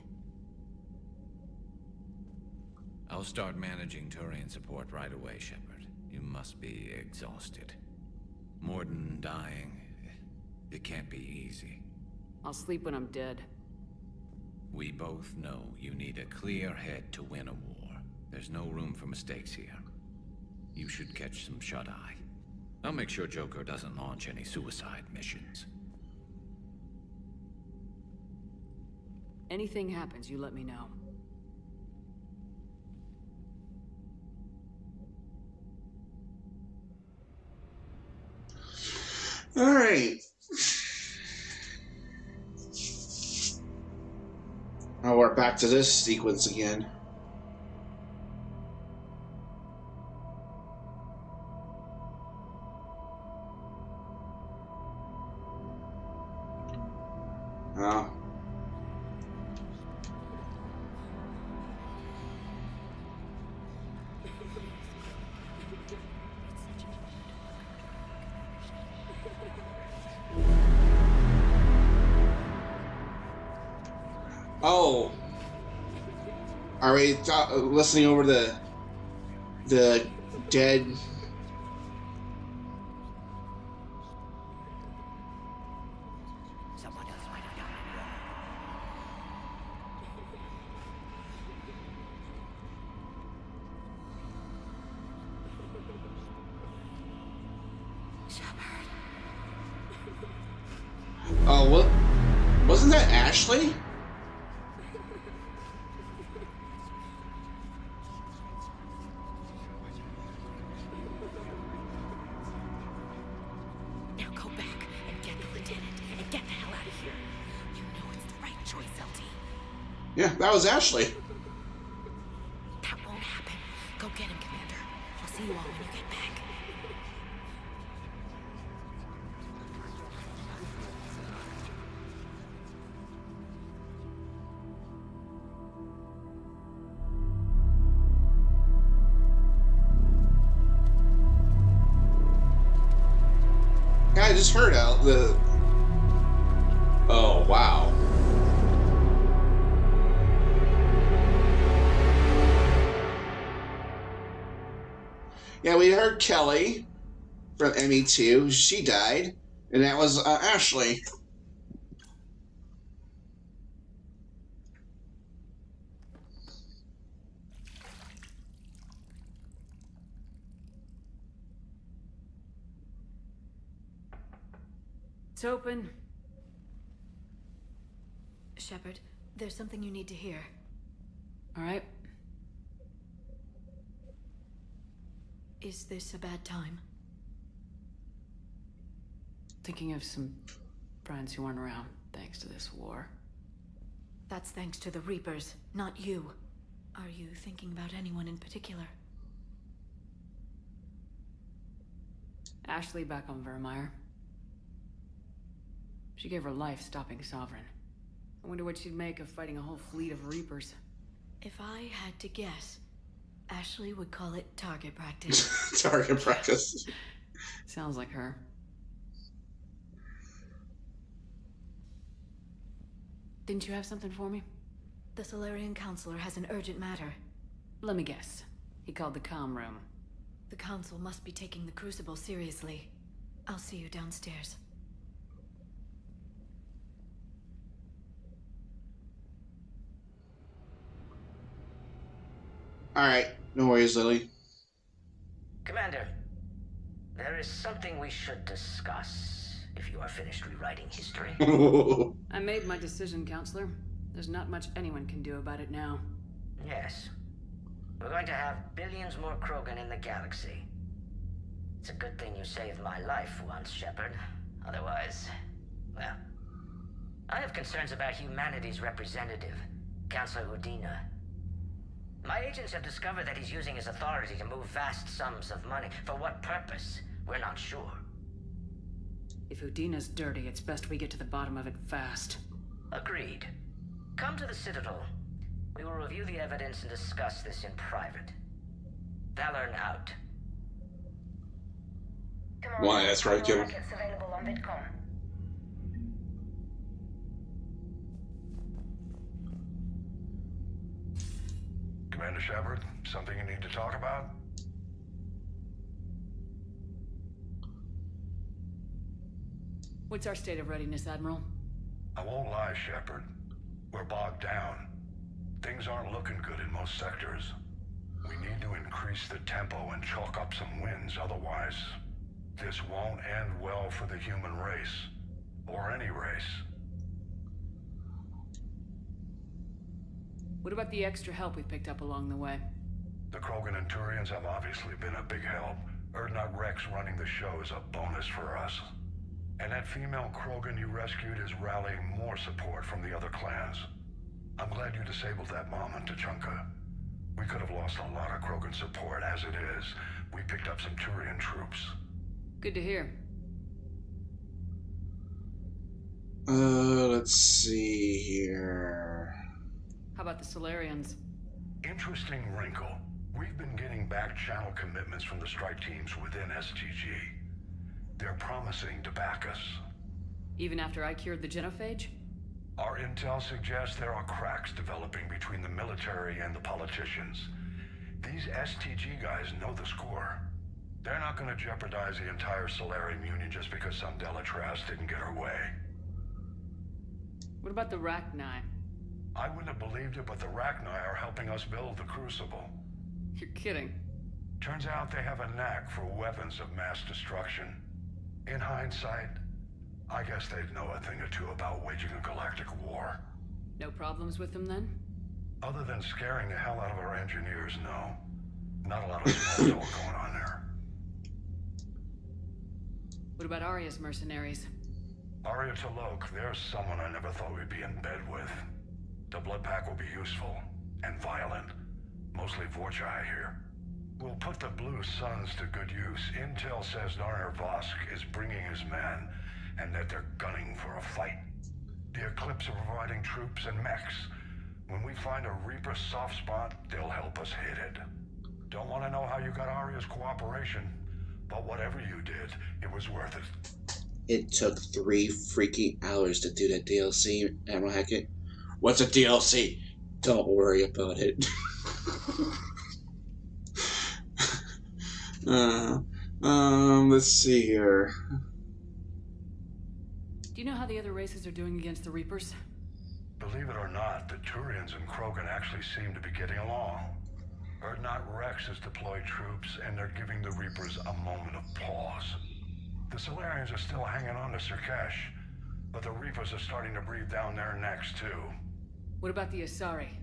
I'll start managing Turian support right away, Shepard. You must be exhausted. Morden dying, it can't be easy. I'll sleep when I'm dead. We both know you need a clear head to win a war. There's no room for mistakes here. You should catch some shut-eye. I'll make sure Joker doesn't launch any suicide missions. Anything happens, you let me know. All right. Now we're back to this sequence again. Oh. Oh, are we listening over the dead? Someone else might have done it wrong. Shepard. Oh, what? Wasn't that Ashley? Now go back and get the lieutenant and get the hell out of here. You know it's the right choice, LT. Yeah, that was Ashley. That won't happen. Go get him, Commander. I'll see you all when you get back. I just heard out the Oh, wow. Yeah, we heard Kelly from ME2. She died, and that was Ashley. It's open. Shepard, there's something you need to hear. All right. Is this a bad time? Thinking of some friends who aren't around thanks to this war. That's thanks to the Reapers, not you. Are you thinking about anyone in particular? Ashley back on Vermeer. She gave her life stopping Sovereign. I wonder what she'd make of fighting a whole fleet of Reapers. If I had to guess, Ashley would call it target practice. Target practice. Sounds like her. Didn't you have something for me? The Solarian Counselor has an urgent matter. Let me guess. He called the comm room. The Council must be taking the Crucible seriously. I'll see you downstairs. Alright, no worries, Lily. Commander, there is something we should discuss if you are finished rewriting history. I made my decision, Counselor. There's not much anyone can do about it now. Yes. We're going to have billions more Krogan in the galaxy. It's a good thing you saved my life once, Shepard. Otherwise, well... I have concerns about humanity's representative, Councilor Udina. My agents have discovered that he's using his authority to move vast sums of money. For what purpose? We're not sure. If Udina's dirty, it's best we get to the bottom of it fast. Agreed. Come to the Citadel. We will review the evidence and discuss this in private. Valorn out. Why, that's right, Kevin. Available on Vidcom. Commander Shepard, something you need to talk about? What's our state of readiness, Admiral? I won't lie, Shepard. We're bogged down. Things aren't looking good in most sectors. We need to increase the tempo and chalk up some wins, otherwise this won't end well for the human race. Or any race. What about the extra help we picked up along the way? The Krogan and Turians have obviously been a big help. Urdnot Rex running the show is a bonus for us. And that female Krogan you rescued is rallying more support from the other clans. I'm glad you disabled that bomb on Tuchanka. We could have lost a lot of Krogan support. As it is, we picked up some Turian troops. Good to hear. Let's see here. How about the Solarians? Interesting wrinkle. We've been getting back channel commitments from the strike teams within STG. They're promising to back us. Even after I cured the genophage? Our intel suggests there are cracks developing between the military and the politicians. These STG guys know the score. They're not going to jeopardize the entire Solarian Union just because some Delatras didn't get her way. What about the Rachni? I wouldn't have believed it, but the Rachni are helping us build the Crucible. You're kidding. Turns out they have a knack for weapons of mass destruction. In hindsight, I guess they'd know a thing or two about waging a galactic war. No problems with them then? Other than scaring the hell out of our engineers, no. Not a lot of small talk going on there. What about Arya's mercenaries? Arya T'Loak, there's someone I never thought we'd be in bed with. The Blood Pack will be useful, and violent. Mostly Vorchai here. We'll put the Blue Suns to good use. Intel says Narner Vosk is bringing his men, and that they're gunning for a fight. The Eclipse are providing troops and mechs. When we find a Reaper soft spot, they'll help us hit it. Don't want to know how you got Arya's cooperation, but whatever you did, it was worth it. It took 3 freaking hours to do that DLC, Admiral Hackett. What's a DLC? Don't worry about it. Let's see here. Do you know how the other races are doing against the Reapers? Believe it or not, the Turians and Krogan actually seem to be getting along. Urdnot Rex has deployed troops, and they're giving the Reapers a moment of pause. The Solarians are still hanging on to Surkesh, but the Reapers are starting to breathe down their necks, too. What about the Asari?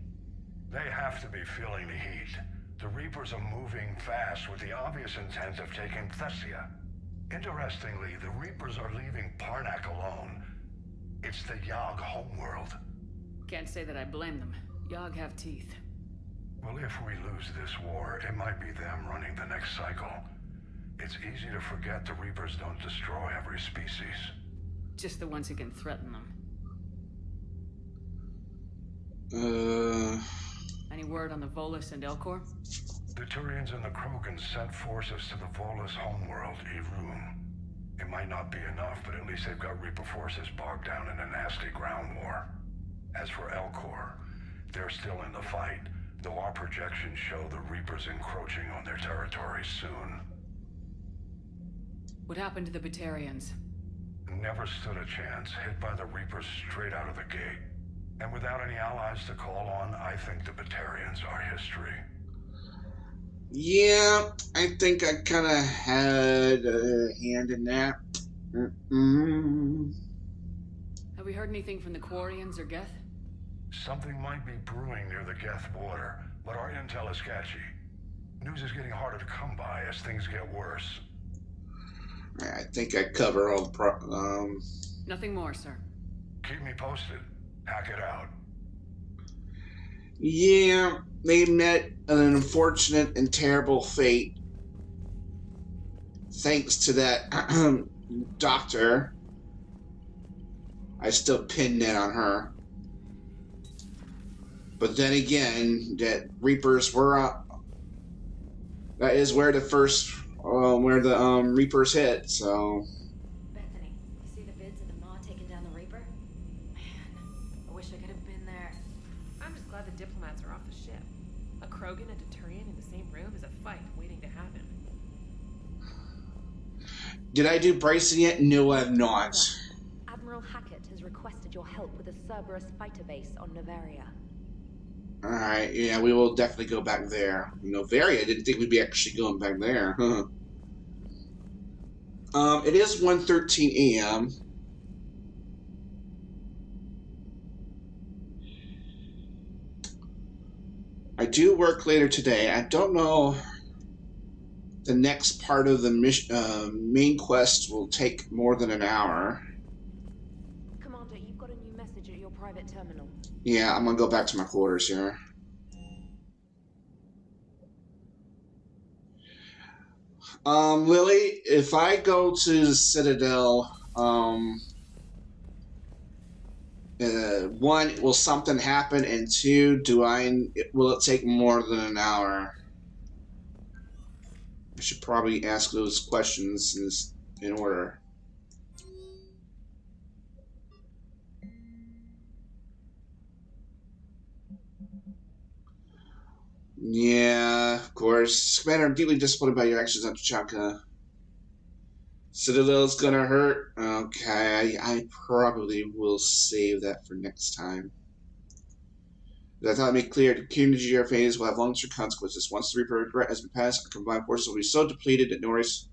They have to be feeling the heat. The Reapers are moving fast with the obvious intent of taking Thessia. Interestingly, the Reapers are leaving Parnak alone. It's the Yogg homeworld. Can't say that I blame them. Yogg have teeth. Well, if we lose this war, it might be them running the next cycle. It's easy to forget the Reapers don't destroy every species. Just the ones who can threaten them. Any word on the Volus and Elcor? The Turians and the Krogan sent forces to the Volus homeworld, Irun. It might not be enough, but at least they've got Reaper forces bogged down in a nasty ground war. As for Elcor, they're still in the fight, though our projections show the Reapers encroaching on their territory soon. What happened to the Batarians? Never stood a chance, hit by the Reapers straight out of the gate. And without any allies to call on, I think the Batarians are history. Yeah, I think I kind of had a hand in that. Have we heard anything from the Quarians or Geth? Something might be brewing near the Geth border, but our intel is sketchy. News is getting harder to come by as things get worse. I think I cover all the Nothing more, sir. Keep me posted. Hack it out. Yeah, they met an unfortunate and terrible fate. Thanks to that doctor. I still pin that on her. But then again, that Reapers were that is where the first where the Reapers hit, so Bethany, you see the vids of the Maw taking down the Reaper? Man, I wish I could have been there. I'm just glad the diplomats are off the ship. A Krogan and a Turian in the same room is a fight waiting to happen. Did I do Bryson yet? No, I have not. Admiral Hackett has requested your help with a Cerberus fighter base on Novaria. Alright, yeah, we will definitely go back there. Novaria, I didn't think we'd be actually going back there. It is 1:13 a.m. I do work later today. I don't know. The next part of the main quest will take more than an hour. Commander, you've got a new message at your private terminal. Yeah, I'm gonna go back to my quarters here. Lily, if I go to the Citadel, one, will something happen? And two, will it take more than an hour? I should probably ask those questions in order. Yeah, of course. Commander, I'm deeply disappointed by your actions on Tuchanka. Citadel's gonna hurt? Okay, I probably will save that for next time. But I thought I'd make clear, the community phase will have long-term consequences. Once the Reaper regret has been passed, the combined forces will be so depleted that Norris...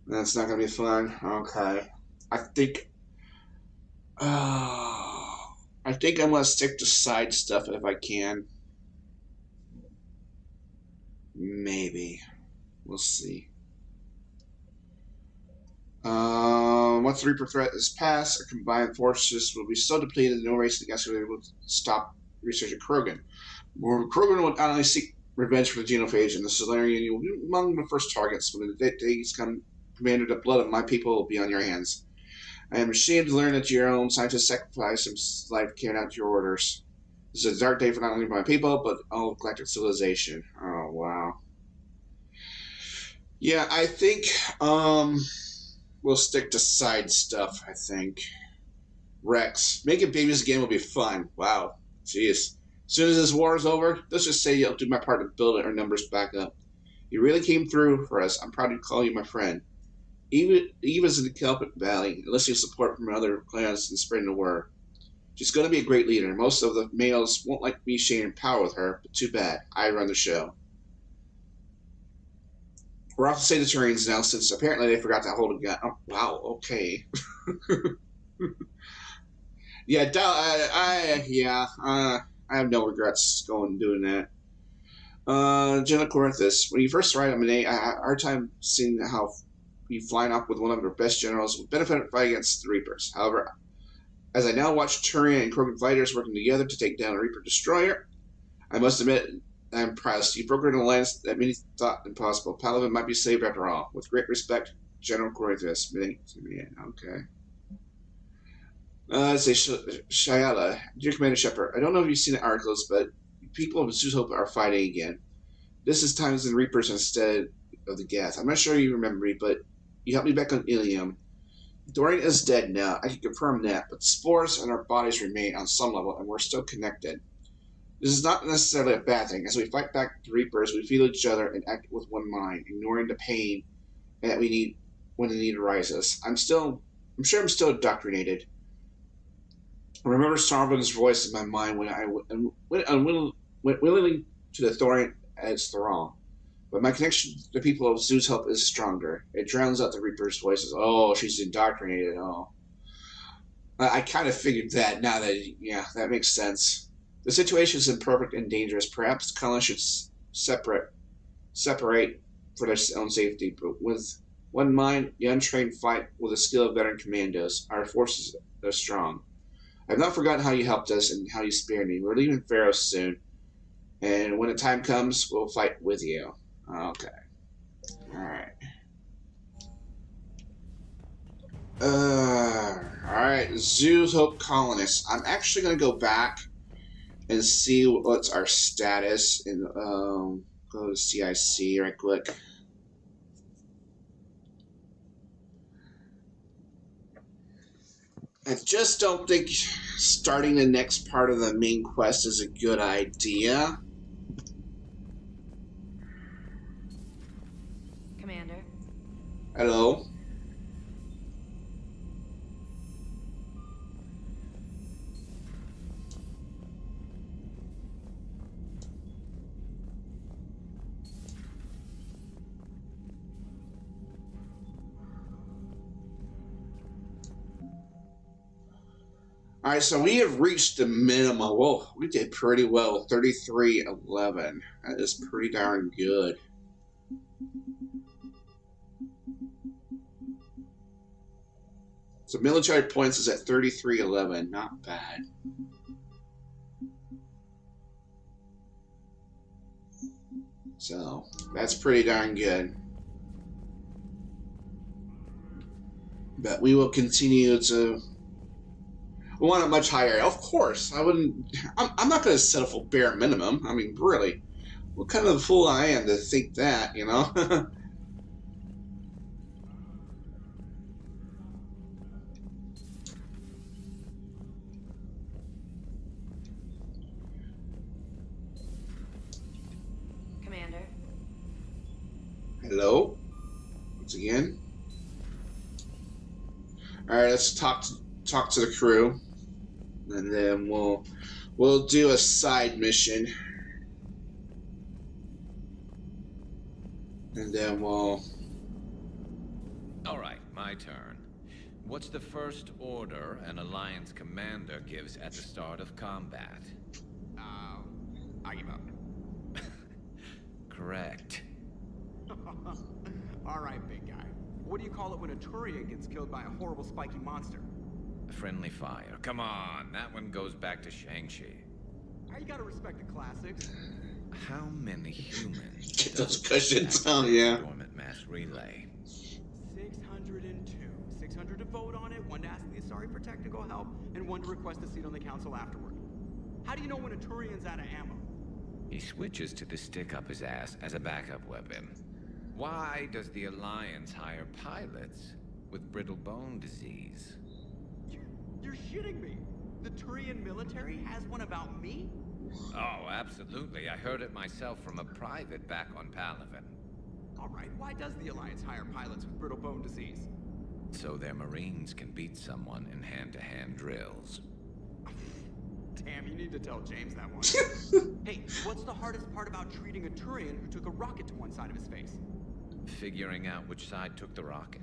That's not gonna be fun. Okay. I think I'm gonna stick to side stuff if I can. Maybe. We'll see. Once the Reaper threat is passed, our combined forces will be so depleted that no race against it will stop researching Krogan. Krogan will not only seek revenge for the Genophage, and the Solarian will be among the first targets. When the days come, Commander, the blood of my people will be on your hands. I am ashamed to learn that your own scientists sacrificed his life carrying out your orders. This is a dark day for not only my people, but all galactic civilization. Oh, wow. Yeah, I think, we'll stick to side stuff, I think. Rex. Making babies again will be fun. Wow. Jeez. As soon as this war is over, let's just say I'll do my part to build our numbers back up. You really came through for us. I'm proud to call you my friend. Eva's in the Kelpic Valley, enlisting support from other clans and spreading the word. She's going to be a great leader. Most of the males won't like me sharing power with her, but too bad. I run the show. We're off to say the Turians now, since apparently they forgot to hold a gun. Oh, wow, okay. Yeah, I have no regrets going and doing that. Jenna Corinthus, when you first arrived at Monet, I had a hard time seeing how you flying off with one of your best generals would benefit from fight against the Reapers. However, as I now watch Turian and Krogan fighters working together to take down a Reaper destroyer, I must admit I'm impressed. You brokered an alliance that many thought impossible. Palaven might be saved after all. With great respect, General Corinthus. Okay. Let's say Shayala, dear Commander Shepard, I don't know if you've seen the articles, but people of Zeus Hope are fighting again. This is times the Reapers instead of the Geth. I'm not sure you remember me, but you helped me back on Ilium. Dorian is dead now, I can confirm that, but spores in our bodies remain on some level, and we're still connected. This is not necessarily a bad thing. As we fight back the Reapers, we feel each other and act with one mind, ignoring the pain that we need when the need arises. I'm sure I'm still indoctrinated. I remember Sarvin's voice in my mind when I went willingly to the Thorian as Thrall. But my connection to the people of Zeus Hope is stronger. It drowns out the Reaper's voices. Oh, she's indoctrinated. Oh. I kind of figured that now that, yeah, that makes sense. The situation is imperfect and dangerous. Perhaps the colonists should separate for their own safety. But with one mind, the untrained fight with the skill of veteran commandos. Our forces are strong. I've not forgotten how you helped us and how you spared me. We're leaving Pharos soon. And when the time comes, we'll fight with you. Okay. Alright. Alright. Zeus Hope colonists. I'm actually going to go back and see what's our status. And go to CIC right quick. I just don't think starting the next part of the main quest is a good idea. Commander. Hello? Alright, so we have reached the minimum. Whoa, we did pretty well. 33-11. That is pretty darn good. So military points is at 33-11. Not bad. So, that's pretty darn good. But we will continue to... We want it much higher. Of course, I wouldn't... I'm not going to settle for bare minimum. I mean, really. What kind of a fool I am to think that, you know? Commander. Hello? Once again. Alright, let's talk to the crew. And then we'll do a side mission. And then we'll... Alright, my turn. What's the first order an Alliance commander gives at the start of combat? I give up. Correct. Alright, big guy. What do you call it when a Turian gets killed by a horrible spiky monster? Friendly fire. Come on, that one goes back to Shang-Chi. You gotta respect the classics. How many humans get those cushions? Oh, yeah. Dormant mass relay. 602. 600 to vote on it, 1 to ask the Asari for technical help, and 1 to request a seat on the council afterward. How do you know when a Turian's out of ammo? He switches to the stick up his ass as a backup weapon. Why does the Alliance hire pilots with brittle bone disease. You're shitting me. The Turian military has one about me? Oh, absolutely. I heard it myself from a private back on Palaven. All right, why does the Alliance hire pilots with brittle bone disease? So their Marines can beat someone in hand-to-hand drills. Damn, you need to tell James that one. Hey, what's the hardest part about treating a Turian who took a rocket to one side of his face? Figuring out which side took the rocket.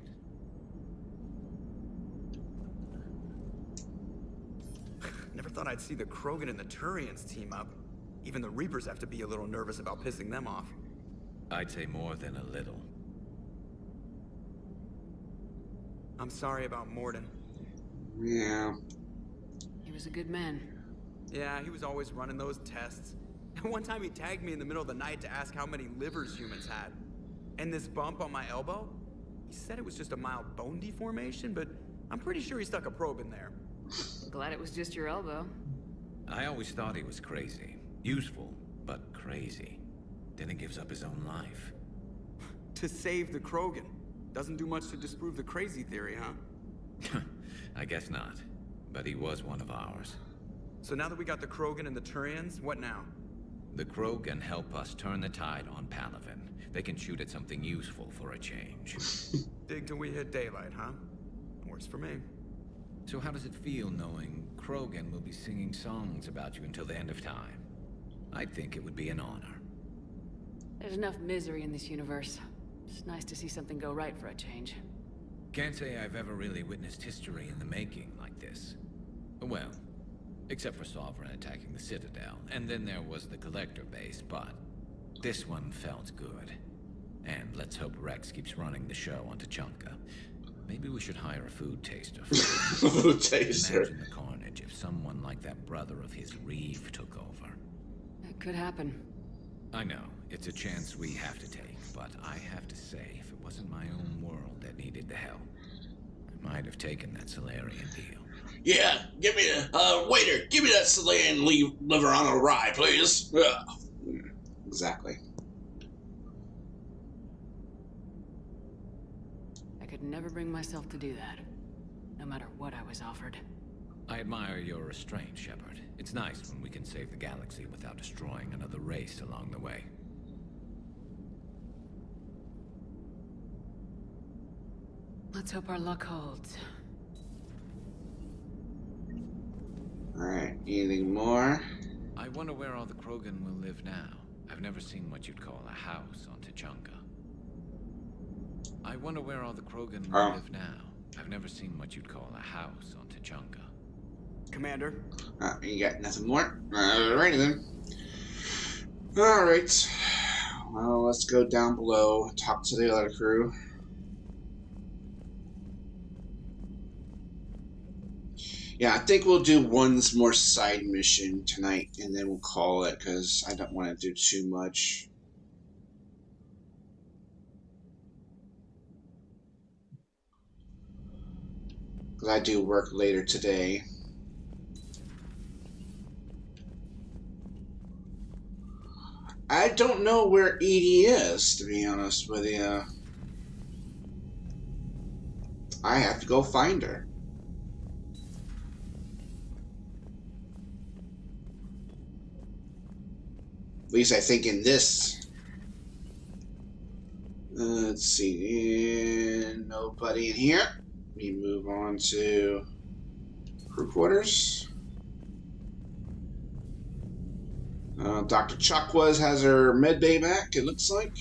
Never thought I'd see the Krogan and the Turians team up. Even the Reapers have to be a little nervous about pissing them off. I'd say more than a little. I'm sorry about Mordin. Yeah. He was a good man. Yeah, he was always running those tests. And one time he tagged me in the middle of the night to ask how many livers humans had. And this bump on my elbow? He said it was just a mild bone deformation, but I'm pretty sure he stuck a probe in there. Glad it was just your elbow. I always thought he was crazy. Useful, but crazy. Then he gives up his own life. To save the Krogan. Doesn't do much to disprove the crazy theory, huh? I guess not. But he was one of ours. So now that we got the Krogan and the Turians, what now? The Krogan help us turn the tide on Palaven. They can shoot at something useful for a change. Dig till we hit daylight, huh? Works for me. So how does it feel knowing Krogan will be singing songs about you until the end of time? I think it would be an honor. There's enough misery in this universe. It's nice to see something go right for a change. Can't say I've ever really witnessed history in the making like this. Well, except for Sovereign attacking the Citadel, and then there was the Collector base, but this one felt good. And let's hope Rex keeps running the show on Tuchanka. Maybe we should hire a food taster. Food taster. Imagine the carnage if someone like that brother of his, Reeve, took over. It could happen. I know, it's a chance we have to take, but I have to say, if it wasn't my own world that needed the help, I might have taken that Solarian deal. Yeah, give me waiter, give me that Solarian liver on a rye, please. Exactly. I could never bring myself to do that, no matter what I was offered. I admire your restraint, Shepard. It's nice when we can save the galaxy without destroying another race along the way. Let's hope our luck holds. Alright, anything more? I wonder where all the Krogan will live now. I've never seen what you'd call a house on Tuchanka. I wonder where all the Krogan will live now. I've never seen what you'd call a house on Tuchanka. Commander? You got nothing more? Alrighty then. Alright. Well, let's go down below, talk to the other crew. Yeah, I think we'll do one more side mission tonight, and then we'll call it, because I don't want to do too much. Because I do work later today. I don't know where Edie is, to be honest with you. I have to go find her. At least I think in this. Let's see. Nobody in here. We move on to crew quarters. Dr. Chakwas has her med bay back, it looks like.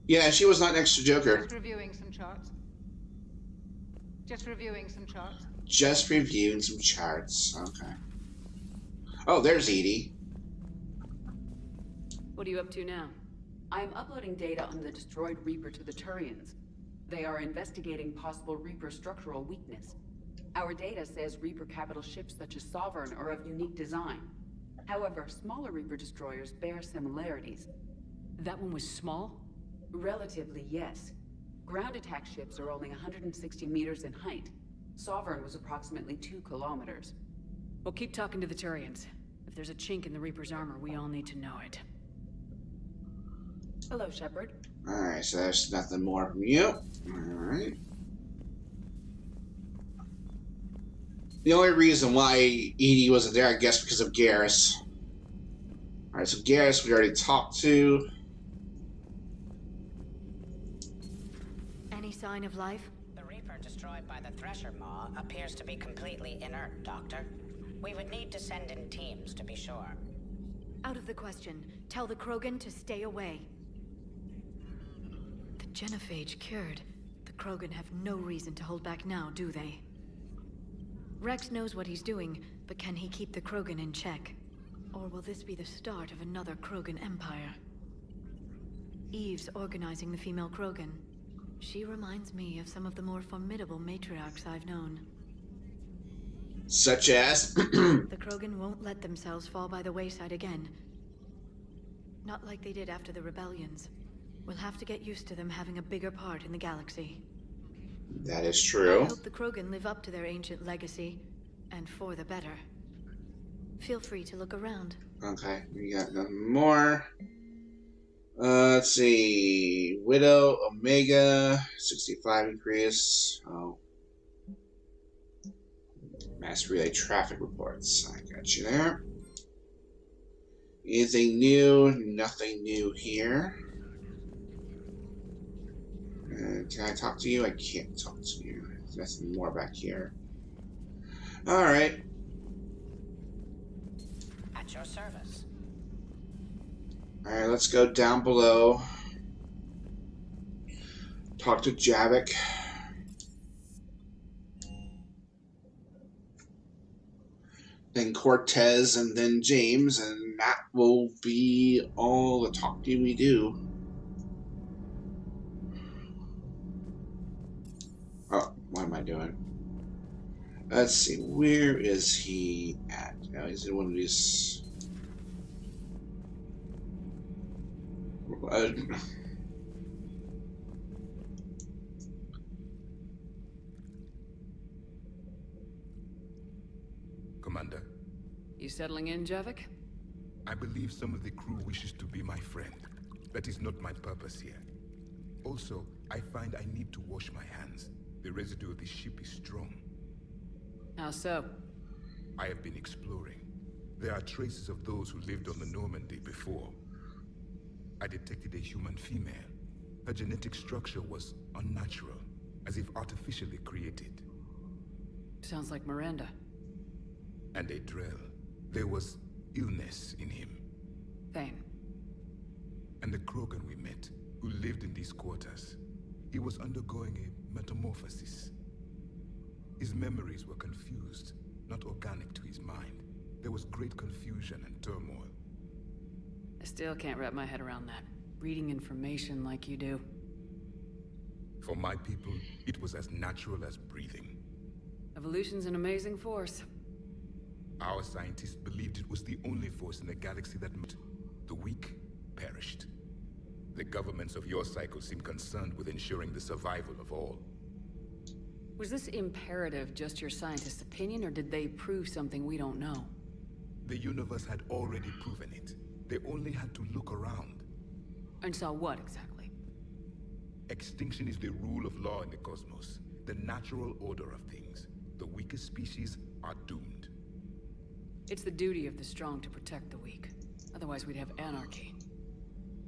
Yeah, she was not next to Joker. Just reviewing some charts. Just reviewing some charts. Just reviewing some charts. Okay. Oh, there's Edie. What are you up to now? I am uploading data on the destroyed Reaper to the Turians. They are investigating possible Reaper structural weakness. Our data says Reaper capital ships such as Sovereign are of unique design. However, smaller Reaper destroyers bear similarities. That one was small? Relatively, yes. Ground attack ships are only 160 meters in height. Sovereign was approximately 2 kilometers. We'll keep talking to the Turians. If there's a chink in the Reaper's armor, we all need to know it. Hello, Shepard. Alright, so there's nothing more from you. Alright. The only reason why Edie wasn't there, I guess, because of Garrus. Alright, so Garrus we already talked to. Any sign of life? The Reaper destroyed by the Thresher Maw appears to be completely inert, Doctor. We would need to send in teams to be sure. Out of the question. Tell the Krogan to stay away. The genophage cured. The Krogan have no reason to hold back now, do they? Rex knows what he's doing, but can he keep the Krogan in check? Or will this be the start of another Krogan empire? Eve's organizing the female Krogan. She reminds me of some of the more formidable matriarchs I've known. Such as? The Krogan won't let themselves fall by the wayside again. Not like they did after the rebellions. We'll have to get used to them having a bigger part in the galaxy. That is true. I hope the Krogan live up to their ancient legacy, and for the better. Feel free to look around. Okay, we got nothing more. Let's see. Widow, Omega, 65 increase. Oh. Mass relay traffic reports. I got you there. Anything new? Nothing new here. Can I talk to you? I can't talk to you. There's nothing more back here. Alright. At your service. Alright, let's go down below. Talk to Javik. Then Cortez, and then James, and that will be all the talking we do. Oh, what am I doing? Let's see, where is he at? Oh, he's in one of these... Commander. You settling in, Javik? I believe some of the crew wishes to be my friend. That is not my purpose here. Also, I find I need to wash my hands. The residue of the ship is strong. How so? I have been exploring. There are traces of those who lived on the Normandy before. I detected a human female. Her genetic structure was unnatural, as if artificially created. Sounds like Miranda. And a Drell. There was illness in him. Thane. And the Krogan we met, who lived in these quarters. He was undergoing a metamorphosis. His memories were confused, not organic to his mind. There was great confusion and turmoil. I still can't wrap my head around that. Reading information like you do. For my people, it was as natural as breathing. Evolution's an amazing force. Our scientists believed it was the only force in the galaxy that the weak perished. The governments of your cycle seem concerned with ensuring the survival of all. Was this imperative just your scientist's opinion, or did they prove something we don't know? The universe had already proven it. They only had to look around. And saw what, exactly? Extinction is the rule of law in the cosmos, the natural order of things. The weakest species are doomed. It's the duty of the strong to protect the weak. Otherwise we'd have anarchy.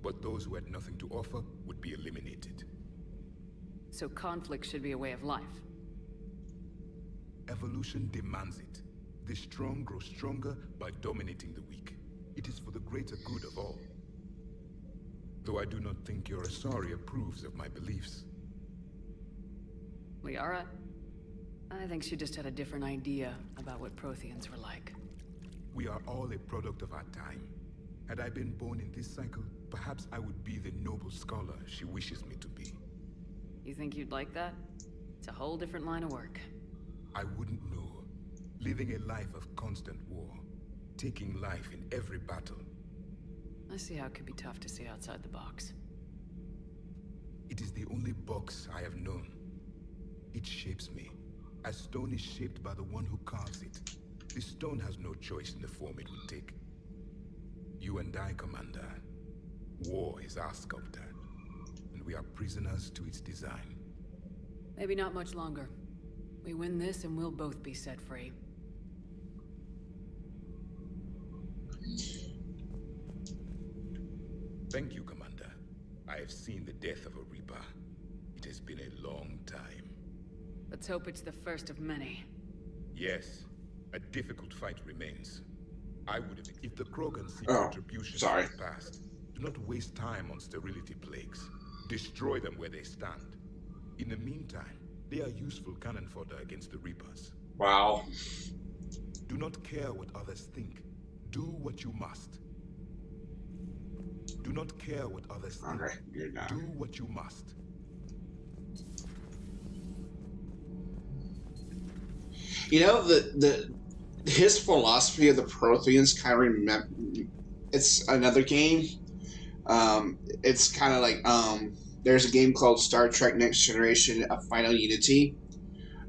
But those who had nothing to offer would be eliminated. So conflict should be a way of life. Evolution demands it. The strong grow stronger by dominating the weak. It is for the greater good of all. Though I do not think your Asari approves of my beliefs. Liara? I think she just had a different idea about what Protheans were like. We are all a product of our time. Had I been born in this cycle, perhaps I would be the noble scholar she wishes me to be. You think you'd like that? It's a whole different line of work. I wouldn't know. Living a life of constant war. Taking life in every battle. I see how it could be tough to see outside the box. It is the only box I have known. It shapes me, as stone is shaped by the one who carves it. The stone has no choice in the form it will take. You and I, Commander. War is our sculptor, and we are prisoners to its design. Maybe not much longer. We win this and we'll both be set free. Thank you, Commander. I have seen the death of a Reaper. It has been a long time. Let's hope it's the first of many. Yes, a difficult fight remains. I would have... If the Krogan seek Oh, contributions sorry. from the past, do not waste time on sterility plagues. Destroy them where they stand. In the meantime, they are useful cannon fodder against the Reapers. Wow. Do not care what others think. Do what you must. Do not care what others think. Alright, you're done. Do what you must. You know, his philosophy of the Protheans kind of remember. It's another game. It's kind of like there's a game called Star Trek Next Generation: A Final Unity,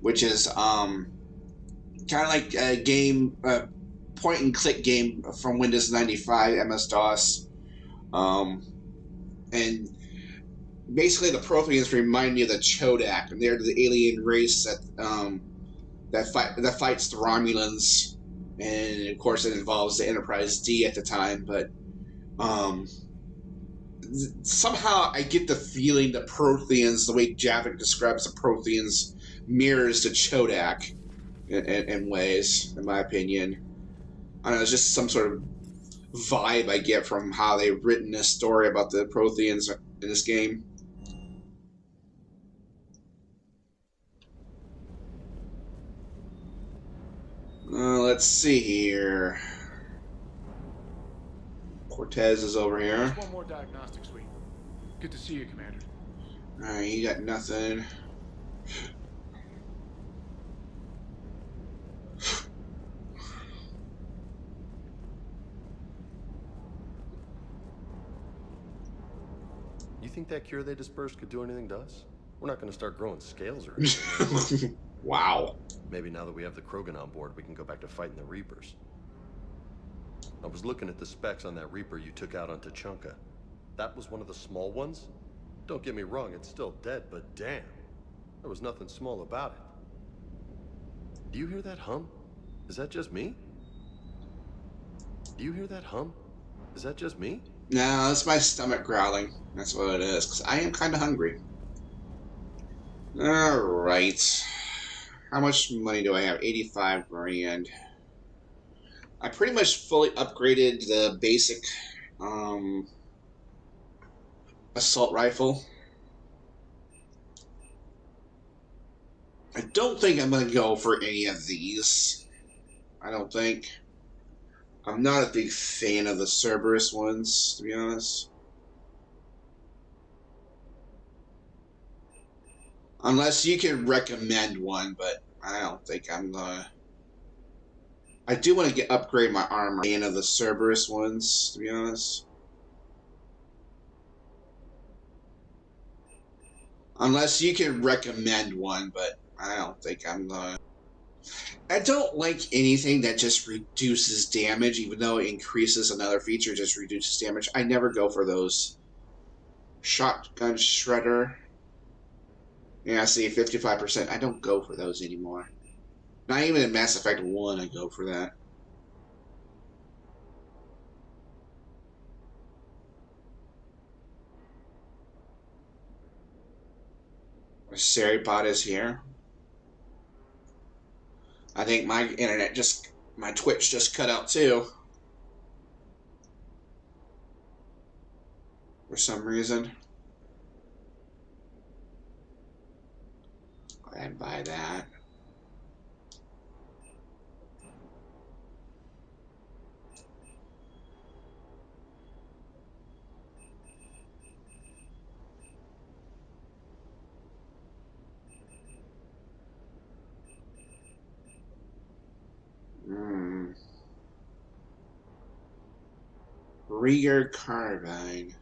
which is kind of like a game, point and click game from Windows 95, MS DOS, and basically the Protheans remind me of the Chodak, and they're the alien race that fights the Romulans, and of course it involves the Enterprise D at the time, but somehow I get the feeling the Protheans, the way Javik describes the Protheans, mirrors the Chodak in ways, in my opinion. I don't know, it's just some sort of vibe I get from how they've written this story about the Protheans in this game. Let's see here. Cortez is over here. Just one more diagnostic suite. Good to see you, Commander. Alright, you got nothing. You think that cure they dispersed could do anything to us? We're not going to start growing scales or anything. Wow. Maybe now that we have the Krogan on board, we can go back to fighting the Reapers. I was looking at the specs on that Reaper you took out on Tuchanka. That was one of the small ones? Don't get me wrong, it's still dead, but damn. There was nothing small about it. Do you hear that hum? Is that just me? Do you hear that hum? Is that just me? No, that's my stomach growling. That's what it is, because I am kind of hungry. Alright. How much money do I have? 85 grand. I pretty much fully upgraded the basic assault rifle. I don't think I'm going to go for any of these. I don't think. I'm not a big fan of the Cerberus ones, to be honest. Unless you can recommend one, but I don't think I'm gonna. I do want to upgrade my armor. Fan of the Cerberus ones, to be honest. Unless you can recommend one, but I don't think I'm gonna. I don't like anything that just reduces damage, even though it increases another feature, just reduces damage. I never go for those. Shotgun Shredder. Yeah, see, 55%. I don't go for those anymore. Not even in Mass Effect 1 I go for that. Seripod is here. I think my internet my Twitch just cut out too. For some reason. Go ahead and buy that. Rieger Carbine.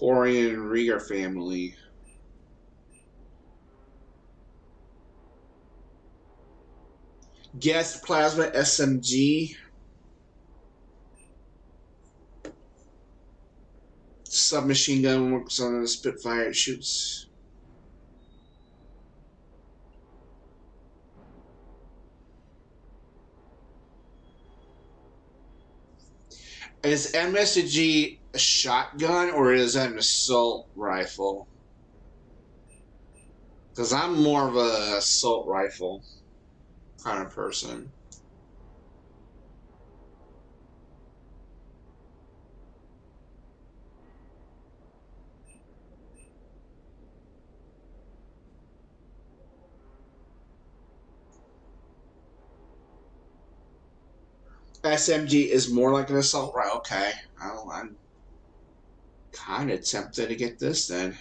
Quarian and Rieger family. Geth Plasma SMG. Submachine gun works on a Spitfire. It shoots. Is MSG a shotgun or is that an assault rifle? Because I'm more of an assault rifle kind of person. SMG is more like an assault rifle. Okay. Well, I'm kind of tempted to get this then.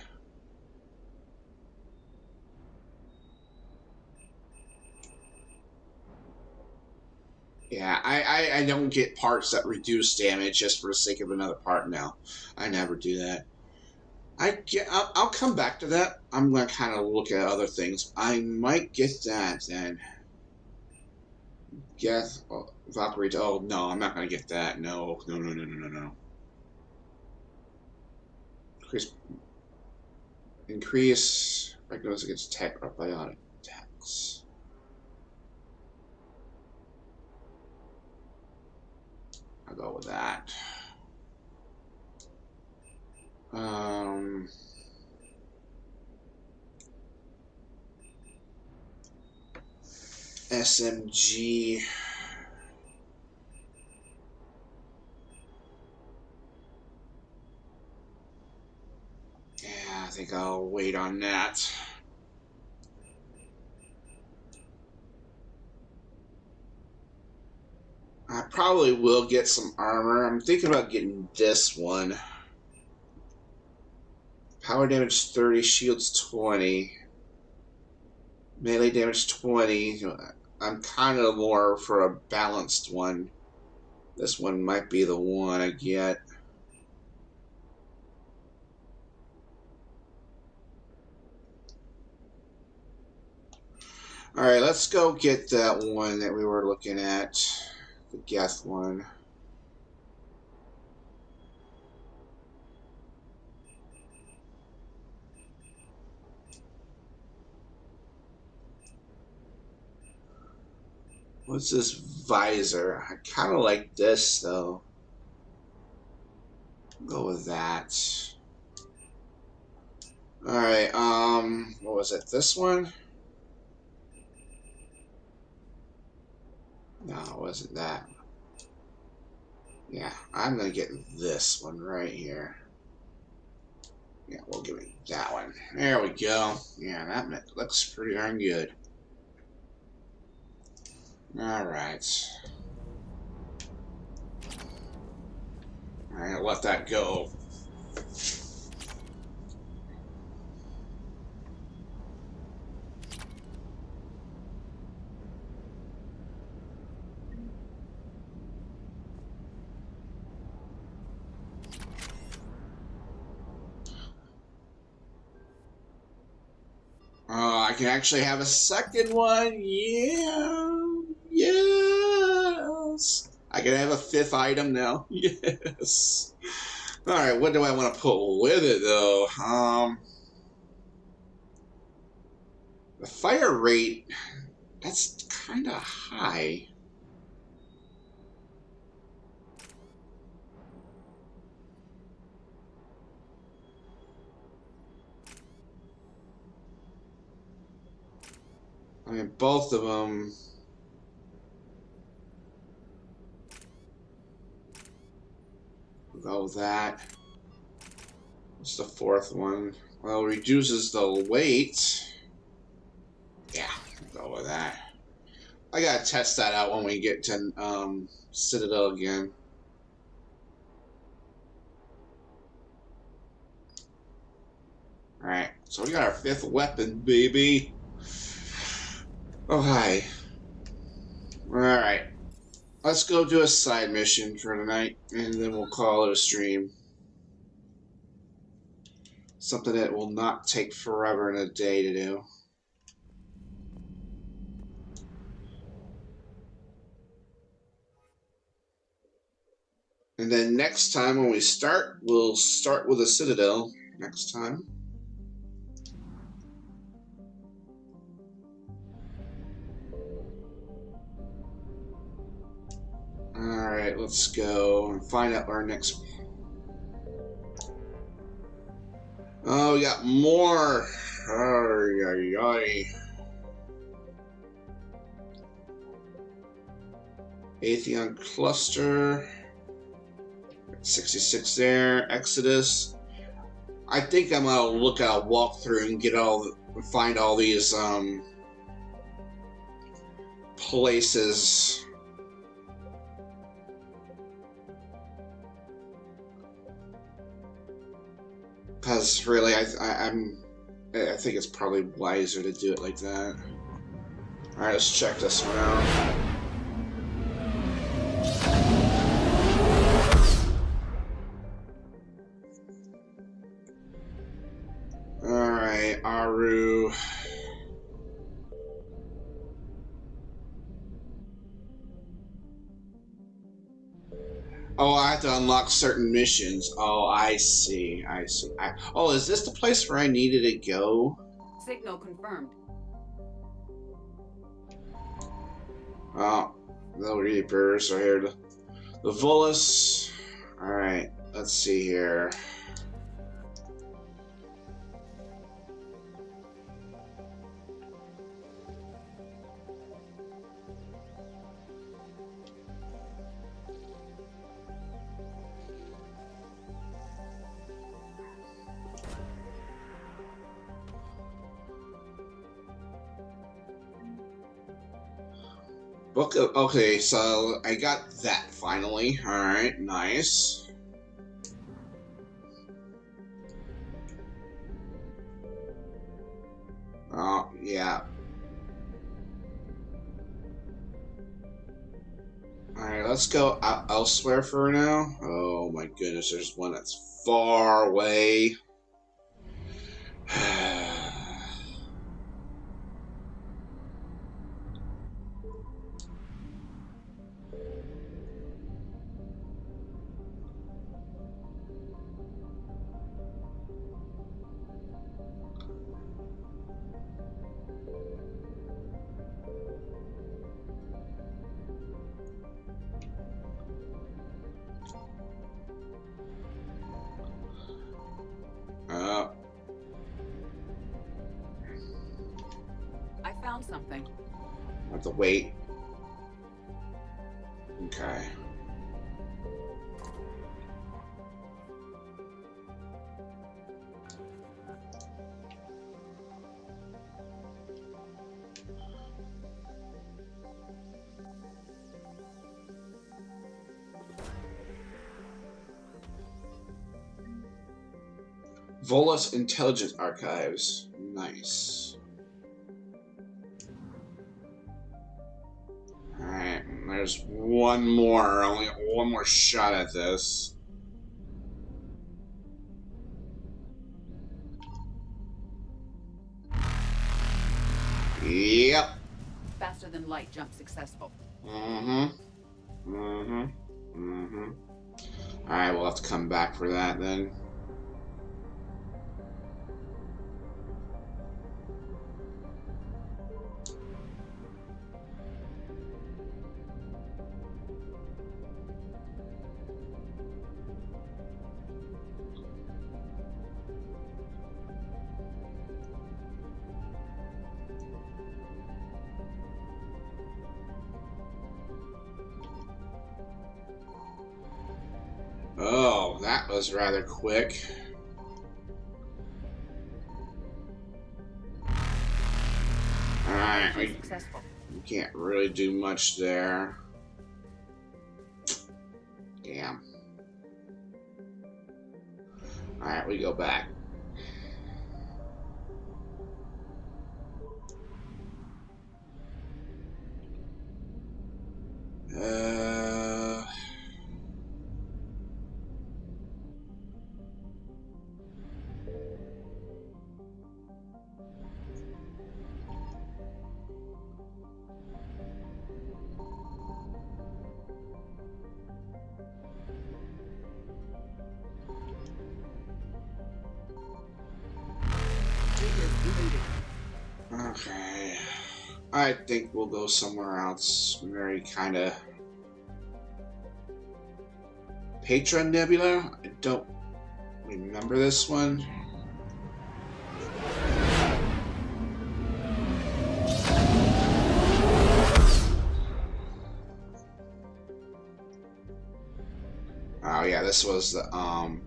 Yeah, I don't get parts that reduce damage just for the sake of another part now. I never do that. I'll come back to that. I'm going to kind of look at other things. I might get that then. Geth, Valkyrie. Oh, no, I'm not going to get that. No. Increase recognized against tech or biotic attacks. I'll go with that. SMG. Yeah, I think I'll wait on that. I probably will get some armor. I'm thinking about getting this one. Power damage 30, shields 20. Melee damage 20. I'm kind of more for a balanced one. This one might be the one I get. Alright, let's go get that one that we were looking at. The Geth one. What's this visor? I kind of like this though. Go with that. Alright, what was it? This one? No, it wasn't that. Yeah, I'm gonna get this one right here. Yeah, we'll give me that one. There we go. Yeah, that looks pretty darn good. Alright. Alright, I'll let that go. I can actually have a second one. Yeah. Yes. I can have a fifth item now. Yes. Alright, what do I want to put with it though? The fire rate, that's kind of high. I mean, both of them. Go with that. What's the fourth one? Well, reduces the weight. Yeah, go with that. I gotta test that out when we get to Citadel again. Alright, so we got our fifth weapon, baby. Oh, hi. Alright. Let's go do a side mission for tonight, and then we'll call it a stream. Something that will not take forever and a day to do. And then next time when we start, we'll start with a Citadel next time. Alright, let's go and find out our next... Oh, we got more! Ay, ay, ay. Atheon Cluster. 66 there. Exodus. I think I'm gonna look at a walkthrough and get find all these places. Because really, I think it's probably wiser to do it like that. All right, let's check this one out. All right, Aru. Oh, I have to unlock certain missions. Oh, I see. I see. Oh, is this the place where I needed to go? Signal confirmed. Oh, the Reapers are here. The Volus. Alright, let's see here. Book of, okay, so I got that finally. Alright, nice. Oh, yeah. Alright, let's go elsewhere for now. Oh my goodness, there's one that's far away. I found something. I have to wait. Okay. Volus Intelligence Archives. Nice. Alright, there's one more. Only one more shot at this. Yep. Faster than light jump successful. Alright, we'll have to come back for that then. Oh, that was rather quick. Alright, we can't really do much there. Damn. Alright, we go back. completed. Okay. I think we'll go somewhere else. Very kind of... Petra Nebula? I don't remember this one. Oh yeah, this was the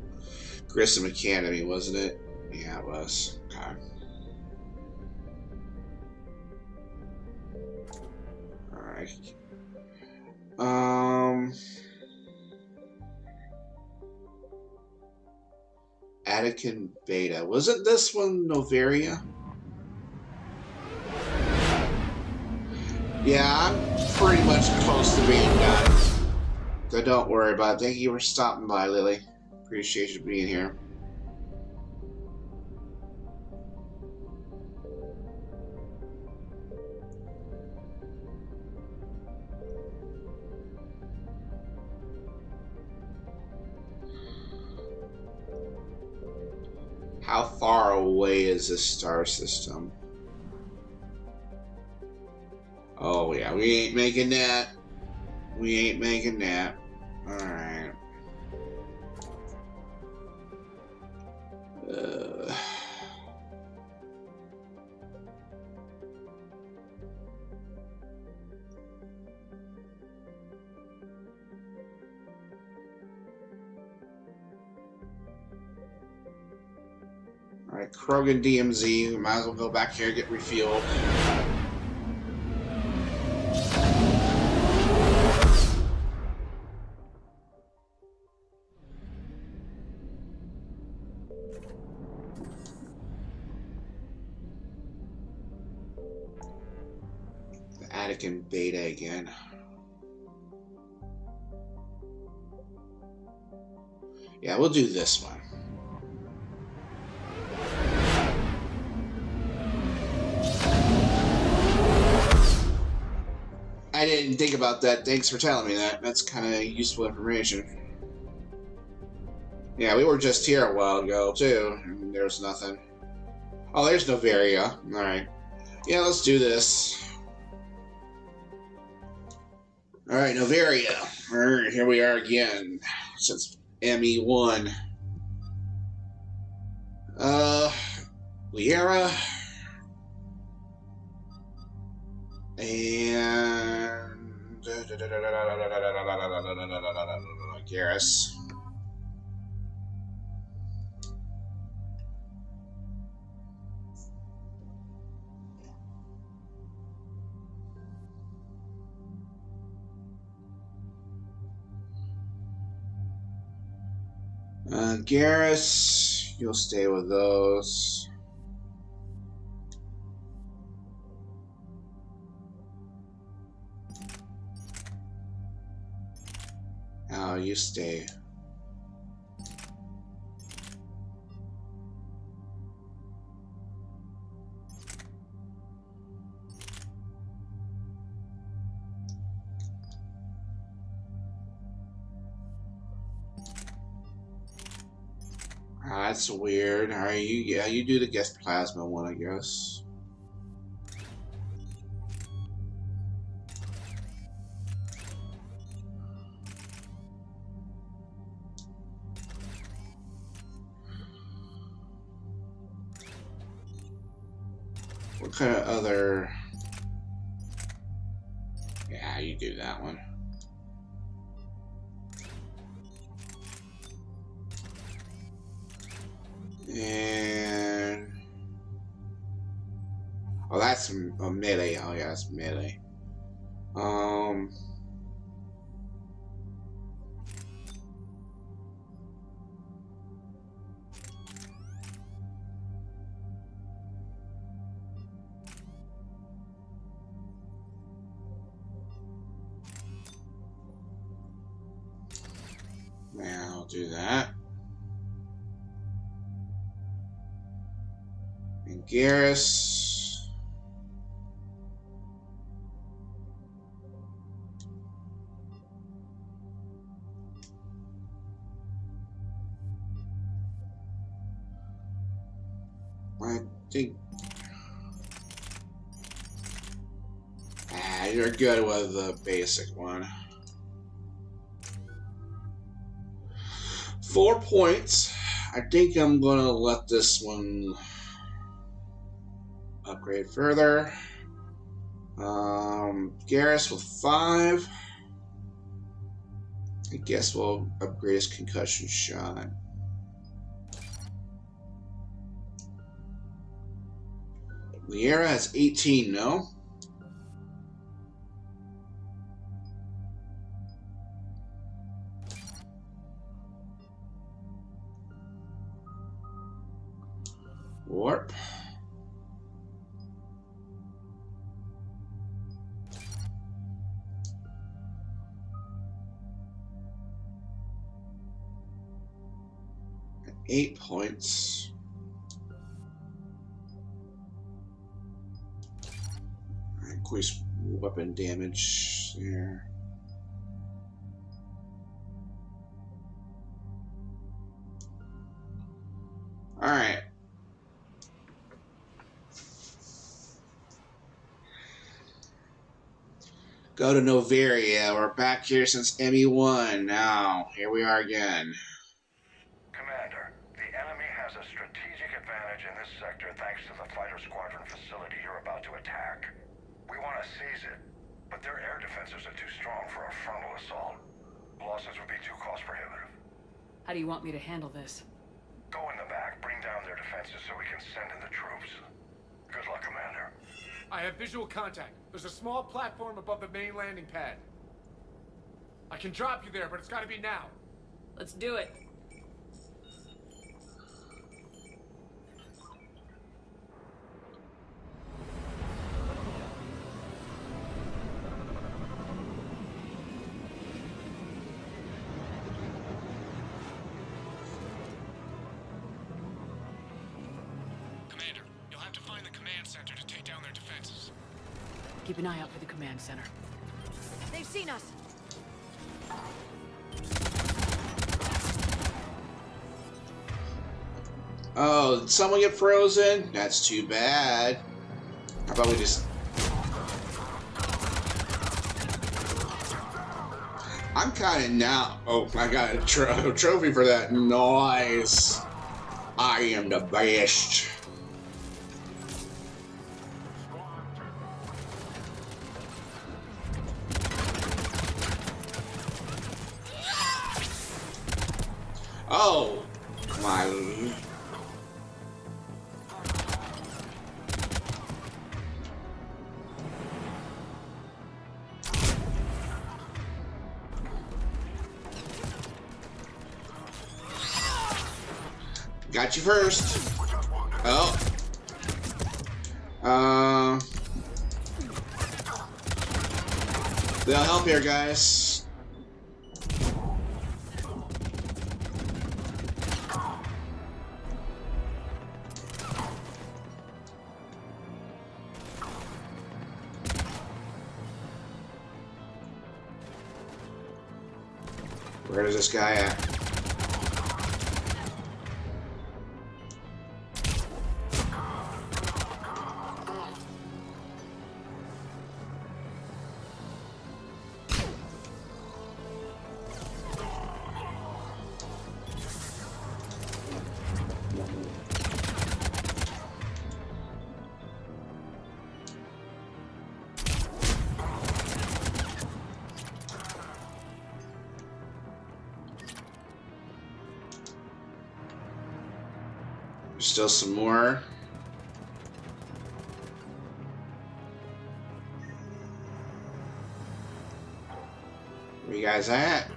Grissom Academy, wasn't it? Yeah, it was. Okay. Alright. Attican Beta. Wasn't this one Noveria? Yeah, I'm pretty much close to being done. So don't worry about it. Thank you for stopping by, Lily. Appreciate you being here. How far away is this star system? Oh yeah, we ain't making that. We ain't making that. Alright. Alright, Krogan DMZ. We might as well go back here and get refueled. The Attican Beta again. Yeah, we'll do this one. I didn't think about that. Thanks for telling me that. That's kind of useful information. Yeah, we were just here a while ago, too. And there's nothing. Oh, there's Noveria. Alright. Yeah, let's do this. Alright, Noveria. Alright, here we are again. Since ME1. Liara. And Garrus. Garrus, you'll stay with those. Oh, you stay. That's weird. Alright, you do the guest plasma one, I guess. What kind of other... Yeah, you do that one. And... Oh, that's a melee. Oh, yeah, that's melee. Yeah, I'll do that. And Garrus. I think you're good with the basic one. 4 points. I think I'm gonna let this one upgrade further. Garrus with 5. I guess we'll upgrade his concussion shot. Liera has 18, no? Warp. At 8 points. Increase weapon damage there. Alright. Go to Noveria. We're back here since ME1. Now, here we are again. Commander, the enemy has a strategic advantage in this sector thanks to the fighter squadron facility you're about to attack. We want to seize it, but their air defenses are too strong for a frontal assault. Losses would be too cost prohibitive. How do you want me to handle this? Go in the back, bring down their defenses so we can send in the troops. Good luck, Commander. I have visual contact. There's a small platform above the main landing pad. I can drop you there, but it's gotta be now. Let's do it. Keep an eye out for the command center. They've seen us! Oh, did someone get frozen? That's too bad. How about we just... I'm kind of now... Oh, I got a trophy for that. Nice. I am the best. Oh, my... Got you first. Oh. They'll help here, guys. Where is this guy at? Still some more. Where you guys at?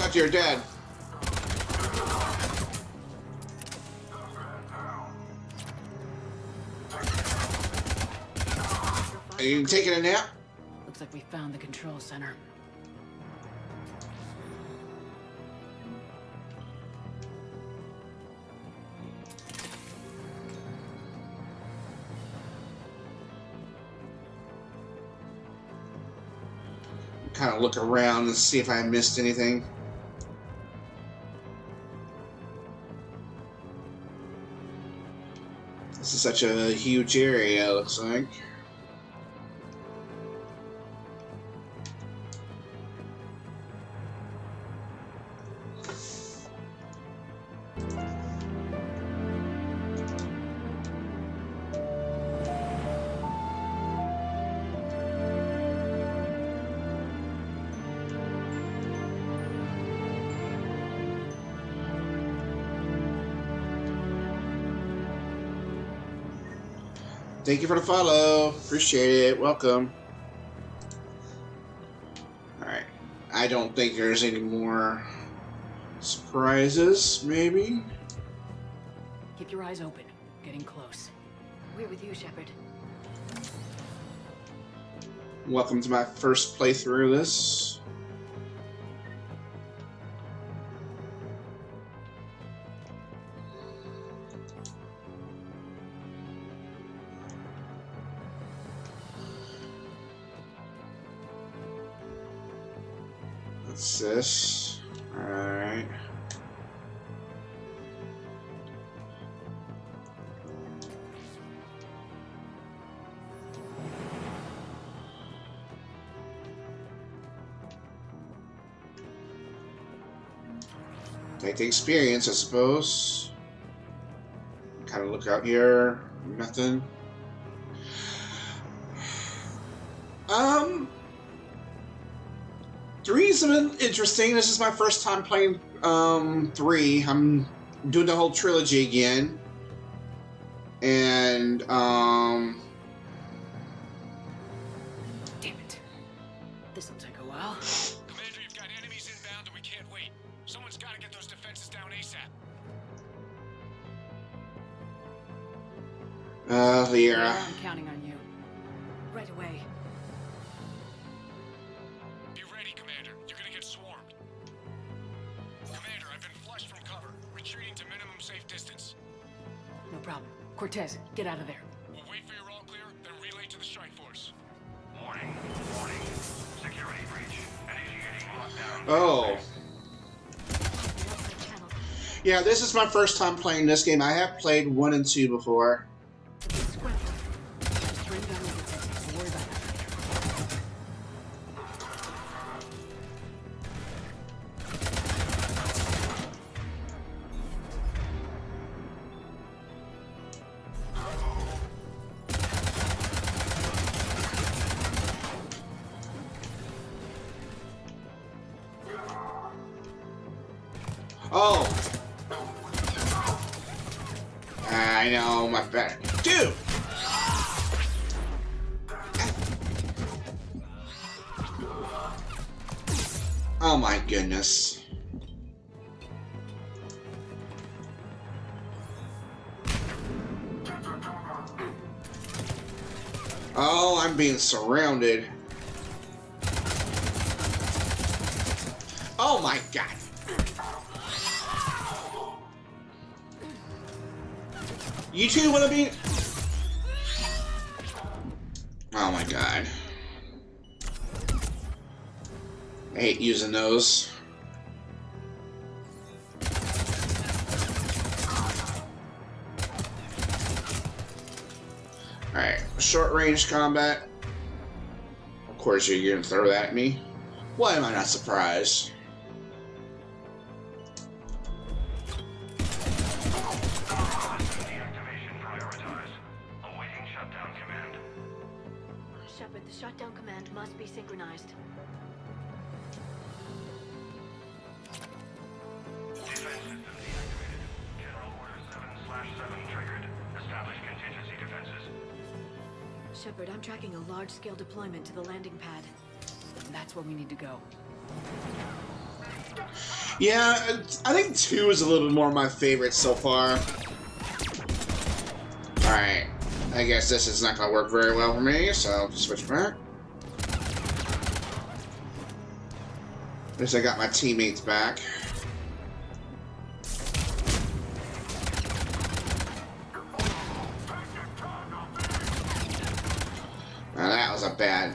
thought you were dead. Are you taking a nap? Looks like we found the control center. Kind of look around and see if I missed anything. This is such a huge area, it looks like. Thank you for the follow. Appreciate it. Welcome. Alright. I don't think there's any more surprises, maybe? Keep your eyes open. Getting close. We're with you, Shepard. Welcome to my first playthrough of this. What's this? Alright. Take the experience, I suppose. Kind of look out here. Nothing. Three's been interesting. This is my first time playing 3. I'm doing the whole trilogy again. And Damn it. This'll take a while. Commander, you've got enemies inbound and we can't wait. Someone's got to get those defenses down ASAP. Liara. I'm counting on you. Right away. Be ready, Commander. You're gonna get swarmed. Commander, I've been flushed from cover. Retreating to minimum safe distance. No problem. Cortez, get out of there. We'll wait for your all clear, then relay to the strike force. Warning. Warning. Security breach. Energy getting locked down. Oh. Yeah, this is my first time playing this game. I have played 1 and 2 before. Oh! I know, my bad. Dude! Oh my goodness. Oh, I'm being surrounded. Oh my god. You two wanna be? Oh my god. I hate using those. Alright, short range combat. Of course you're gonna throw that at me. Why am I not surprised? Shepard, the shutdown command must be synchronized. Defense system deactivated. General Order 7/7 triggered. Establish contingency defenses. Shepard, I'm tracking a large-scale deployment to the landing pad. That's where we need to go. Yeah, I think 2 is a little bit more my favorite so far. Alright, I guess this is not going to work very well for me, so I'll switch back. At least I got my teammates back. Now that was a bad...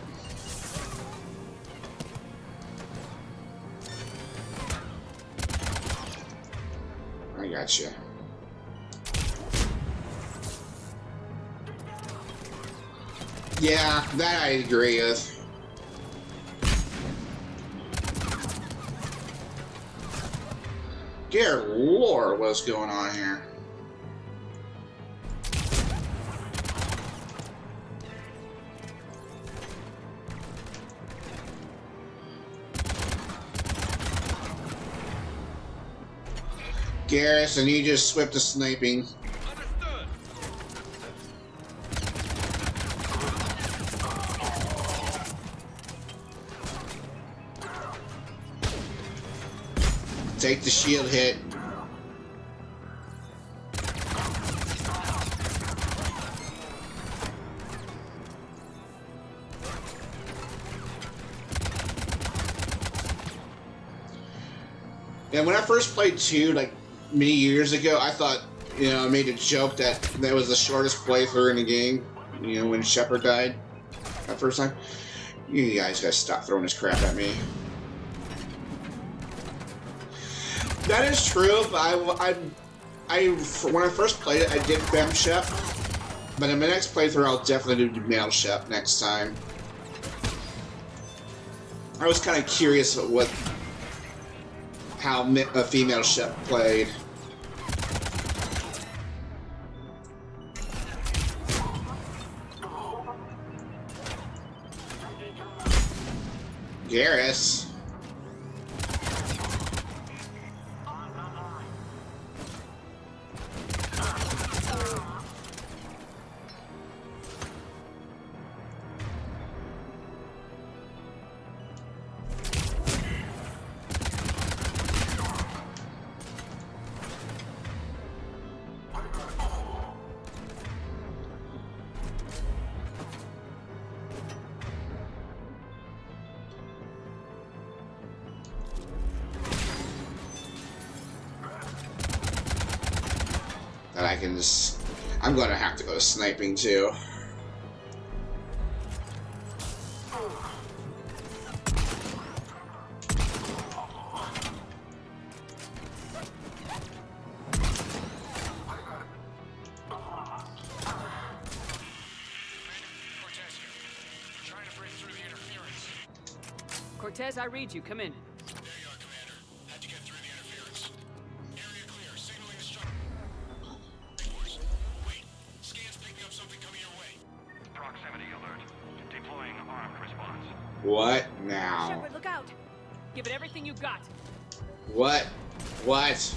I gotcha. Yeah, that I agree with. Dear Lord, what's going on here? Garrison, you just swept the sniping. Take the shield hit. And when I first played 2, like many years ago, I thought, you know, I made a joke that that was the shortest playthrough in the game. You know, when Shepard died that first time. You guys gotta stop throwing this crap at me. That is true, but when I first played it, I did Fem Shep. But in my next playthrough, I'll definitely do Male Shep next time. I was kind of curious how a female Shep played. Garrus. That I can just... I'm gonna have to go to sniping too. Cortez, I read you. Come in. What now? Shepard, look out! Give it everything you got. What? What?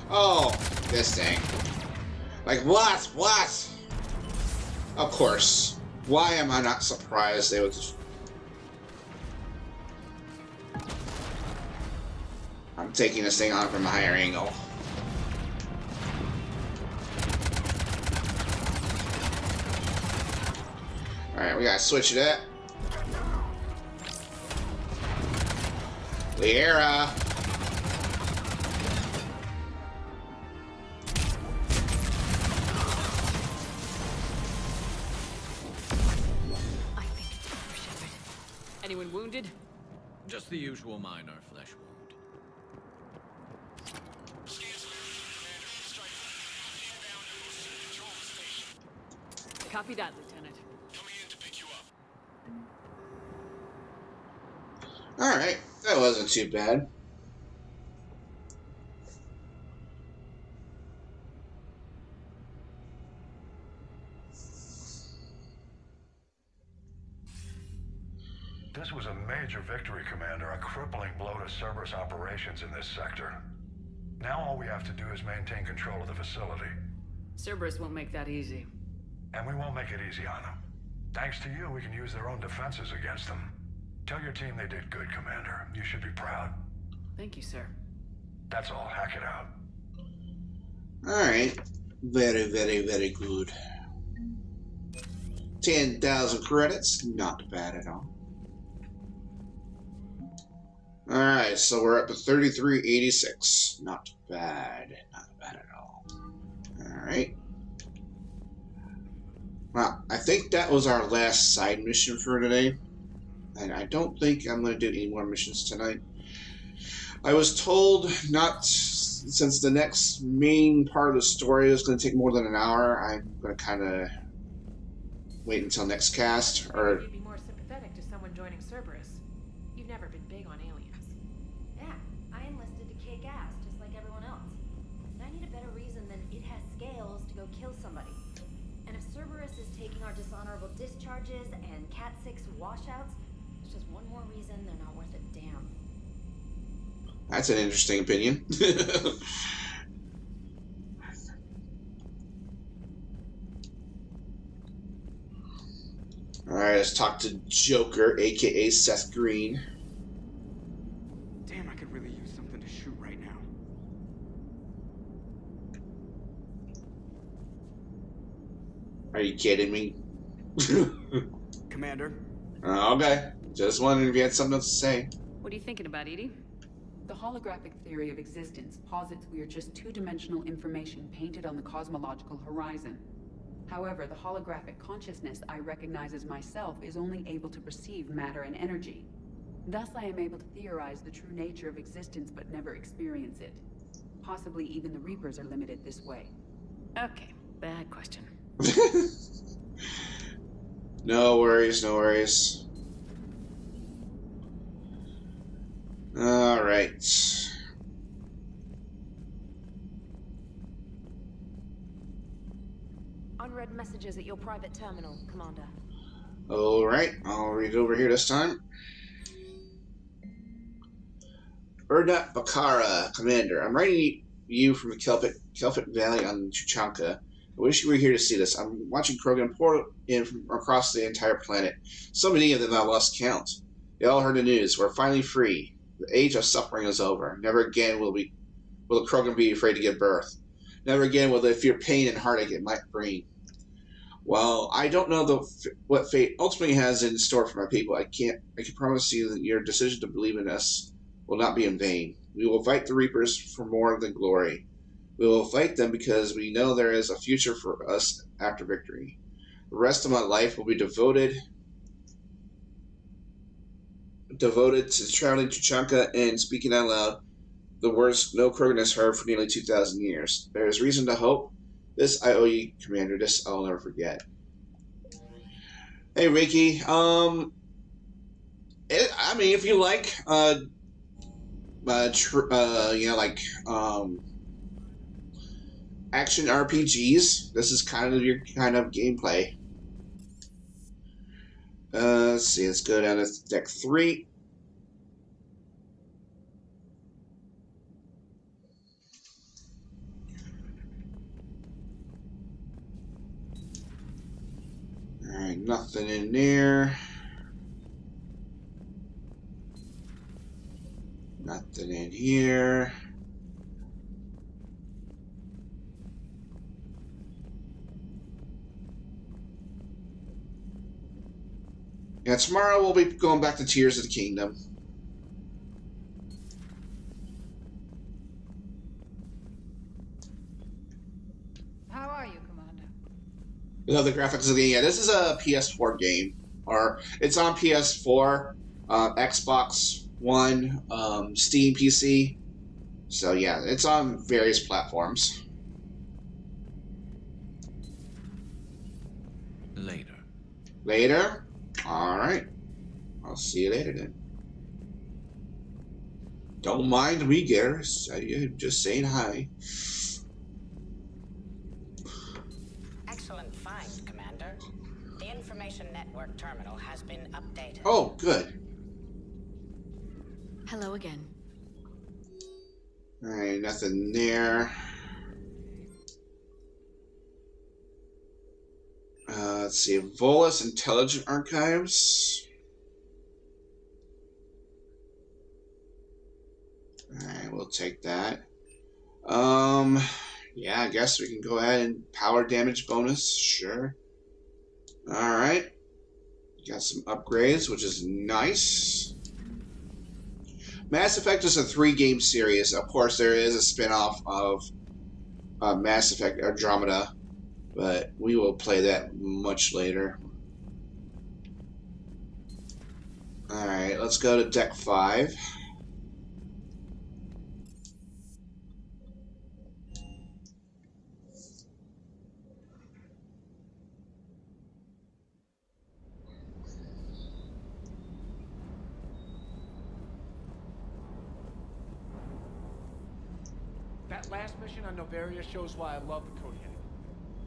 Oh, this thing. Like what? What? Of course. Why am I not surprised they would... I'm taking this thing on from a higher angle. Alright, we gotta switch it up. Liara! Anyone wounded? Just the usual minor flesh wound. Copy that, Lieutenant. Alright, that wasn't too bad. This was a major victory, Commander. A crippling blow to Cerberus operations in this sector. Now all we have to do is maintain control of the facility. Cerberus won't make that easy. And we won't make it easy on them. Thanks to you, we can use their own defenses against them. Tell your team they did good, Commander. You should be proud. Thank you, sir. That's all. Hack it out. Alright. Very, very, very good. 10,000 credits. Not bad at all. Alright, so we're up to 3386. Not bad. Not bad at all. Alright. Well, I think that was our last side mission for today. And I don't think I'm going to do any more missions tonight. I was told not, since the next main part of the story is going to take more than an hour, I'm going to kind of wait until next cast. Or You'd be more sympathetic to someone joining Cerberus. You've never been big on aliens. Yeah, I enlisted to kick ass just like everyone else. And I need a better reason than it has scales to go kill somebody. And if Cerberus is taking our dishonorable discharges and Cat 6 washouts, it's just one more reason they're not worth a damn. that's an interesting opinion. Alright, let's talk to Joker, aka Seth Green. Damn, I could really use something to shoot right now. Are you kidding me? Commander? Okay. Just wondering if you had something else to say. What are you thinking about, Edie? The holographic theory of existence posits we are just two-dimensional information painted on the cosmological horizon. However, the holographic consciousness I recognize as myself is only able to perceive matter and energy. Thus, I am able to theorize the true nature of existence but never experience it. Possibly even the Reapers are limited this way. Okay, bad question. No worries, no worries. Alright. Unread messages at your private terminal, Commander. Alright, I'll read it over here this time. Erdnut Bakara, Commander. I'm writing you from the Kelphic Valley on Tuchanka. I wish you were here to see this. I'm watching Krogan pour in from across the entire planet. So many of them I lost count. They all heard the news. We're finally free. The age of suffering is over. Never again will the Krogan be afraid to give birth. Never again will they fear pain and heartache it might bring. Well, I don't know what fate ultimately has in store for my people. I can promise you that your decision to believe in us will not be in vain. We will fight the Reapers for more than glory. We will fight them because we know there is a future for us after victory. The rest of my life will be devoted to traveling to Tuchanka and speaking out loud the words no Krogan has heard for nearly 2,000 years. There is reason to hope. This I owe you, Commander. This I'll never forget. Hey, Ricky. I mean, if you like, action RPGs, this is kind of your kind of gameplay. Let's see. Let's go down to deck 3. Alright, nothing in there. Nothing in here. Yeah, tomorrow we'll be going back to Tears of the Kingdom. How are you, Commander? You know, the graphics of the game. Yeah, this is a PS4 game. Or it's on PS4, Xbox One, Steam PC. So yeah, it's on various platforms. Later. Later? Alright. I'll see you later then. Don't mind me, Garrus. I'm just saying hi. Excellent find, Commander. The information network terminal has been updated. Oh, good. Hello again. Alright, nothing there. Let's see. Volus Intelligent Archives. Alright, we'll take that. Yeah, I guess we can go ahead and power damage bonus, sure. Alright. Got some upgrades, which is nice. Mass Effect is a 3-game series. Of course, there is a spin-off of Mass Effect Andromeda, but we will play that much later. Alright, let's go to Deck 5. That last mission on Novaria shows why I love the Kodiak.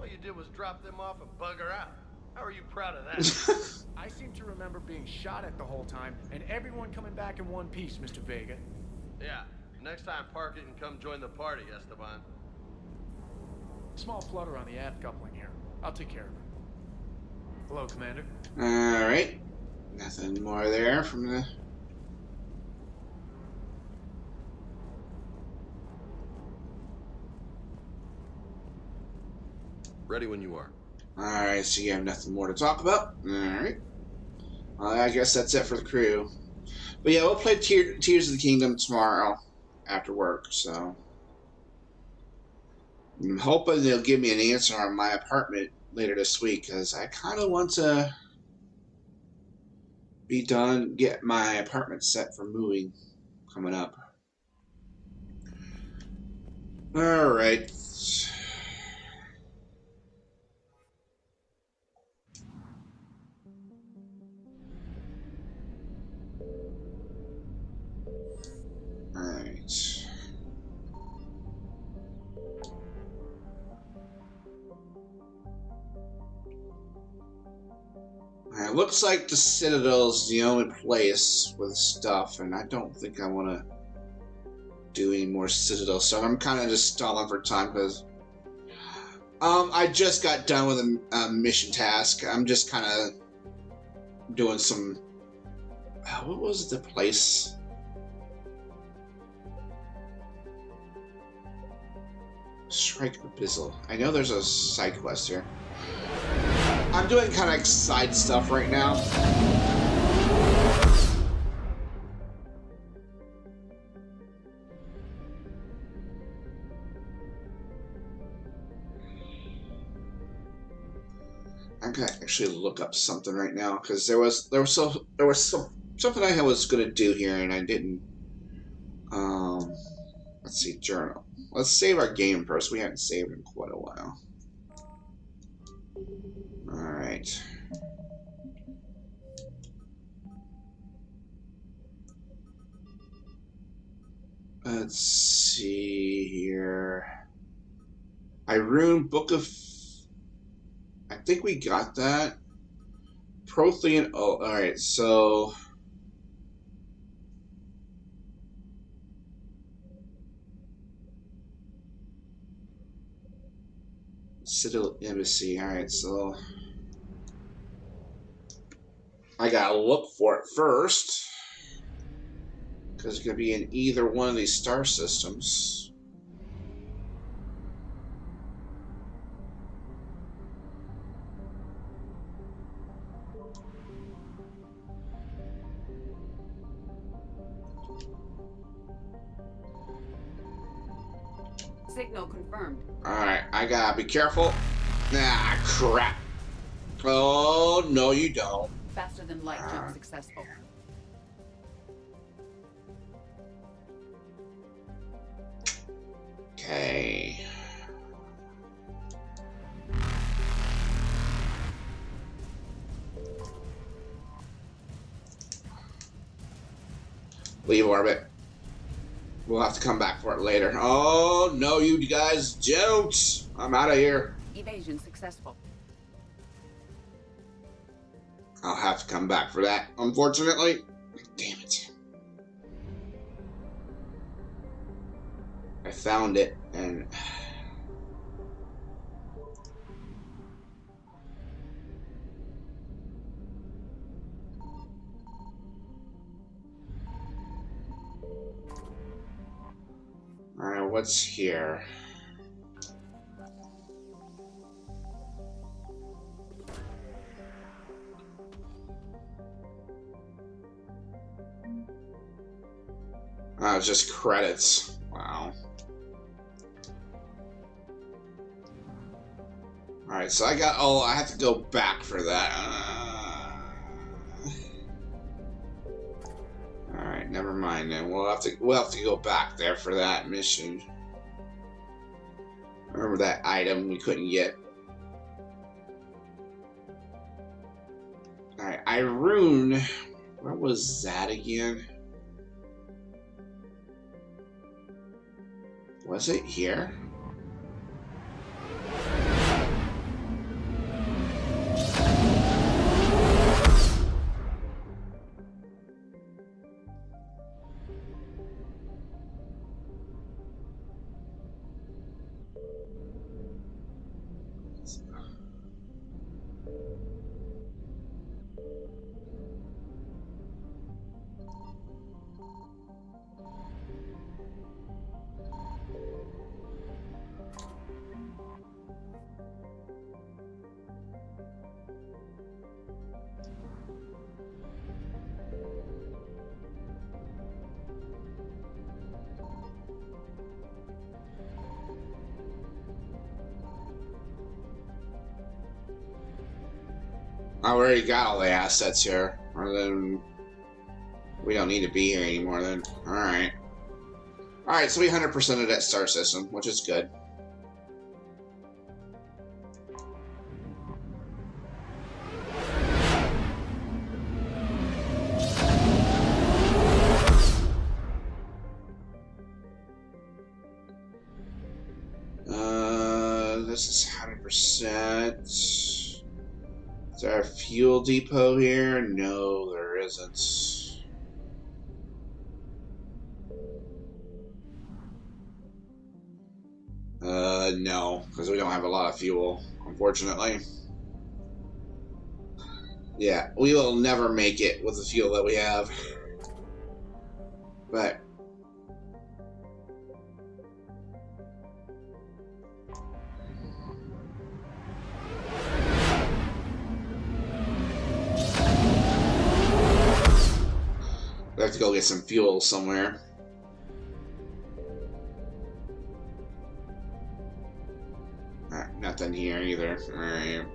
All you did was drop them off and bugger out. How are you proud of that? I seem to remember being shot at the whole time, and everyone coming back in one piece, Mr. Vega. Yeah, next time park it and come join the party, Esteban. Small flutter on the aft coupling here. I'll take care of it. Hello, Commander. Alright. Nothing more there from the... Ready when you are. Alright, so you have nothing more to talk about. Alright. I guess that's it for the crew. But yeah, we'll play Tears of the Kingdom tomorrow after work, so... I'm hoping they'll give me an answer on my apartment later this week, because I kind of want to be done, get my apartment set for moving coming up. Alright. Alright. It looks like the Citadel's the only place with stuff, and I don't think I want to do any more Citadel stuff. I'm kind of just stalling for time because I just got done with a mission task. I'm just kind of doing some... what was the place? Strike Abyssal. I know there's a side quest here. I'm doing kind of like side stuff right now. I'm gonna actually look up something right now because there was something I was gonna do here and I didn't. Let's see, journal. Let's save our game first. We haven't saved in quite a while. Alright. Let's see here. Irune, Book of... I think we got that. Prothean... Oh, alright, so... Citadel Embassy. Alright, so... I gotta look for it first. Because it's gonna be in either one of these star systems. Signal confirmed. Alright, I gotta be careful. Ah, crap. Oh, no you don't. Faster than light jump successful. Okay. Leave orbit. We'll have to come back for it later. Oh, no, you guys don't. I'm out of here. Evasion successful. I'll have to come back for that, unfortunately. Damn it. I found it, and... Alright, what's here? Oh, it's just credits. Wow. Alright, so I got... Oh, I have to go back for that. Alright, never mind then. We'll have to go back there for that mission. Remember that item we couldn't get. Alright, Irune. Where was that again? Was it here? I already got all the assets here. Or then we don't need to be here anymore then. Alright. Alright, so we 100% of that star system, which is good. This is 100%. Is there a fuel depot here? No, there isn't. No, because we don't have a lot of fuel, unfortunately. Yeah, we will never make it with the fuel that we have. But we have to go get some fuel somewhere. Nothing here either. Alright.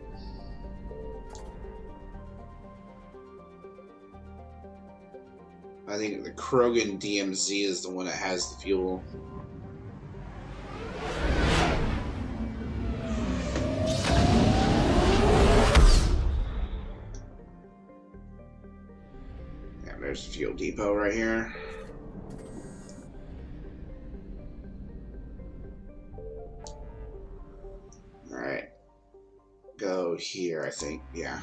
I think the Krogan DMZ is the one that has the fuel. Yeah, there's the fuel depot right here. Alright. Go here, I think. Yeah.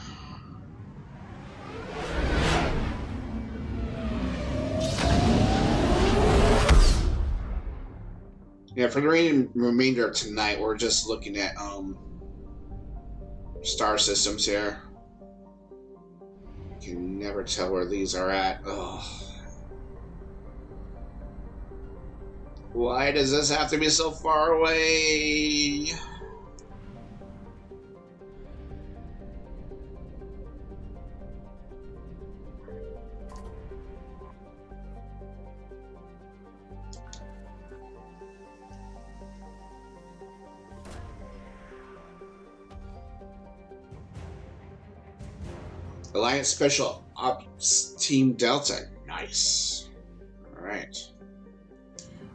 Yeah, for the remainder of tonight, we're just looking at star systems here. Can never tell where these are at. Ugh. Why does this have to be so far away? Alliance Special Ops Team Delta. Nice. Alright.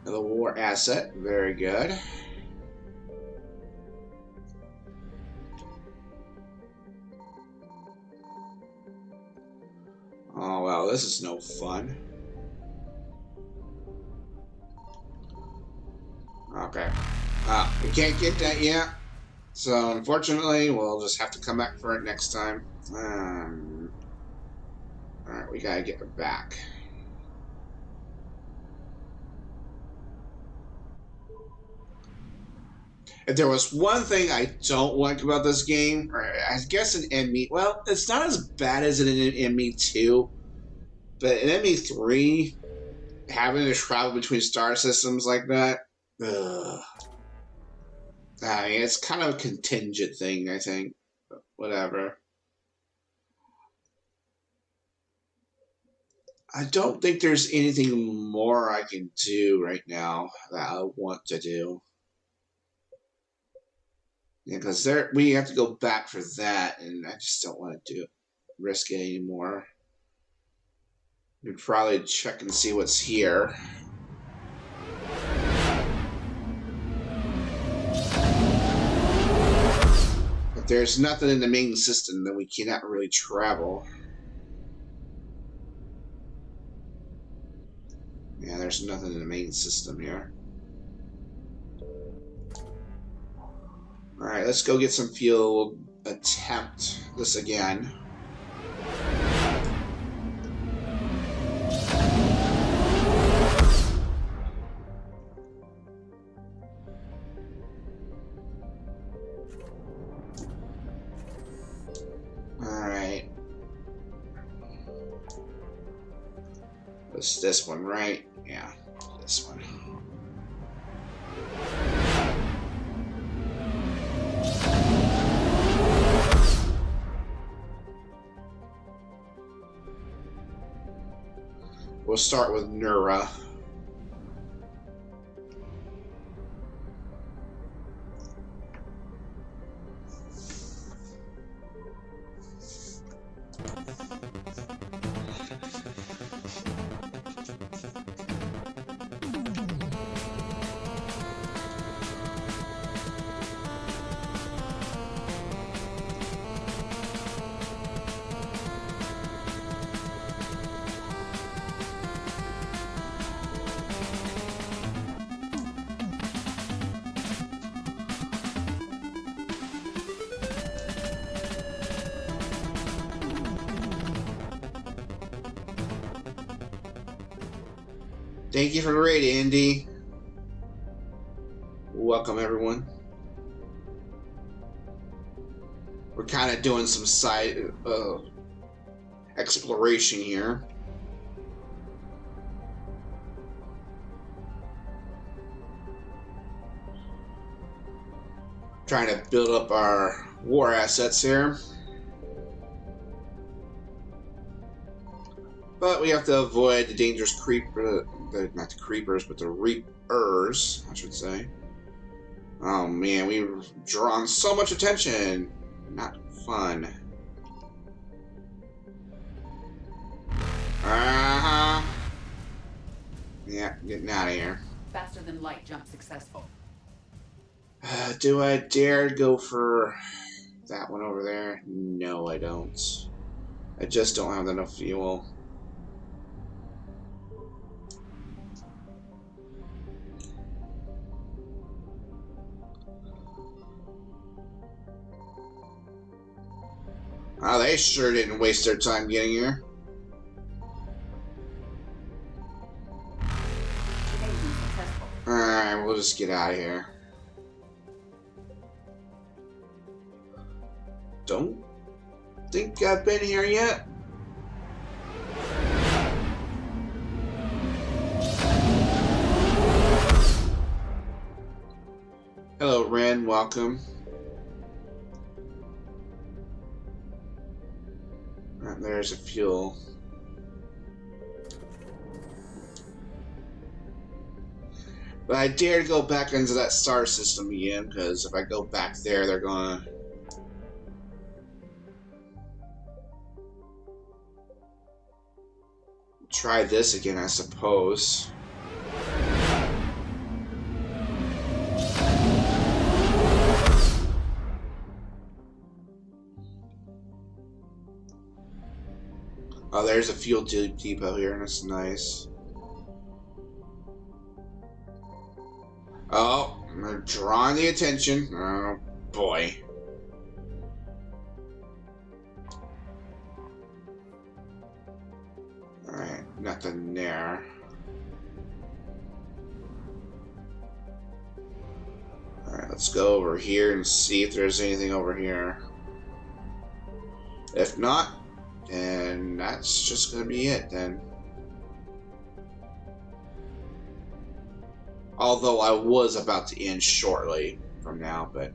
Another war asset. Very good. Oh, well, this is no fun. Okay. We can't get that yet. So, unfortunately, we'll just have to come back for it next time. Alright, we gotta get it back. If there was one thing I don't like about this game, or I guess in ME, well, it's not as bad as in ME2, but in ME3, having to travel between star systems like that, Ugh. I mean, it's kind of a contingent thing, I think. But whatever. I don't think there's anything more I can do right now that I want to do. Yeah, because we have to go back for that, and I just don't want to risk it anymore. We'd probably check and see what's here. If there's nothing in the main system, then we cannot really travel. Yeah, there's nothing in the main system here. Alright, let's go get some fuel. We'll attempt this again. Alright. It's this one, right? Yeah, this one. We'll start with Nura. Thank you for the raid, Andy. Welcome, everyone. We're kind of doing some side exploration here. Trying to build up our war assets here. But we have to avoid the dangerous creeper, not the creepers, but the reapers, I should say. Oh man, we've drawn so much attention. Not fun. Uh-huh. Yeah, getting out of here. Faster than light jump successful. Do I dare go for that one over there? No, I don't. I just don't have enough fuel. Oh, they sure didn't waste their time getting here. Alright, we'll just get out of here. Don't think I've been here yet. Hello, Ren. Welcome. There's a fuel. But I dare to go back into that star system again, because if I go back there, they're gonna... try this again, I suppose. Oh, there's a fuel depot here, and that's nice. Oh, they're drawing the attention. Oh, boy. Alright, nothing there. Alright, let's go over here and see if there's anything over here. If not, and that's just gonna be it then. Although I was about to end shortly from now, but...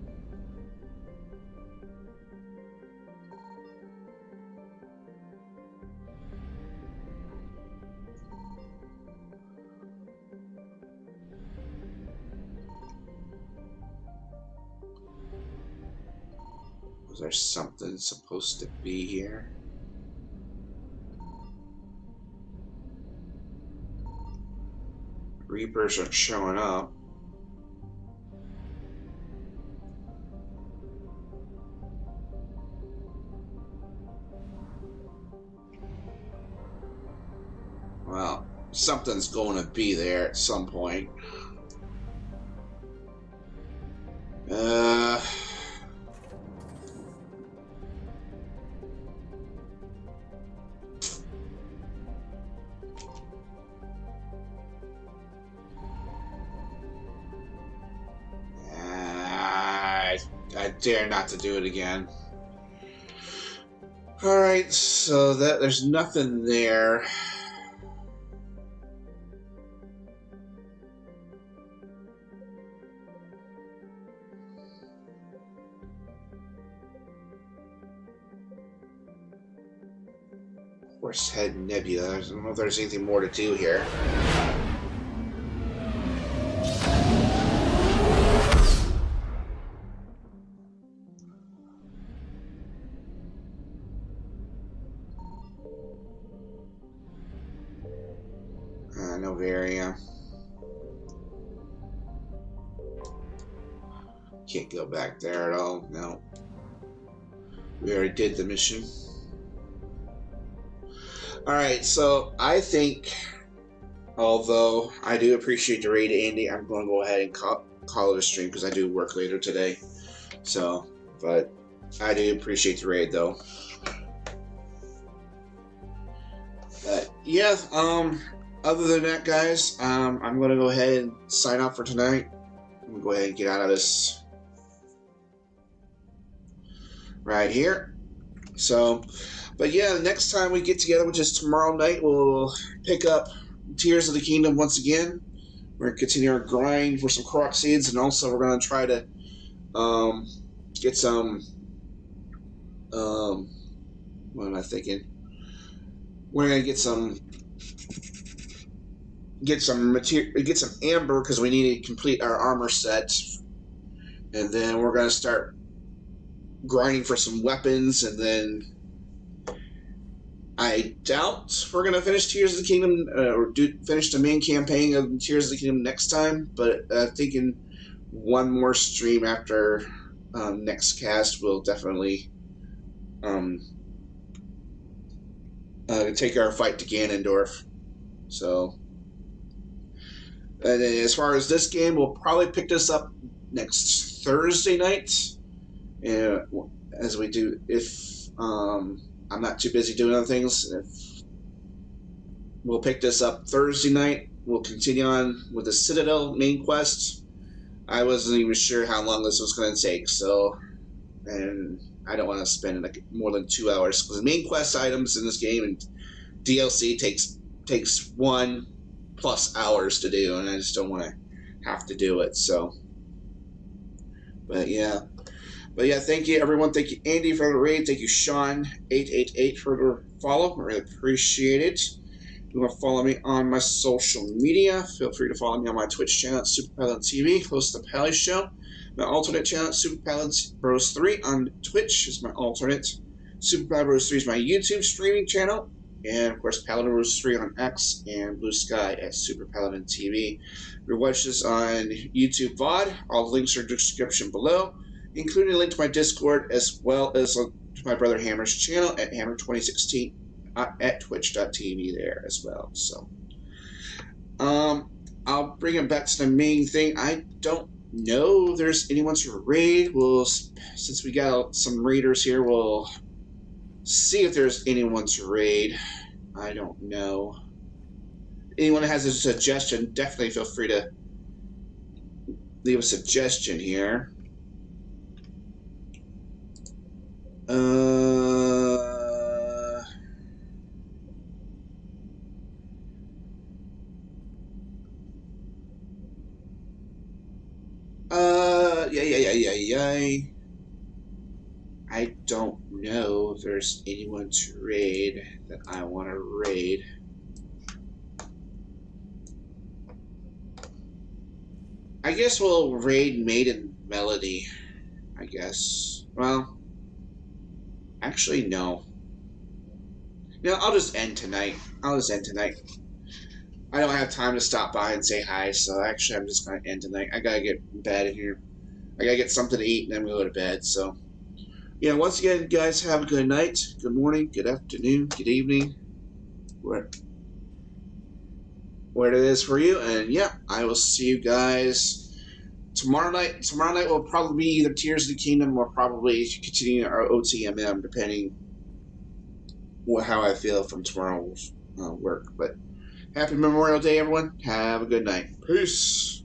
Was there something supposed to be here? Reapers aren't showing up. Well, something's going to be there at some point. I dare not to do it again. Alright, so there's nothing there. Horsehead Nebula. I don't know if there's anything more to do here. Novaria. Can't go back there at all. No. We already did the mission. Alright, so I think, although I do appreciate the raid, Andy, I'm going to go ahead and call it a stream because I do work later today. So, but I do appreciate the raid though. Yeah, other than that, guys, I'm going to go ahead and sign off for tonight. I'm going to go ahead and get out of this right here. So, but yeah, the next time we get together, which is tomorrow night, we'll pick up Tears of the Kingdom once again. We're going to continue our grind for some Korok seeds, and also we're going to try to get some, what am I thinking? We're going to get some material, get some amber because we need to complete our armor set, and then we're going to start grinding for some weapons, and then I doubt we're going to finish Tears of the Kingdom or finish the main campaign of Tears of the Kingdom next time, but I'm thinking one more stream after next cast will definitely take our fight to Ganondorf. So, and then as far as this game, we'll probably pick this up next Thursday night, as we do if I'm not too busy doing other things. We'll pick this up Thursday night. We'll continue on with the Citadel main quest. I wasn't even sure how long this was going to take, so, and I don't want to spend like more than 2 hours because the main quest items in this game and DLC takes 1+ hours to do, and I just don't want to have to do it. So, but yeah, thank you everyone. Thank you Andy for the raid. Thank you Sean888 for the follow. I really appreciate it. If you want to follow me on my social media, feel free to follow me on my Twitch channel at Super Paladin TV, host the Pally Show. My alternate channel, Super Paladin Bros 3 on Twitch, is my alternate. Super Paladin Bros 3 is my YouTube streaming channel, and of course Paladin Bros 3 on X and Blue Sky at Super Paladin TV. If you watch this on YouTube VOD, all the links are in the description below, including a link to my Discord as well as to my brother Hammer's channel at Hammer2016 at twitch.tv there as well. So, I'll bring it back to the main thing. I don't know if there's anyone to raid. Since we got some raiders here, we'll see if there's anyone to raid. I don't know. Anyone that has a suggestion, definitely feel free to leave a suggestion here. I don't know if there's anyone to raid that I want to raid. I guess we'll raid Maiden Melody. I guess. Well, actually, no. No, I'll just end tonight. I don't have time to stop by and say hi, so actually I'm just going to end tonight. I got to get in bed in here. I got to get something to eat and then we go to bed, so. Yeah, once again, guys, have a good night, good morning, good afternoon, good evening, where it is for you. And yeah, I will see you guys tomorrow night. Tomorrow night will probably be either Tears of the Kingdom or probably continue our OTMM, depending how I feel from tomorrow's work. But happy Memorial Day, everyone. Have a good night. Peace.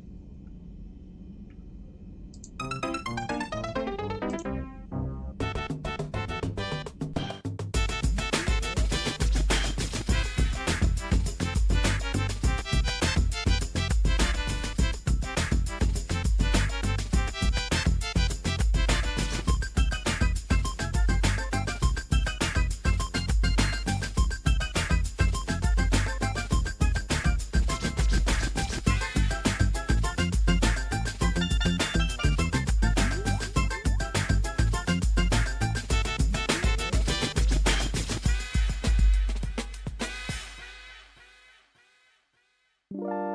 You